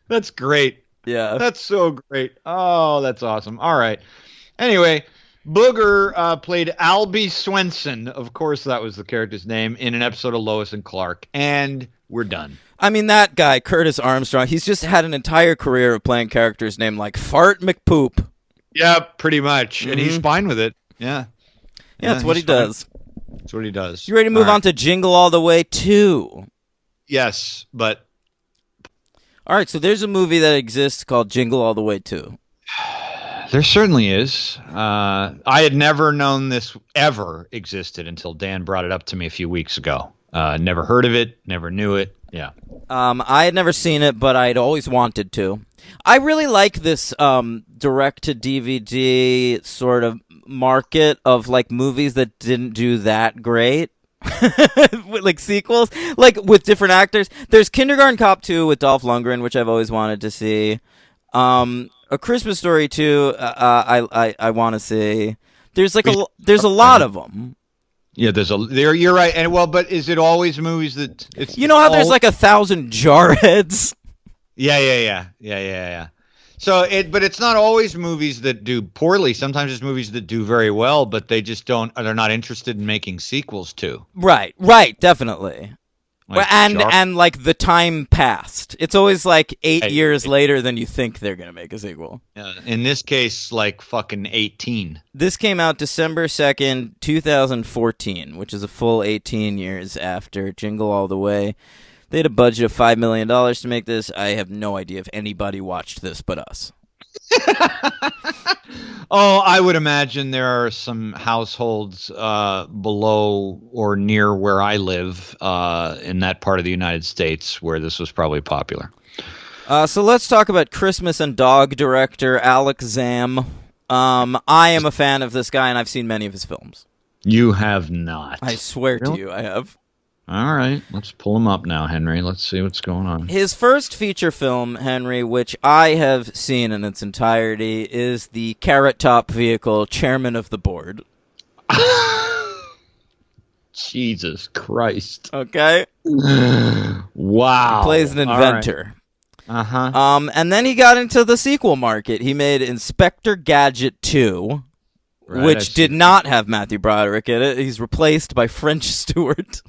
That's great. Yeah. That's so great. Oh, that's awesome. All right. Anyway, Booger played Albie Swenson. Of course, that was the character's name in an episode of Lois and Clark. And we're done. I mean, that guy, Curtis Armstrong, he's just had an entire career of playing characters named like Fart McPoop. Yeah, pretty much. Mm-hmm. And he's fine with it. Yeah. Yeah, that's what he does. That's what he does. You ready to move on to Jingle All the Way 2? Yes, but... All right, so there's a movie that exists called Jingle All the Way 2. There certainly is. I had never known this ever existed until Dan brought it up to me a few weeks ago. Never heard of it, never knew it. Yeah. I had never seen it, but I'd always wanted to. I really like this direct-to-DVD sort of market of like movies that didn't do that great. With, like sequels, like with different actors. There's Kindergarten Cop 2 with Dolph Lundgren, which I've always wanted to see. A Christmas Story 2, I want to see. There's like there's a lot of them. Yeah, you're right. And well, but is it always movies that it's how there's like 1,000 Jarheads? Yeah. So but it's not always movies that do poorly. Sometimes it's movies that do very well, but they just they're not interested in making sequels to. Right, definitely. Well, and like the time passed. It's always like 8 years later than you think they're gonna make a sequel. In this case, like fucking 18. This came out December 2nd, 2014, which is a full 18 years after Jingle All the Way. They had a budget of $5 million to make this. I have no idea if anybody watched this but us. Oh, I would imagine there are some households below or near where I live in that part of the United States where this was probably popular. So let's talk about Christmas and Dog director Alex Zam. I am a fan of this guy, and I've seen many of his films. You have not. I swear to you, I have. All right, let's pull him up now, Henry. Let's see what's going on. His first feature film, Henry, which I have seen in its entirety, is the Carrot Top vehicle, Chairman of the Board. Jesus Christ. Okay? Wow. He plays an inventor. Right. Uh-huh. And then he got into the sequel market. He made Inspector Gadget 2, which did not have Matthew Broderick in it. He's replaced by French Stewart.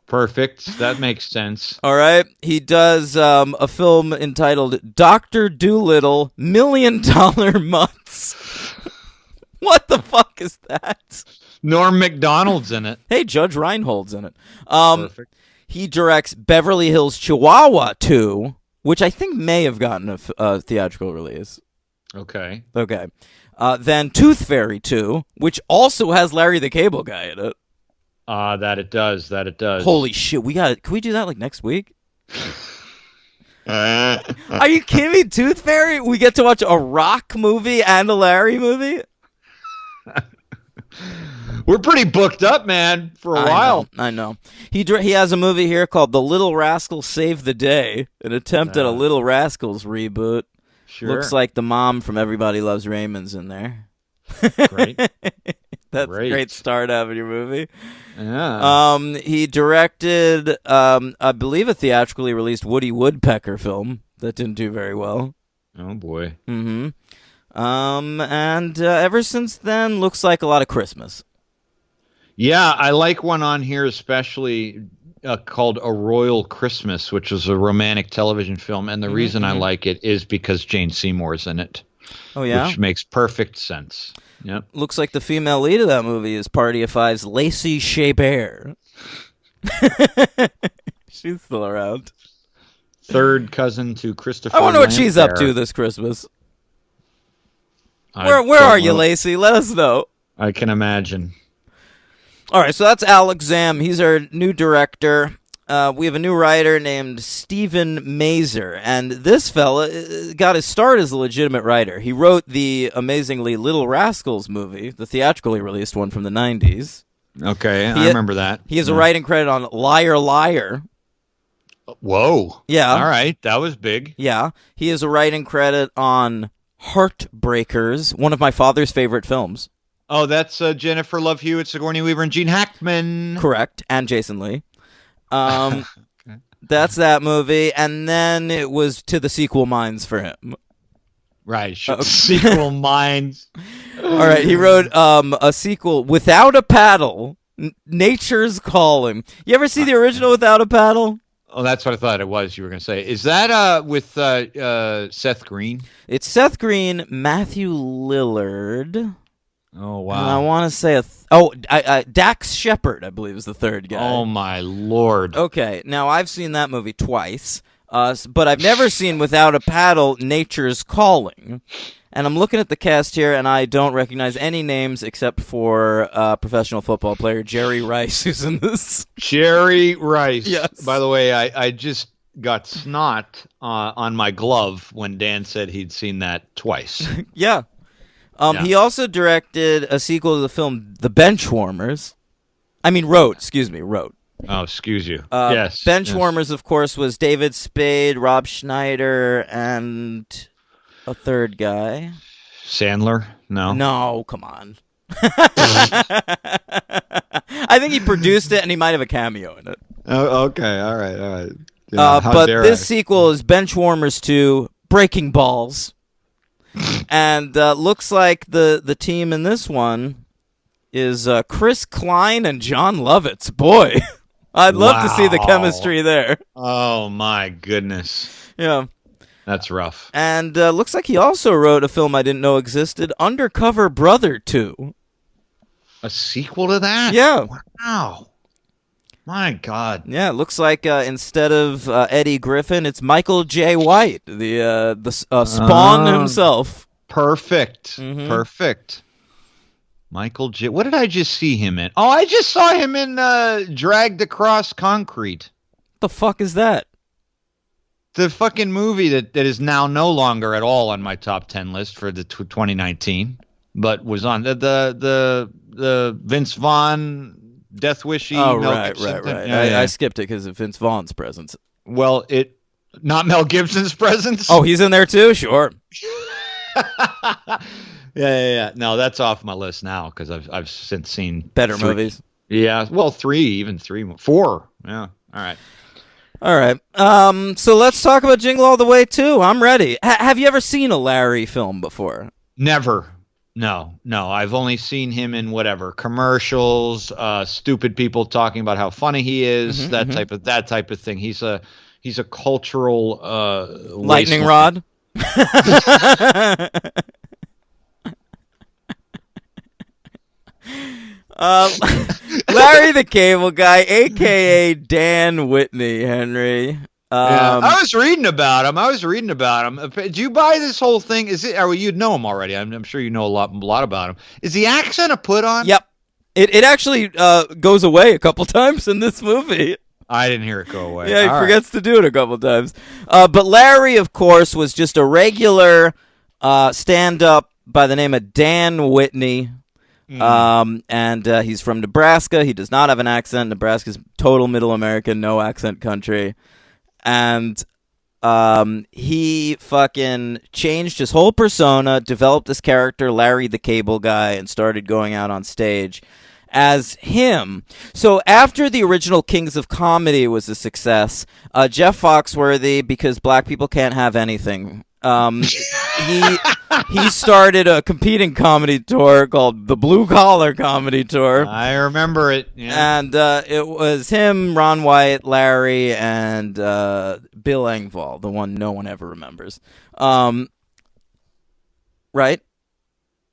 Perfect. That makes sense. All right. He does a film entitled Dr. Dolittle $1 Million Months. What the fuck is that? Norm Macdonald's in it. Hey, Judge Reinhold's in it. Perfect. He directs Beverly Hills Chihuahua 2, which I think may have gotten a theatrical release. Okay. Okay. Then Tooth Fairy 2, which also has Larry the Cable Guy in it. That it does. Holy shit, can we do that like next week? Are you kidding me? Tooth Fairy? We get to watch a Rock movie and a Larry movie? We're pretty booked up, man, for a while. I know. He has a movie here called The Little Rascals Save the Day, an attempt at a Little Rascals reboot. Sure. Looks like the mom from Everybody Loves Raymond's in there. Great. That's a great start out of your movie. Yeah. He directed, I believe, a theatrically released Woody Woodpecker film that didn't do very well. Oh, boy. Mm-hmm. And ever since then, looks like a lot of Christmas. Yeah, I like one on here especially called A Royal Christmas, which is a romantic television film. And the reason I like it is because Jane Seymour's in it. Oh, yeah? Which makes perfect sense. Yep. Looks like the female lead of that movie is Party of Five's Lacey Chabert. She's still around. Third cousin to Christopher I wonder what she's up Lambert. to this Christmas. Where are you, Lacey? Let us know. I can imagine. All right, so that's Alex Zam. He's our new director. We have a new writer named Stephen Mazer, and this fella got his start as a legitimate writer. He wrote the amazingly Little Rascals movie, the theatrically released one from the 90s. Okay, I remember that. He has a writing credit on Liar Liar. Whoa. Yeah. All right, that was big. Yeah. He has a writing credit on Heartbreakers, one of my father's favorite films. Oh, that's Jennifer Love Hewitt, Sigourney Weaver, and Gene Hackman. Correct, and Jason Lee. That's that movie, and then it was to the sequel minds for him. Right, sequel minds. All right, he wrote a sequel, Without a Paddle, Nature's Calling. You ever see the original Without a Paddle? Oh, that's what I thought it was you were going to say. Is that with Seth Green? It's Seth Green, Matthew Lillard. Oh, wow. And I want to say Dax Shepard, I believe, is the third guy. Oh, my Lord. Okay, now I've seen that movie twice, but I've never seen Without a Paddle, Nature's Calling. And I'm looking at the cast here, and I don't recognize any names except for professional football player Jerry Rice, who's in this. Jerry Rice. Yes. By the way, I just got snot on my glove when Dan said he'd seen that twice. Yeah. He also directed a sequel to the film The Benchwarmers. Wrote. Oh, excuse you. Yes. Benchwarmers, of course, was David Spade, Rob Schneider, and a third guy. Sandler? No. No, come on. I think he produced it, and he might have a cameo in it. Oh, okay. All right. Yeah, but this sequel is Benchwarmers 2, Breaking Balls. And looks like the team in this one is Chris Klein and John Lovitz. Boy, I'd love to see the Wow. chemistry there. Oh my goodness, Yeah. that's rough. And looks like he also wrote a film I didn't know existed, Undercover Brother 2. A sequel to that? Yeah. Wow. My God. Yeah, it looks like instead of Eddie Griffin, it's Michael J. White, the Spawn himself. Perfect. Mhm. Perfect. Michael J. What did I just see him in? Oh, I just saw him in Dragged Across Concrete. The fuck is that? The fucking movie that is now no longer at all on my top 10 list for the 2019, but was on the Vince Vaughn Death Wishy. Oh, Mel right. Gibson thing. I skipped it because of Vince Vaughn's presence. Well, not Mel Gibson's presence. Oh, he's in there too? Sure. Yeah. No, that's off my list now because I've since seen Better 3. movies. Yeah, well, 3, 4. Yeah, all right. All right. So let's talk about Jingle All the Way too. I'm ready. Have you ever seen a Larry film before? Never. No. I've only seen him in whatever commercials, stupid people talking about how funny he is, that type of thing. He's a cultural Lightning wasteland. Rod. Larry the Cable Guy, a.k.a. Dan Whitney, Henry. Yeah, I was reading about him. Did you buy this whole thing? Is it? Or you'd know him already. I'm sure you know a lot about him. Is the accent a put on? Yep. It actually goes away a couple times in this movie. I didn't hear it go away. Yeah, he All forgets to do it a couple times. But Larry, of course, was just a regular stand-up by the name of Dan Whitney. And he's from Nebraska. He does not have an accent. Nebraska's total middle American, no accent country. And he fucking changed his whole persona, developed this character, Larry the Cable Guy, and started going out on stage as him. So after the original Kings of Comedy was a success, Jeff Foxworthy, because black people can't have anything, he started a competing comedy tour called the Blue Collar Comedy Tour. I remember it. Yeah. And it was him, Ron White, Larry, and Bill Engvall, the one no one ever remembers. Right?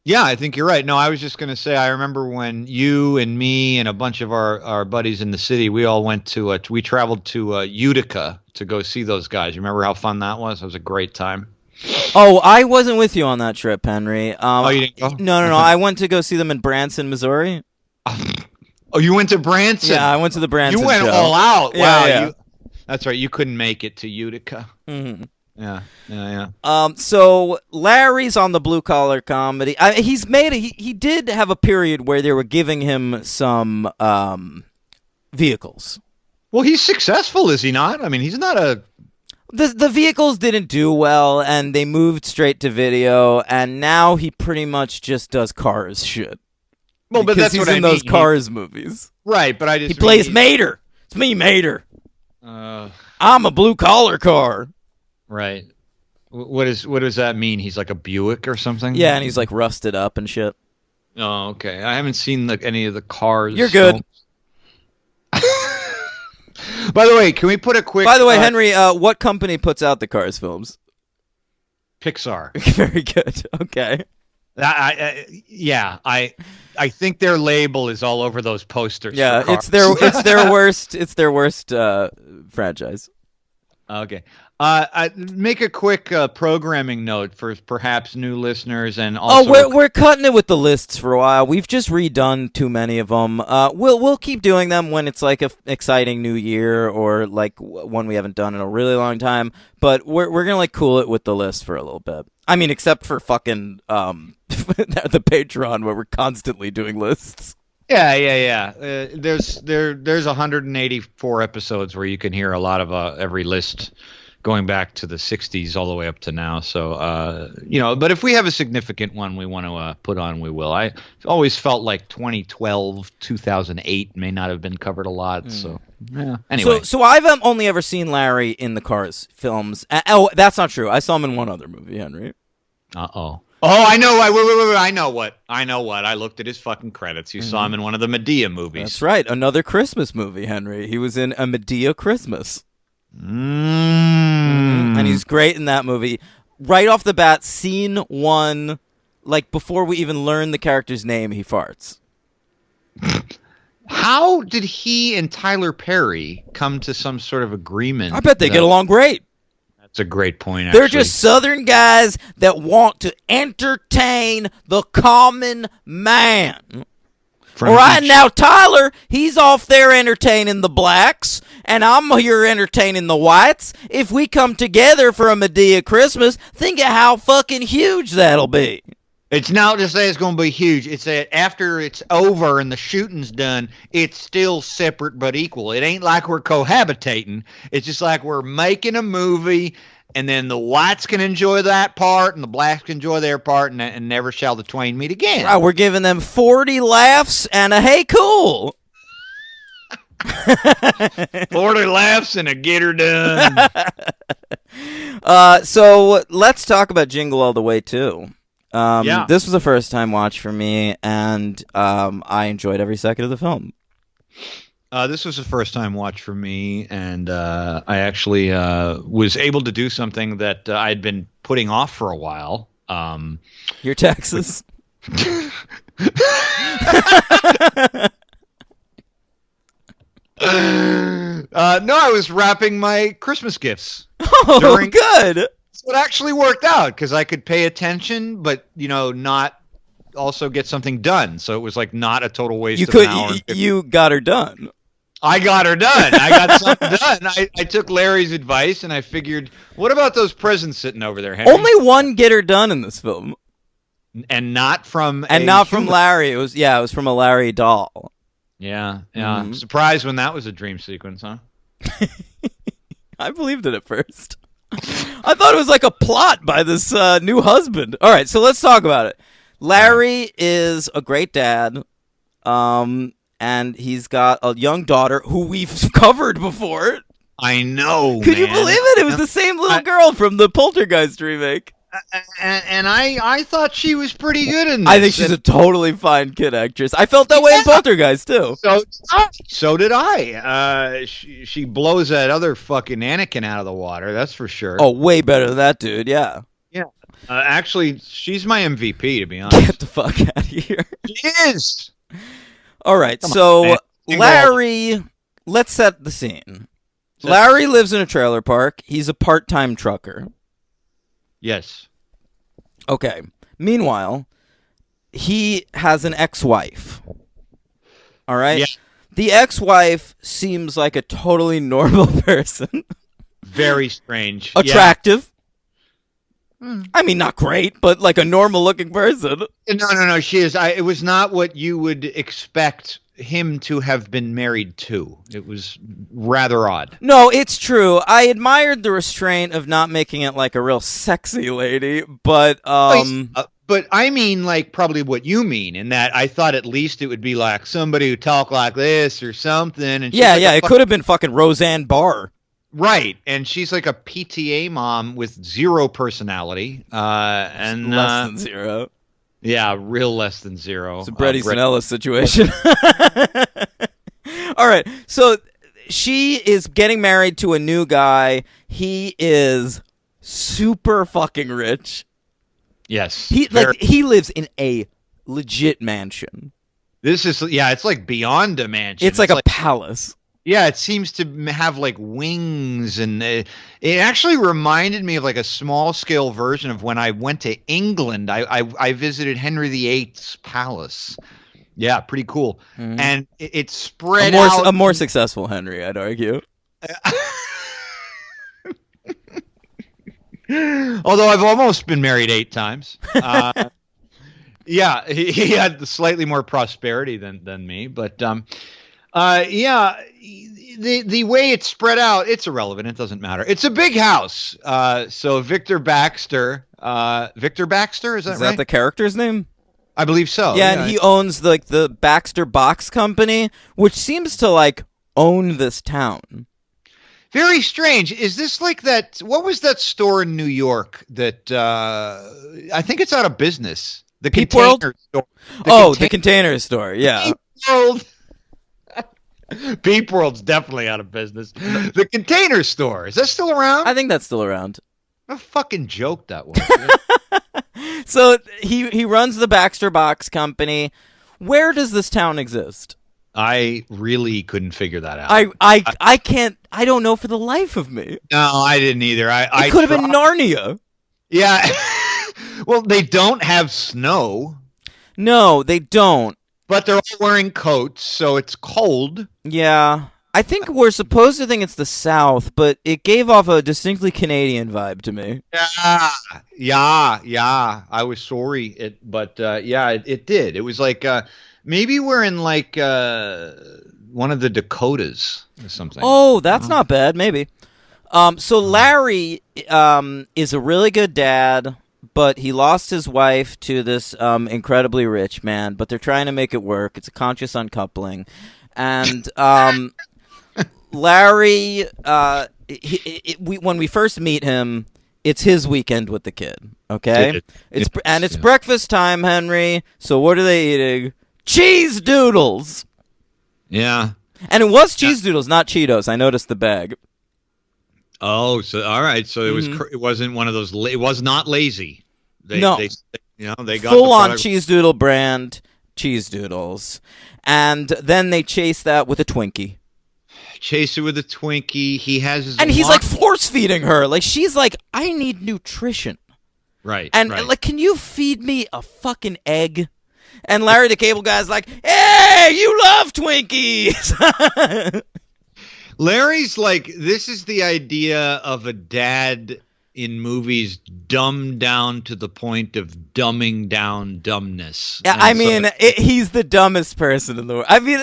Yeah, I think you're right. No, I was just going to say, I remember when you and me and a bunch of our buddies in the city, we all went to, we traveled to Utica to go see those guys. You remember how fun that was? It was a great time. Oh, I wasn't with you on that trip, Henry. You didn't go? No. I went to go see them in Branson, Missouri. Oh, you went to Branson? Yeah, I went to the Branson You went show. all out. Yeah, Wow. yeah. That's right. You couldn't make it to Utica. Mm-hmm. Yeah. So Larry's on the Blue Collar Comedy. He did have a period where they were giving him some vehicles. Well, he's successful, is he not? I mean, he's not a... The vehicles didn't do well, and they moved straight to video, and now he pretty much just does Cars shit. Well, but that's he's what I in mean. those Cars movies. Right, but I just... He plays Mater. It's me, Mater. I'm a blue-collar car. Right. What does that mean? He's like a Buick or something? Yeah, and he's like rusted up and shit. Oh, okay. I haven't seen any of the Cars. You're good. By the way, can we put a quick... By the way, Henry, what company puts out the Cars films? Pixar. Very good. Okay. I think their label is all over those posters. Yeah, for it's their worst franchise. Okay. Make a quick programming note for perhaps new listeners and also... Oh, we're cutting it with the lists for a while. We've just redone too many of them. We'll keep doing them when it's like an exciting new year or like one we haven't done in a really long time. But we're gonna like cool it with the list for a little bit. I mean, except for fucking the Patreon where we're constantly doing lists. Yeah. There's 184 episodes where you can hear a lot of every list going back to the 60s all the way up to now. So, but if we have a significant one we want to put on, we will. I always felt like 2012, 2008 may not have been covered a lot. So, yeah. Anyway. So I've only ever seen Larry in the Cars films. Oh, that's not true. I saw him in one other movie, Henry. Uh-oh. Oh, I know. Wait. I know what. I looked at his fucking credits. You saw him in one of the Medea movies. That's right. Another Christmas movie, Henry. He was in A Medea Christmas. And he's great in that movie. Right off the bat, scene one, like before we even learn the character's name, he farts. How did he and Tyler Perry come to some sort of agreement? I bet they get along great. That's a great point, actually. They're just Southern guys that want to entertain the common man. All right, now Tyler, he's off there entertaining the blacks, and I'm here entertaining the whites. If we come together for a Medea Christmas, think of how fucking huge that'll be. It's not to say it's going to be huge. It's that after it's over and the shooting's done, it's still separate but equal. It ain't like we're cohabitating. It's just like we're making a movie, and then the whites can enjoy that part, and the blacks can enjoy their part, and never shall the twain meet again. Right, we're giving them 40 laughs and a hey cool. 40 laughs and a get her done. So let's talk about Jingle All the Way, too. Yeah. This was a first-time watch for me, and I enjoyed every second of the film. This was a first-time watch for me, and I actually was able to do something that I'd been putting off for a while. Your taxes. No, I was wrapping my Christmas gifts. Oh, good. So it actually worked out because I could pay attention, but not also get something done. So it was like not a total waste of an hour. You got her done. I got her done. I got something done. I took Larry's advice and I figured, what about those presents sitting over there, Henry? Only one get her done in this film, and not from from Larry. It was from a Larry doll. Yeah. Mm-hmm. Surprised when that was a dream sequence, huh? I believed it at first. I thought it was like a plot by this new husband. All right, so let's talk about it. Larry is a great dad, and he's got a young daughter who we've covered before. I know, Could you believe it? It was the same little girl from the Poltergeist remake. And I thought she was pretty good in this. I think she's a totally fine kid actress. I felt that way in Poltergeist, too. So did I. She blows that other fucking Anakin out of the water, that's for sure. Oh, way better than that dude, yeah. Yeah. Actually, she's my MVP, to be honest. Get the fuck out of here. She is. All right, so Larry, let's set the scene. Larry lives in a trailer park. He's a part-time trucker. Yes. Okay. Meanwhile, he has an ex-wife. All right? Yeah. The ex-wife seems like a totally normal person. Very strange. Attractive. Yeah. I mean, not great, but like a normal-looking person. No. She is. It was not what you would expect him to have been married to. It was rather odd. No, it's true. I admired the restraint of not making it like a real sexy lady, but but I mean like probably what you mean in that I thought at least it would be like somebody who talked like this or something. And it could have been fucking Roseanne Barr. Right, and she's like a PTA mom with zero personality, and less than zero. Yeah, real less than zero. It's a Bret Easton Ellis situation. All right, so she is getting married to a new guy. He is super fucking rich. Yes. He lives in a legit mansion. This is it's like beyond a mansion. It's like a palace. Yeah, it seems to have like wings, and it actually reminded me of like a small scale version of when I went to England. I visited Henry VIII's palace. Yeah, pretty cool. Mm-hmm. And it spread out. A more successful Henry, I'd argue. Although I've almost been married 8 times. Yeah, he had slightly more prosperity than me, but the way it's spread out, it's irrelevant. It doesn't matter. It's a big house. So Victor Baxter, is that right? Is that the character's name? I believe so. Yeah, and he owns the Baxter Box Company, which seems to like own this town. Very strange. Is this like that? What was that store in New York that I think it's out of business? The Peep Container World? Store. The Container Store. Yeah. Peep World. Peep World's definitely out of business. The Container Store, is that still around? I think that's still around. What a fucking joke that was. So he runs the Baxter Box Company. Where does this town exist? I really couldn't figure that out. I can't. I don't know for the life of me. No, I didn't either. It could have been Narnia. Yeah. Well, they don't have snow. No, they don't. But they're all wearing coats, so it's cold. Yeah. I think we're supposed to think it's the South, but it gave off a distinctly Canadian vibe to me. Yeah. I was sorry, but it did. It was like maybe we're in like one of the Dakotas or something. Oh, that's not bad. Maybe. So Larry is a really good dad, but he lost his wife to this incredibly rich man. But they're trying to make it work. It's a conscious uncoupling, and Larry, when we first meet him, it's his weekend with the kid. Okay, it's breakfast time, Henry. So what are they eating? Cheese doodles. Yeah, and it was cheese doodles, not Cheetos. I noticed the bag. Oh, so all right. So it was. It wasn't one of those. It was not lazy. They got full on cheese doodle brand cheese doodles, and then they chase that with a Twinkie. Chase it with a Twinkie. He has his he's like force feeding her. Like she's like, I need nutrition. Right. And like, can you feed me a fucking egg? And Larry the Cable Guy's like, hey, you love Twinkies. Larry's like, this is the idea of a dad in movies dumbed down to the point of dumbing down dumbness. Yeah, I mean, he's the dumbest person in the world. I mean,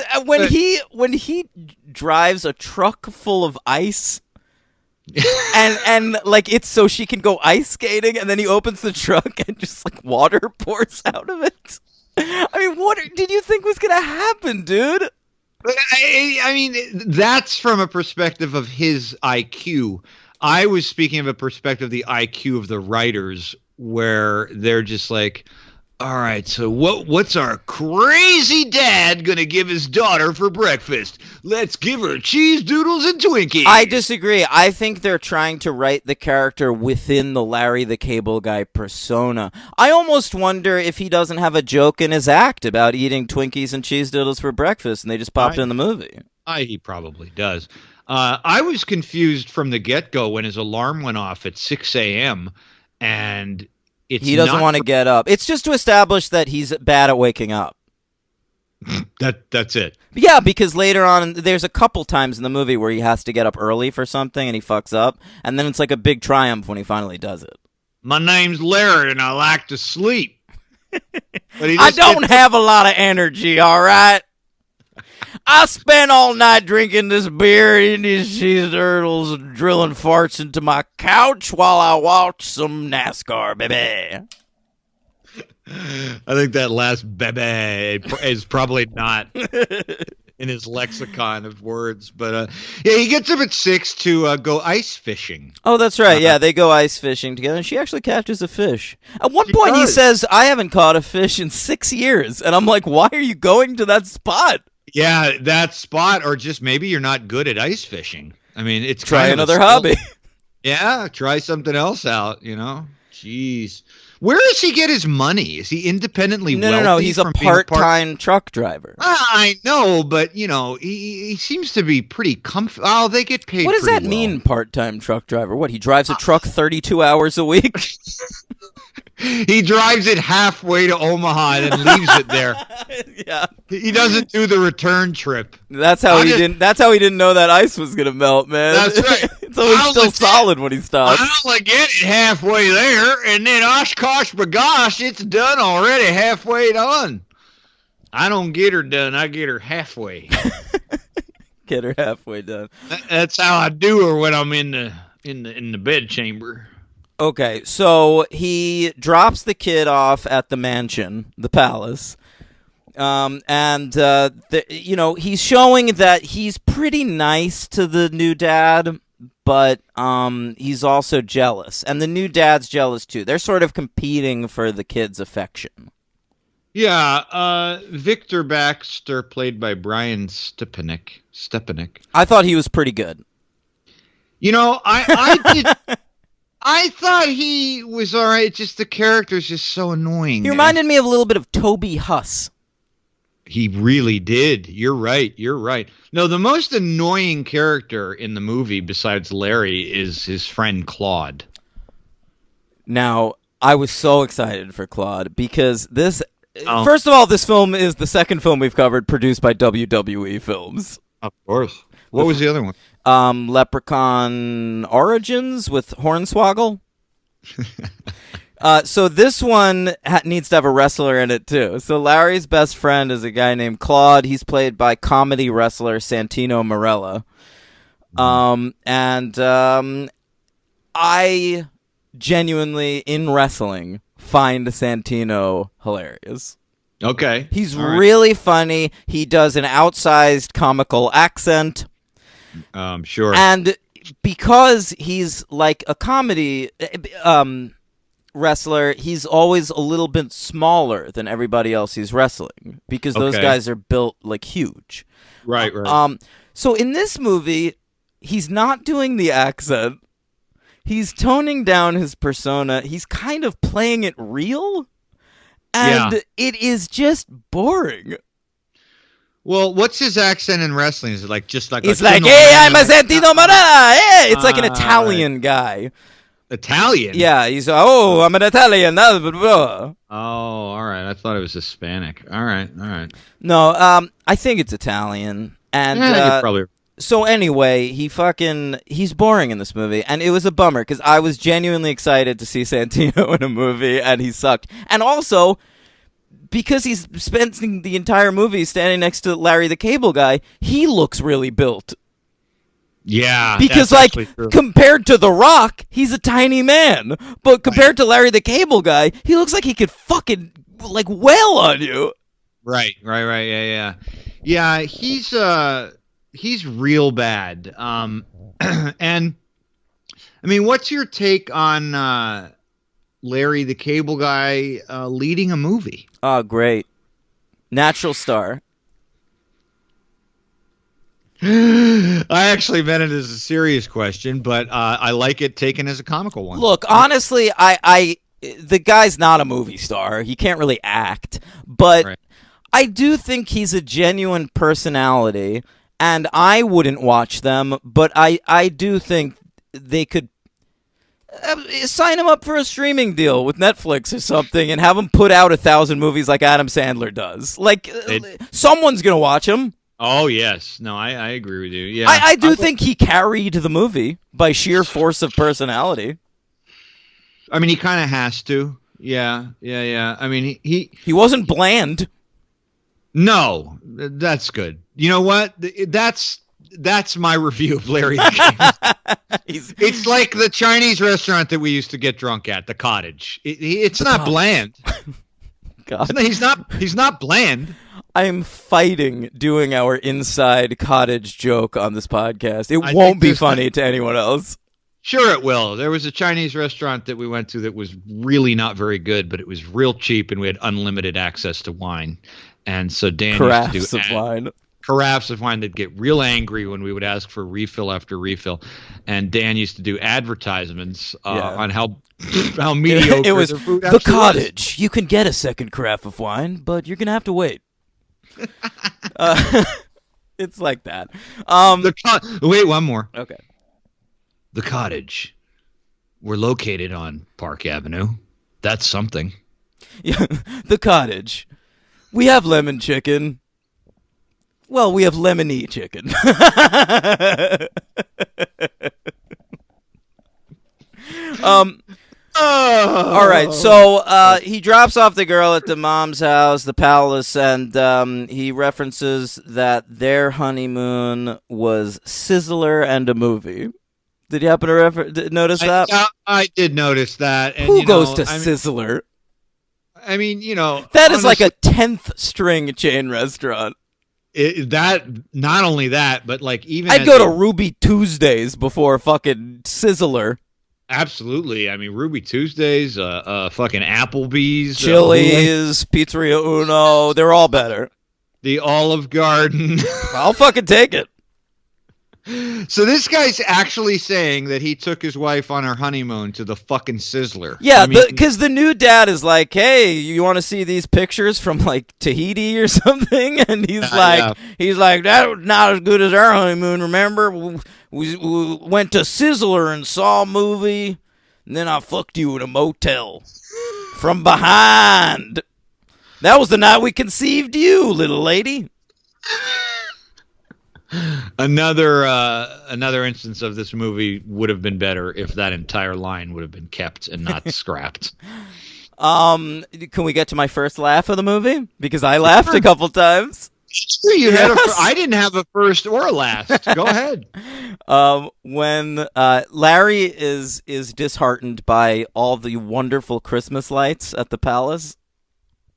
when he drives a truck full of ice, and like it's so she can go ice skating, and then he opens the truck and just like water pours out of it. I mean, what did you think was gonna happen, dude? I mean, that's from a perspective of his IQ. I was speaking of a perspective of the IQ of the writers, where they're just like, all right, so what's our crazy dad going to give his daughter for breakfast? Let's give her cheese doodles and Twinkies. I disagree. I think they're trying to write the character within the Larry the Cable Guy persona. I almost wonder if he doesn't have a joke in his act about eating Twinkies and cheese doodles for breakfast, and they just popped in the movie. He probably does. I was confused from the get-go when his alarm went off at 6 a.m. and he doesn't want to get up. It's just to establish that he's bad at waking up. That's it. Yeah, because later on, there's a couple times in the movie where he has to get up early for something and he fucks up, and then it's like a big triumph when he finally does it. My name's Larry and I like to sleep. I don't have a lot of energy, all right? I spent all night drinking this beer, eating these cheese doodles, and drilling farts into my couch while I watch some NASCAR, baby. I think that last bebe is probably not in his lexicon of words. But yeah, he gets up at 6 to go ice fishing. Oh, that's right. Yeah, they go ice fishing together, and she actually catches a fish. At one point, he says, I haven't caught a fish in 6 years. And I'm like, why are you going to that spot? Yeah, that spot, or just maybe you're not good at ice fishing. I mean, it's try kind another hobby. Yeah, try something else out, you know? Jeez. Where does he get his money? Is he independently wealthy? No, he's a part-time truck driver. I know, but, you know, he seems to be pretty comfortable. Oh, they get paid What does that mean, part-time truck driver? What, he drives a truck 32 hours a week? He drives it halfway to Omaha and then leaves it there. Yeah. He doesn't do the return trip. That's how he didn't know that ice was gonna melt, man. That's right. It's always still solid when he stops. I'll get it halfway there, and then oshkosh bagosh, it's done already, halfway done. I don't get her done, I get her halfway. Get her halfway done. That's how I do her when I'm in the bed chamber. Okay, so he drops the kid off at the mansion, the palace, and he's showing that he's pretty nice to the new dad, but he's also jealous. And the new dad's jealous, too. They're sort of competing for the kid's affection. Yeah, Victor Baxter, played by Brian Stepanek. I thought he was pretty good. You know, I did. I thought he was all right. Just the character's just so annoying. He reminded me of a little bit of Toby Huss. He really did. You're right. No, the most annoying character in the movie, besides Larry, is his friend Claude. Now, I was so excited for Claude because this... First of all, this film is the second film we've covered produced by WWE Films. Of course. What was the other one? Leprechaun Origins with Hornswoggle. So this one needs to have a wrestler in it, too. So Larry's best friend is a guy named Claude. He's played by comedy wrestler Santino Marella. I genuinely, in wrestling, find Santino hilarious. Okay. He's really funny. He does an outsized comical accent. Sure. And because he's like a comedy wrestler, he's always a little bit smaller than everybody else he's wrestling because those guys are built like huge. Right. So in this movie, he's not doing the accent. He's toning down his persona. He's kind of playing it real. And it is just boring. Well, what's his accent in wrestling? Is it like just like it's like, hey, I'm a Santino Marella. Hey, it's like an Italian guy. Italian? Yeah, he's I'm an Italian. Oh, all right. I thought it was Hispanic. All right. No, I think it's Italian. And you're probably. So anyway, he's boring in this movie, and it was a bummer because I was genuinely excited to see Santino in a movie, and he sucked. And also, because he's spending the entire movie standing next to Larry the Cable Guy, he looks really built. Yeah, because like compared to The Rock, he's a tiny man, but compared to Larry the Cable Guy, he looks like he could fucking like wail on you. Right. Yeah. He's real bad. And I mean, what's your take on Larry the Cable Guy leading a movie? Oh, great. Natural star. I actually meant it as a serious question, but I like it taken as a comical one. Look, honestly, the guy's not a movie star. He can't really act, but I do think he's a genuine personality. And I wouldn't watch them, but I do think they could sign him up for a streaming deal with Netflix or something and have him put out 1,000 movies like Adam Sandler does. Like, someone's going to watch him. Oh, yes. No, I agree with you. Yeah, I do think he carried the movie by sheer force of personality. I mean, he kind of has to. Yeah. I mean, he wasn't bland. No, that's good. You know what? That's my review of Larry the Cable. It's like the Chinese restaurant that we used to get drunk at, the Cottage. It's not bland. God. He's not bland. I'm fighting doing our inside Cottage joke on this podcast. It won't be funny to anyone else. Usure it will. There was a Chinese restaurant that we went to that was really not very good, but it was real cheap, and we had unlimited access to wine. And so Dan carafes used to do carafes of wine. That'd get real angry when we would ask for refill after refill. And Dan used to do advertisements on how mediocre it was. The food the Cottage. You can get a second carafe of wine, but you're gonna have to wait. It's like that. Wait, one more. Okay. The Cottage. We're located on Park Avenue. That's something. Yeah, the Cottage. We have lemon chicken. Well, we have lemony chicken. All right, so he drops off the girl at the mom's house, the palace, and he references that their honeymoon was Sizzler and a movie. Did you happen to notice that? I did notice that. And, who goes to Sizzler? I mean, that is like a 10th string chain restaurant. that not only that, but like even I'd go to Ruby Tuesdays before fucking Sizzler. Absolutely. I mean, Ruby Tuesdays, fucking Applebee's, Chili's, Pizzeria Uno, they're all better. The Olive Garden. I'll fucking take it. So this guy's actually saying that he took his wife on her honeymoon to the fucking Sizzler. Yeah, because the new dad is like, hey, you want to see these pictures from like Tahiti or something? And he's like, that was not as good as our honeymoon. Remember, we went to Sizzler and saw a movie, and then I fucked you in a motel from behind. That was the night we conceived you, little lady. Another instance of this movie would have been better if that entire line would have been kept and not scrapped. Can we get to my first laugh of the movie? Because I laughed a couple times. Sure, you had I didn't have a first or a last. Go ahead. When Larry is disheartened by all the wonderful Christmas lights at the palace.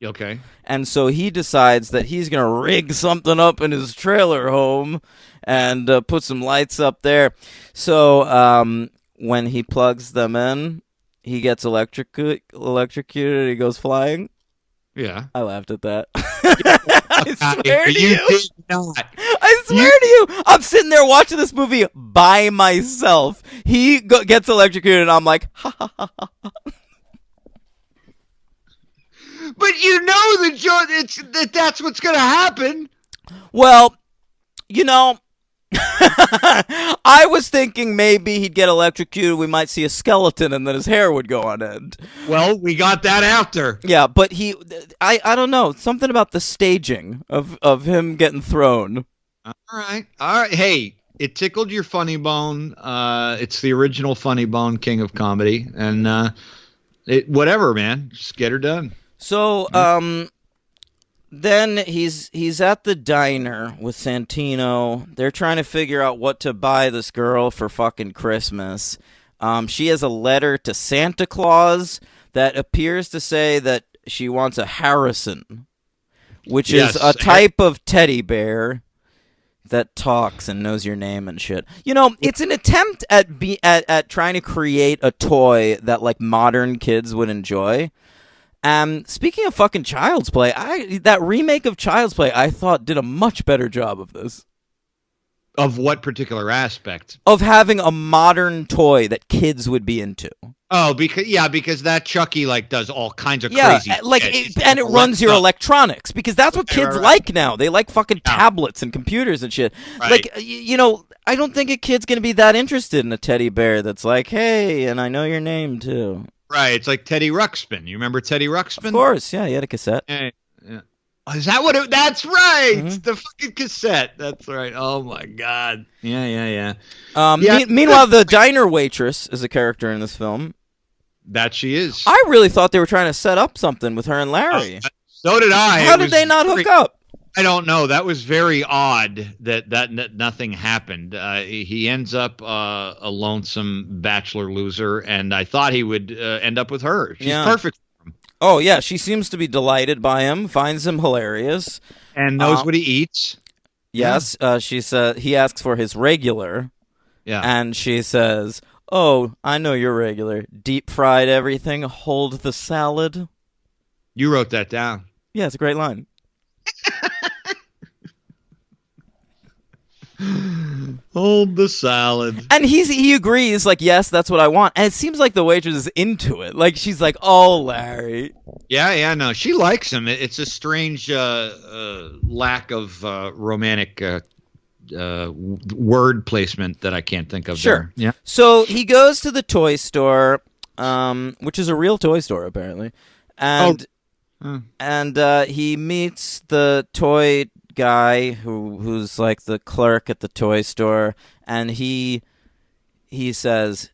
Okay. And so he decides that he's going to rig something up in his trailer home and put some lights up there. So when he plugs them in, he gets electrocuted. He goes flying. Yeah. I laughed at that. I swear to you. Did not. I swear to you. I'm sitting there watching this movie by myself. He gets electrocuted, and I'm like, ha, ha, ha, ha. But you know that's what's going to happen. Well, you know, I was thinking maybe he'd get electrocuted. We might see a skeleton, and then his hair would go on end. Well, we got that after. Yeah, but I don't know, something about the staging of him getting thrown. All right. Hey, it tickled your funny bone. It's the original funny bone, king of comedy, and whatever, man, just get her done. So, then he's at the diner with Santino. They're trying to figure out what to buy this girl for fucking Christmas. She has a letter to Santa Claus that appears to say that she wants a Harrison, which is a type of teddy bear that talks and knows your name and shit. You know, it's an attempt at trying to create a toy that like modern kids would enjoy. Speaking of fucking Child's Play, that remake of Child's Play, I thought did a much better job of this. Of what particular aspect? Of having a modern toy that kids would be into. Oh, because that Chucky like does all kinds of crazy shit. And it runs your electronics, because that's what kids like now. They like fucking tablets and computers and shit. Right. Like, you know, I don't think a kid's gonna be that interested in a teddy bear that's like, hey, and I know your name too. Right, it's like Teddy Ruxpin. You remember Teddy Ruxpin? Of course, yeah, he had a cassette. Yeah. Oh, is that what it... That's right! Mm-hmm. The fucking cassette. That's right. Oh, my God. Yeah. Meanwhile, the diner waitress is a character in this film. That she is. I really thought they were trying to set up something with her and Larry. So did I. How did they not hook up? I don't know. That was very odd that nothing happened. He ends up a lonesome bachelor loser, and I thought he would end up with her. She's perfect for him. Oh, yeah. She seems to be delighted by him, finds him hilarious. And knows what he eats. Yes. She said he asks for his regular. Yeah. And she says, oh, I know your regular. Deep fried everything, hold the salad. You wrote that down. Yeah, it's a great line. Hold the salad. And he agrees, like, yes, that's what I want. And it seems like the waitress is into it. Like, she's like, oh, Larry. Yeah, no, she likes him. It's a strange lack of romantic word placement that I can't think of. Sure. There. Yeah. So he goes to the toy store, which is a real toy store, apparently. And he meets the toy guy who's like the clerk at the toy store, and he says,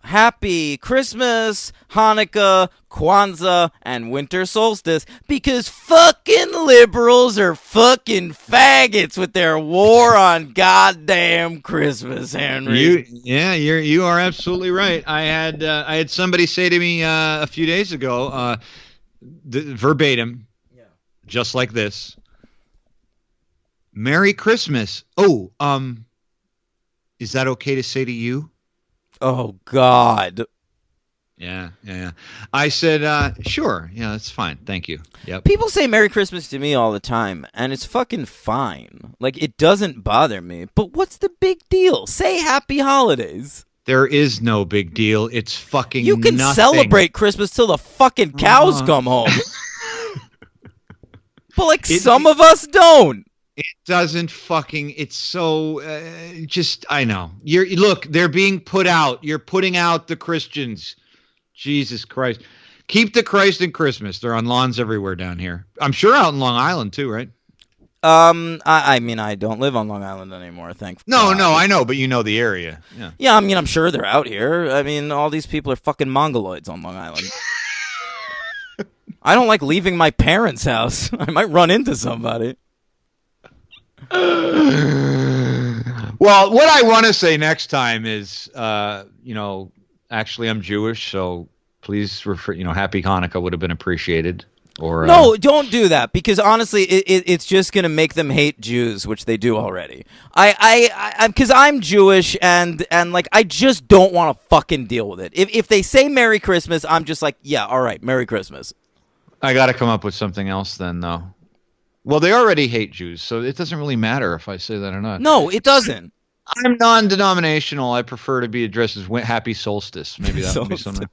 Happy Christmas, Hanukkah, Kwanzaa, and winter solstice, because fucking liberals are fucking faggots with their war on goddamn Christmas, Henry. You are absolutely right. I had somebody say to me a few days ago, verbatim, just like this. Merry Christmas. Oh, is that okay to say to you? Oh God. Yeah. I said, sure. Yeah, that's fine. Thank you. Yep. People say Merry Christmas to me all the time, and it's fucking fine. Like, it doesn't bother me. But what's the big deal? Say Happy Holidays. There is no big deal. It's fucking You can nothing. celebrate Christmas till the fucking cows come home. But, like, some of us don't. It doesn't fucking. It's so just. I know. Look. They're being put out. You're putting out the Christians. Jesus Christ. Keep the Christ in Christmas. They're on lawns everywhere down here. I'm sure out in Long Island too, right? I mean, I don't live on Long Island anymore, thankfully. No, I know, but you know the area. Yeah. Yeah, I mean, I'm sure they're out here. I mean, all these people are fucking mongoloids on Long Island. I don't like leaving my parents' house. I might run into somebody. Well, what I want to say next time is, actually, I'm Jewish, so please refer. Happy Hanukkah would have been appreciated. Or no, don't do that, because honestly, it's just gonna make them hate Jews, which they do already. Because I'm Jewish, and like I just don't want to fucking deal with it. If they say Merry Christmas, I'm just like, yeah, all right, Merry Christmas. I got to come up with something else then, though. Well, they already hate Jews, so it doesn't really matter if I say that or not. No, it doesn't. I'm non-denominational. I prefer to be addressed as Happy Solstice. Maybe that would be something.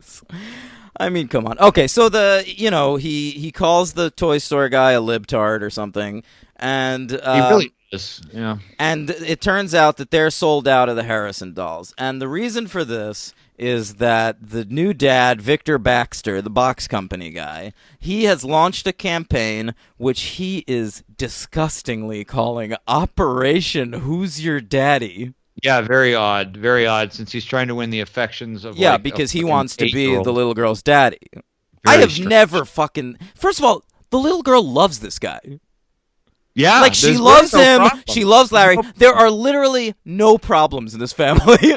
I mean, come on. Okay, so he calls the toy store guy a libtard or something, and he really is. Yeah. And it turns out that they're sold out of the Harrison dolls, and the reason for this is that the new dad, Victor Baxter, the box company guy, he has launched a campaign which he is disgustingly calling Operation Who's Your Daddy? Yeah, very odd, since he's trying to win the affections of because he wants to be the little girl's daddy. Very I have strange. never fucking... First of all, the little girl loves this guy. Yeah, like, she loves him, she loves Larry. There are literally no problems in this family.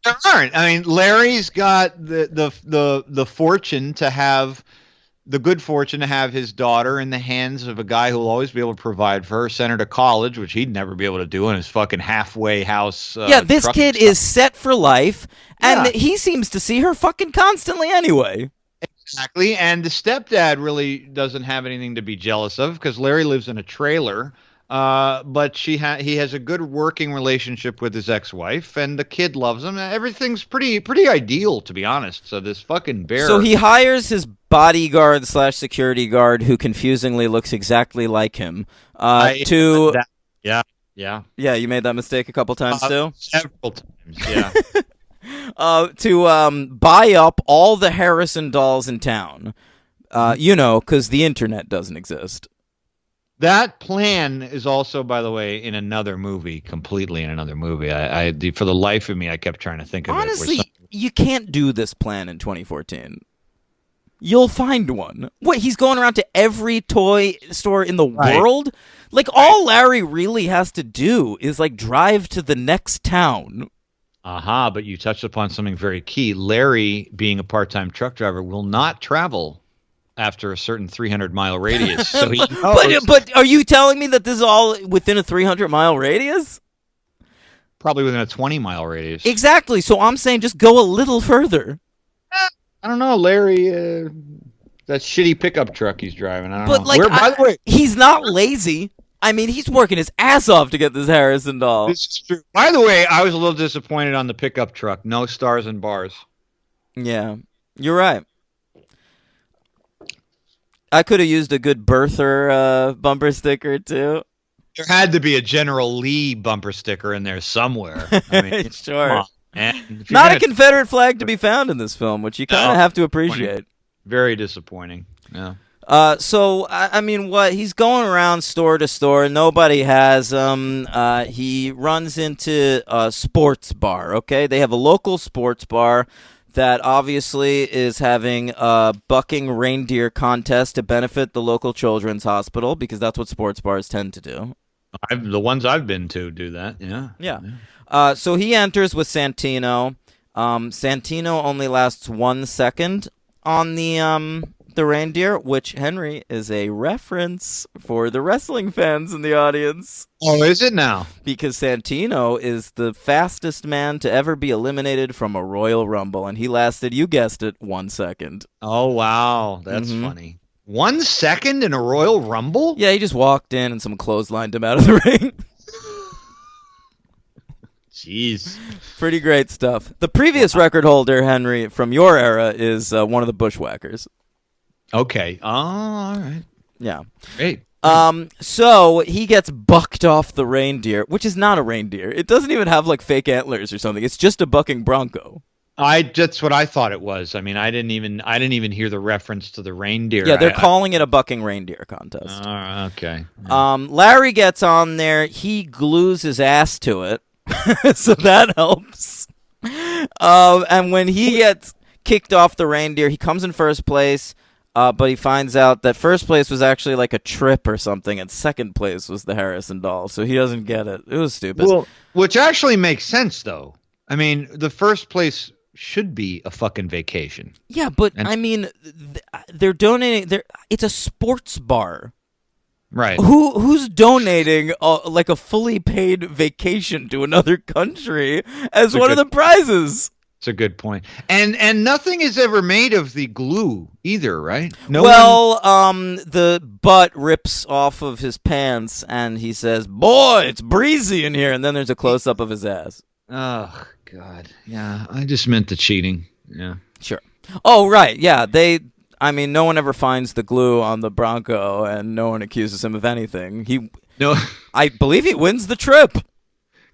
There aren't. I mean, Larry's got the fortune to have the good fortune to have his daughter in the hands of a guy who will always be able to provide for her, send her to college, which he'd never be able to do in his fucking halfway house. This kid is set for life, and he seems to see her fucking constantly anyway. Exactly, and the stepdad really doesn't have anything to be jealous of because Larry lives in a trailer. But he has a good working relationship with his ex-wife, and the kid loves him. Everything's pretty ideal, to be honest. So this fucking bear. So he hires his bodyguard / security guard, who confusingly looks exactly like him. Yeah, you made that mistake a couple times too. Several times, yeah. To buy up all the Harrison dolls in town. Because the internet doesn't exist. That plan is also, by the way, in another movie, completely in another movie. I for the life of me, I kept trying to think of it. Honestly, you can't do this plan in 2014. You'll find one. What, he's going around to every toy store in the world? Like, all Larry really has to do is, like, drive to the next town. But you touched upon something very key. Larry, being a part-time truck driver, will not travel after a certain 300-mile radius. So he but are you telling me that this is all within a 300-mile radius? Probably within a 20-mile radius. Exactly. So I'm saying just go a little further. I don't know, Larry. That shitty pickup truck he's driving. I don't know. Like, by the way, he's not lazy. I mean, he's working his ass off to get this Harrison doll. This is true. By the way, I was a little disappointed on the pickup truck. No stars and bars. Yeah, you're right. I could have used a good birther bumper sticker, too. There had to be a General Lee bumper sticker in there somewhere. I mean, sure. Not a Confederate flag to be found in this film, which you kind of have to appreciate. Very disappointing. Yeah. So, I mean, he's going around store to store. Nobody has him. He runs into a sports bar, okay? They have a local sports bar that obviously is having a bucking reindeer contest to benefit the local children's hospital, because that's what sports bars tend to do. The ones I've been to do that, yeah. So he enters with Santino. Santino only lasts 1 second on the the reindeer, which, Henry, is a reference for the wrestling fans in the audience. Oh, is it now? Because Santino is the fastest man to ever be eliminated from a Royal Rumble, and he lasted, you guessed it, 1 second. Oh, wow. That's funny. 1 second in a Royal Rumble? Yeah, he just walked in and someone clotheslined him out of the ring. Jeez. Pretty great stuff. The previous record holder, Henry, from your era, is one of the Bushwhackers. Okay. Oh, all right. Yeah. Great. So he gets bucked off the reindeer, which is not a reindeer. It doesn't even have like fake antlers or something. It's just a bucking bronco. That's what I thought it was. I mean, I didn't even hear the reference to the reindeer. Yeah, they're calling it a bucking reindeer contest. Okay. Larry gets on there. He glues his ass to it. So that helps. And when he gets kicked off the reindeer, he comes in first place, but he finds out that first place was actually like a trip or something, and second place was the Harrison doll, so he doesn't get it. It was stupid. Well, which actually makes sense, though. I mean, the first place should be a fucking vacation. Yeah, but I mean, they're donating. It's a sports bar. Right. Who's donating like a fully paid vacation to another country as one of the prizes? It's a good point. And nothing is ever made of the glue either, right? The butt rips off of his pants and he says, "Boy, it's breezy in here." And then there's a close up of his ass. Oh God. Yeah, I just meant the cheating. Yeah. Sure. Oh, right. Yeah, no one ever finds the glue on the Bronco, and no one accuses him of anything. I believe he wins the trip.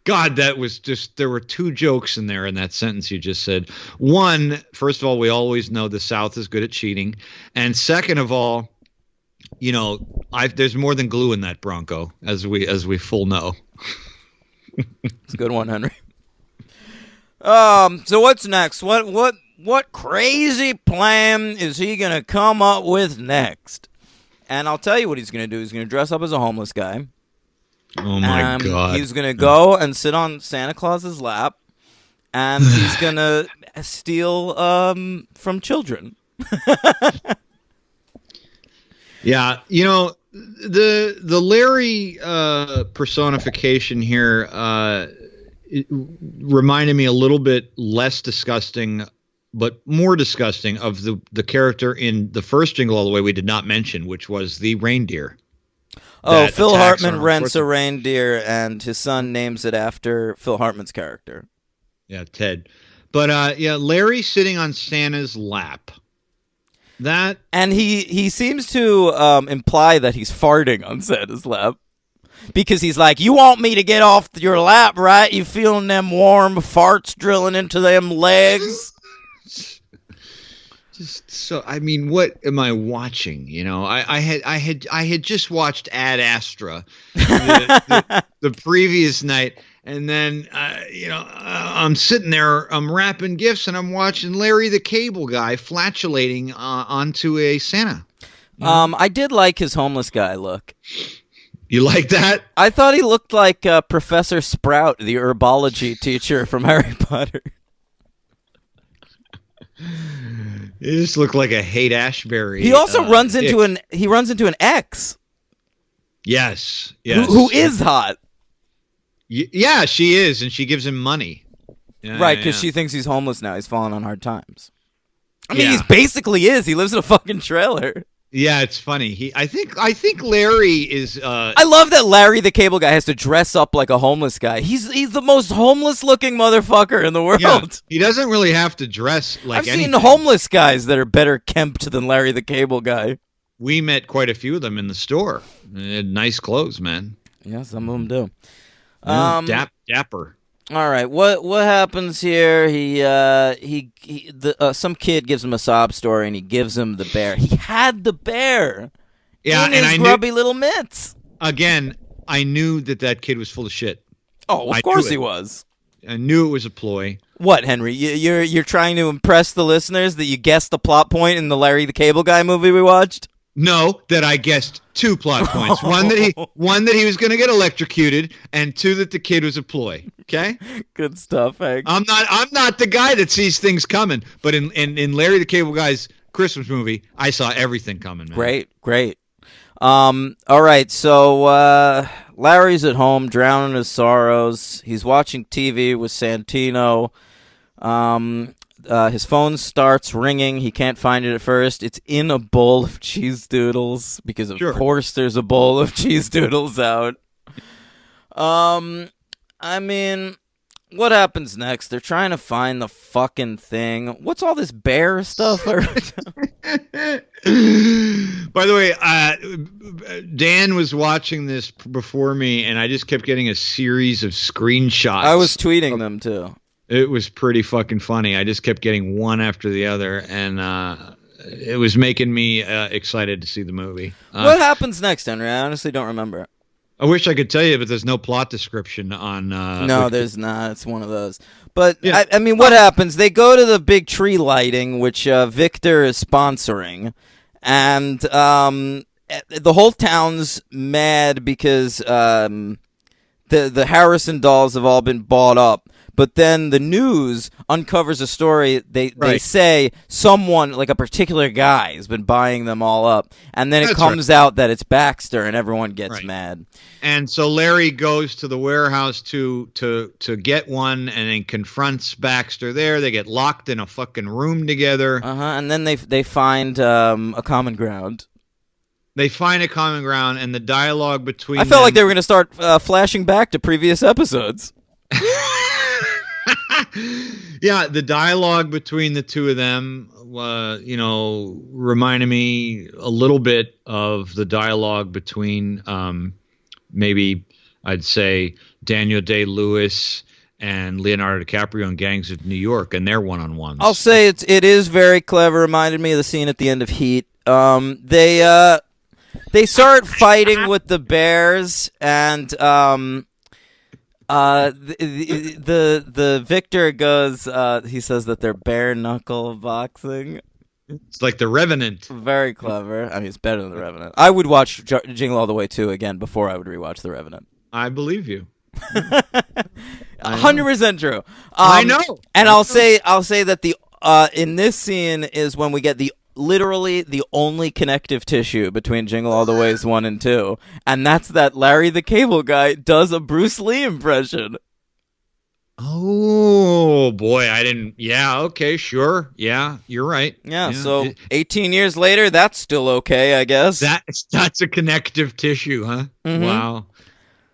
God, that was just, there were two jokes in there in that sentence you just said. One, first of all, we always know the South is good at cheating. And second of all, there's more than glue in that Bronco, as we full know. It's a good one, Henry. So what's next? What crazy plan is he going to come up with next? And I'll tell you what he's going to do. He's going to dress up as a homeless guy. Oh, my God. He's going to go and sit on Santa Claus's lap, and he's going to steal from children. Yeah, the Larry personification here it reminded me a little bit less disgusting but more disgusting of the character in the first Jingle All the Way we did not mention, which was the reindeer. Oh, Phil Hartman rents a reindeer, and his son names it after Phil Hartman's character. Yeah, Ted. But Larry sitting on Santa's lap. And he seems to imply that he's farting on Santa's lap. Because he's like, "You want me to get off your lap, right? You feeling them warm farts drilling into them legs?" Just so, I mean, what am I watching? I had just watched Ad Astra the previous night, and then I'm sitting there, I'm wrapping gifts, and I'm watching Larry the Cable Guy flatulating onto a Santa. I did like his homeless guy look. You like that? I thought he looked like Professor Sprout, the herbology teacher from Harry Potter. He just looked like a Haight-Ashbury. He also runs into an ex. Yes. Who is hot. Yeah, she is, and she gives him money. Right, because she thinks he's homeless now. He's falling on hard times. I mean, he basically is. He lives in a fucking trailer. Yeah, it's funny. I think Larry is. I love that Larry the Cable Guy has to dress up like a homeless guy. He's the most homeless looking motherfucker in the world. Yeah, he doesn't really have to dress like anything. I've seen homeless guys that are better kempt than Larry the Cable Guy. We met quite a few of them in the store. They had nice clothes, man. Yeah, some of them do. Dapper. All right, what happens here? Some kid gives him a sob story, and he gives him the bear. He had the bear. Yeah, in his grubby little mitts. Again, I knew that kid was full of shit. Oh, of course he was. I knew it was a ploy. What, Henry? You're trying to impress the listeners that you guessed the plot point in the Larry the Cable Guy movie we watched? No, that I guessed two plot points. One that he was going to get electrocuted, and two that the kid was a ploy. Okay, good stuff, Hank. I'm not the guy that sees things coming, but in Larry the Cable Guy's Christmas movie. I saw everything coming, man. Great. All right, so Larry's at home, drowning in his sorrows. He's watching TV with Santino. His phone starts ringing. He can't find it at first. It's in a bowl of cheese doodles because, of course, there's a bowl of cheese doodles out. I mean, what happens next? They're trying to find the fucking thing. What's all this bear stuff? By the way, Dan was watching this before me, and I just kept getting a series of screenshots. I was tweeting them, too. It was pretty fucking funny. I just kept getting one after the other, and it was making me excited to see the movie. What happens next, Henry? I honestly don't remember. I wish I could tell you, but there's no plot description on... no, there's not. It's one of those. But, yeah. I mean, what happens? They go to the big tree lighting, which Victor is sponsoring, and the whole town's mad because the Harrison dolls have all been bought up. But then the news uncovers a story. They say someone, like a particular guy, has been buying them all up. And then it comes out that it's Baxter, and everyone gets mad. And so Larry goes to the warehouse to get one, and then confronts Baxter there. They get locked in a fucking room together. And then they find a common ground. They find a common ground, and the dialogue between I felt like they were going to start flashing back to previous episodes. Yeah, the dialogue between the two of them, reminded me a little bit of the dialogue between maybe I'd say Daniel Day-Lewis and Leonardo DiCaprio in Gangs of New York and their one-on-ones. I'll say it is very clever. Reminded me of the scene at the end of Heat. They start fighting with the bears, and the Victor goes, he says that they're bare knuckle boxing. It's like The Revenant. Very clever. I mean, it's better than The Revenant. I would watch Jingle All the Way 2 again before I would rewatch The Revenant. I believe you. 100% true. I know. And I'll say that the in this scene is when we get literally the only connective tissue between Jingle All the Ways 1 and 2, and that's that Larry the Cable Guy does a Bruce Lee impression. Oh, boy, I didn't... Yeah, okay, sure. Yeah, you're right. Yeah, so 18 years later, that's still okay, I guess. That's a connective tissue, huh? Mm-hmm. Wow.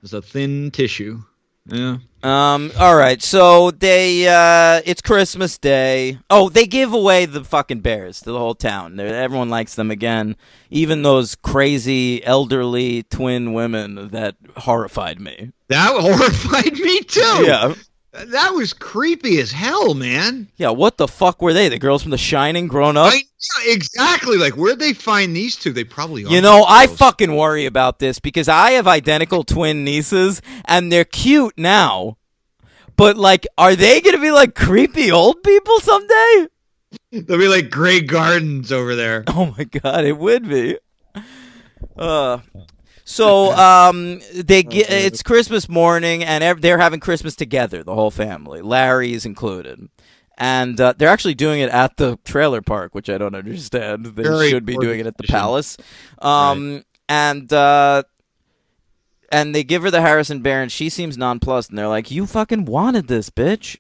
It's a thin tissue. Yeah. All right, so it's Christmas Day. Oh, they give away the fucking bears to the whole town. Everyone likes them again, even those crazy elderly twin women that horrified me. That horrified me too. Yeah. That was creepy as hell, man. Yeah, what the fuck were they? The girls from The Shining grown up? Exactly. Like, where'd they find these two? They probably are. I fucking worry about this because I have identical twin nieces, and they're cute now. But, like, are they going to be, like, creepy old people someday? They'll be like Grey Gardens over there. Oh, my God, it would be. So it's Christmas morning, and they're having Christmas together, the whole family. Larry is included. And they're actually doing it at the trailer park, which I don't understand. They should be doing it at the palace. Right. And they give her the Harrison bear, and she seems nonplussed. And they're like, "You fucking wanted this, bitch."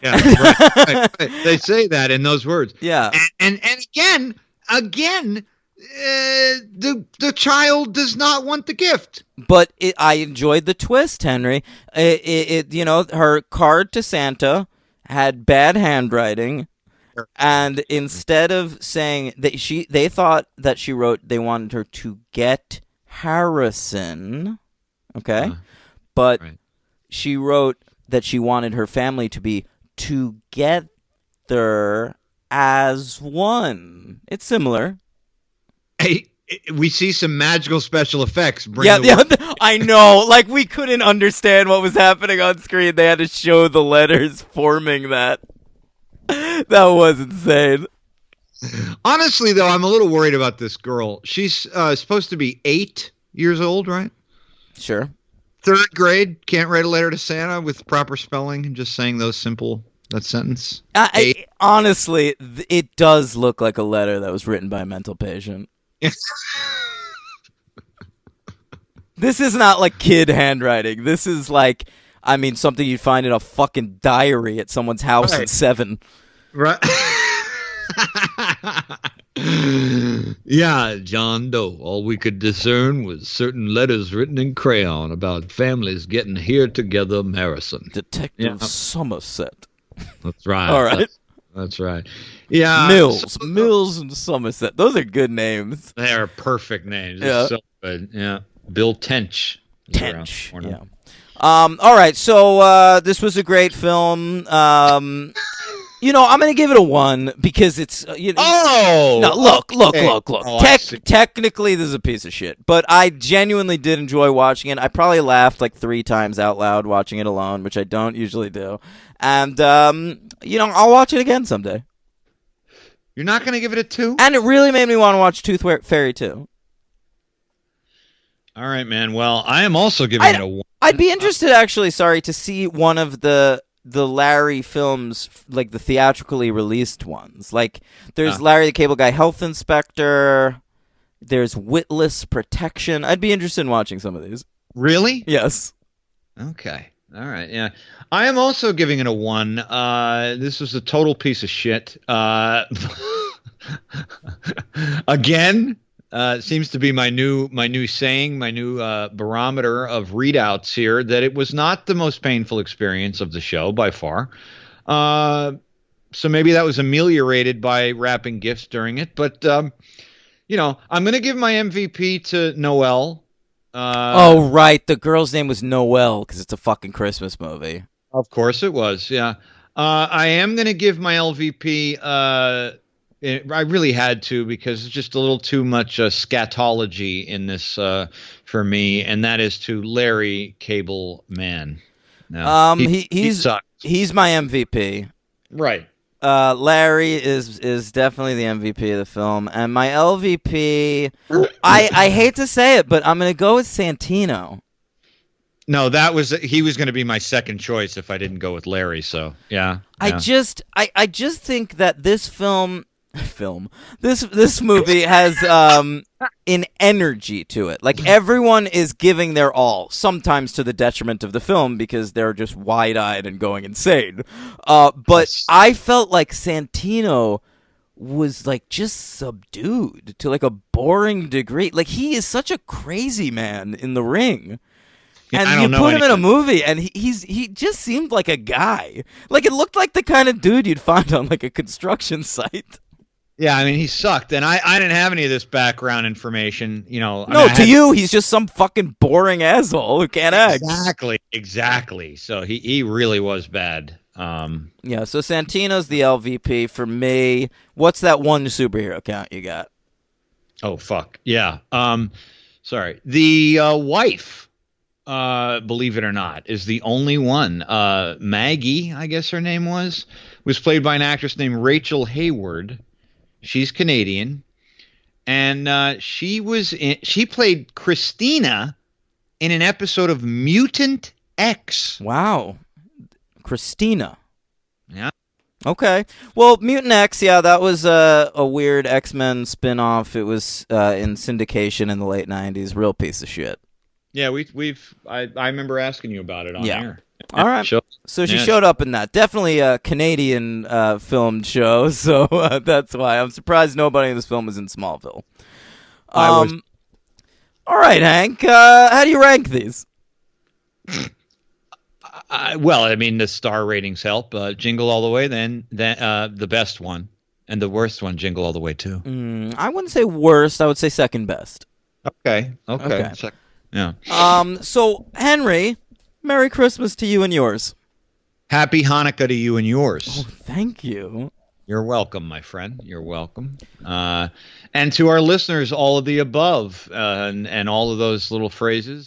Yeah, right. They say that in those words. Yeah. And again, the child does not want the gift. But I enjoyed the twist, Henry. Her card to Santa had bad handwriting, and instead of saying that they thought that she wrote they wanted her to get Harrison, okay, but she wrote that she wanted her family to be together as one. It's similar. Hey, we see some magical special effects. I know. Like, we couldn't understand what was happening on screen. They had to show the letters forming that. That was insane. Honestly, though, I'm a little worried about this girl. She's supposed to be 8 years old, right? Sure. 3rd grade, can't write a letter to Santa with proper spelling and just saying those simple that sentence? Honestly, it does look like a letter that was written by a mental patient. This is not like kid handwriting. This is like, I mean, something you'd find in a fucking diary at someone's house in 7. Right. Yeah, John Doe. All we could discern was certain letters written in crayon about families getting here together, Marison. Detective Somerset. That's right. All right. That's right. Yeah. Mills and Somerset. Those are good names. They are perfect names. Yeah. So good. Yeah. Bill Tench. Yeah. All right. So this was a great film. You know, I'm gonna give it a 1 because it's look. Oh, Technically, this is a piece of shit, but I genuinely did enjoy watching it. I probably laughed like 3 times out loud watching it alone, which I don't usually do. And you know, I'll watch it again someday. You're not gonna give it a 2? And it really made me want to watch Tooth Fairy 2. All right, man. Well, I am also giving it a 1. I'd be interested, actually, to see one of the Larry films, like the theatrically released ones. Like, there's Larry the Cable Guy Health Inspector. There's Witless Protection. I'd be interested in watching some of these. Really? Yes. Okay. All right. Yeah. I am also giving it a 1. This was a total piece of shit. Again. Seems to be my new saying, my new barometer of readouts here, that it was not the most painful experience of the show by far. So maybe that was ameliorated by wrapping gifts during it. But, you know, I'm going to give my MVP to Noelle. Oh, right. The girl's name was Noelle because it's a fucking Christmas movie. Of course it was, yeah. I am going to give my LVP... I really had to, because it's just a little too much scatology in this for me, and that is to Larry Cable Man. No, he sucks. He's my MVP. Right. Larry is definitely the MVP of the film, and my LVP. I hate to say it, but I'm gonna go with Santino. No, he was going to be my second choice if I didn't go with Larry. So yeah. I just think that this this movie has an energy to it. Like, everyone is giving their all, sometimes to the detriment of the film because they're just wide-eyed and going insane. But I felt like Santino was like just subdued to like a boring degree. Like, he is such a crazy man in the ring. And you put him in a movie, and he just seemed like a guy. Like, it looked like the kind of dude you'd find on like a construction site. Yeah, I mean, he sucked, and I didn't have any of this background information, you know. You, he's just some fucking boring asshole who can't act. Exactly. So he really was bad. Yeah, so Santino's the LVP for me. What's that one superhero count you got? Oh, fuck. Yeah. Sorry. The wife, believe it or not, is the only one. Maggie, I guess her name was played by an actress named Rachel Hayward. She's Canadian, and she played Christina in an episode of Mutant X. Wow, Christina. Yeah. Okay. Well, Mutant X, yeah, that was a weird X-Men spin-off. It was in syndication in the late 90s. Real piece of shit. Yeah, I remember asking you about it on air. All right. So she showed up in that. Definitely a Canadian filmed show, so that's why. I'm surprised nobody in this film was in Smallville. All right, Hank. How do you rank these? Well, I mean, the star ratings help. Jingle All the Way, then the best one. And the worst one, Jingle All the Way, too. I wouldn't say worst. I would say second best. Okay. Yeah. So, Henry, Merry Christmas to you and yours. Happy Hanukkah to you and yours. Oh, thank you. You're welcome, my friend. You're welcome. And to our listeners, all of the above and all of those little phrases.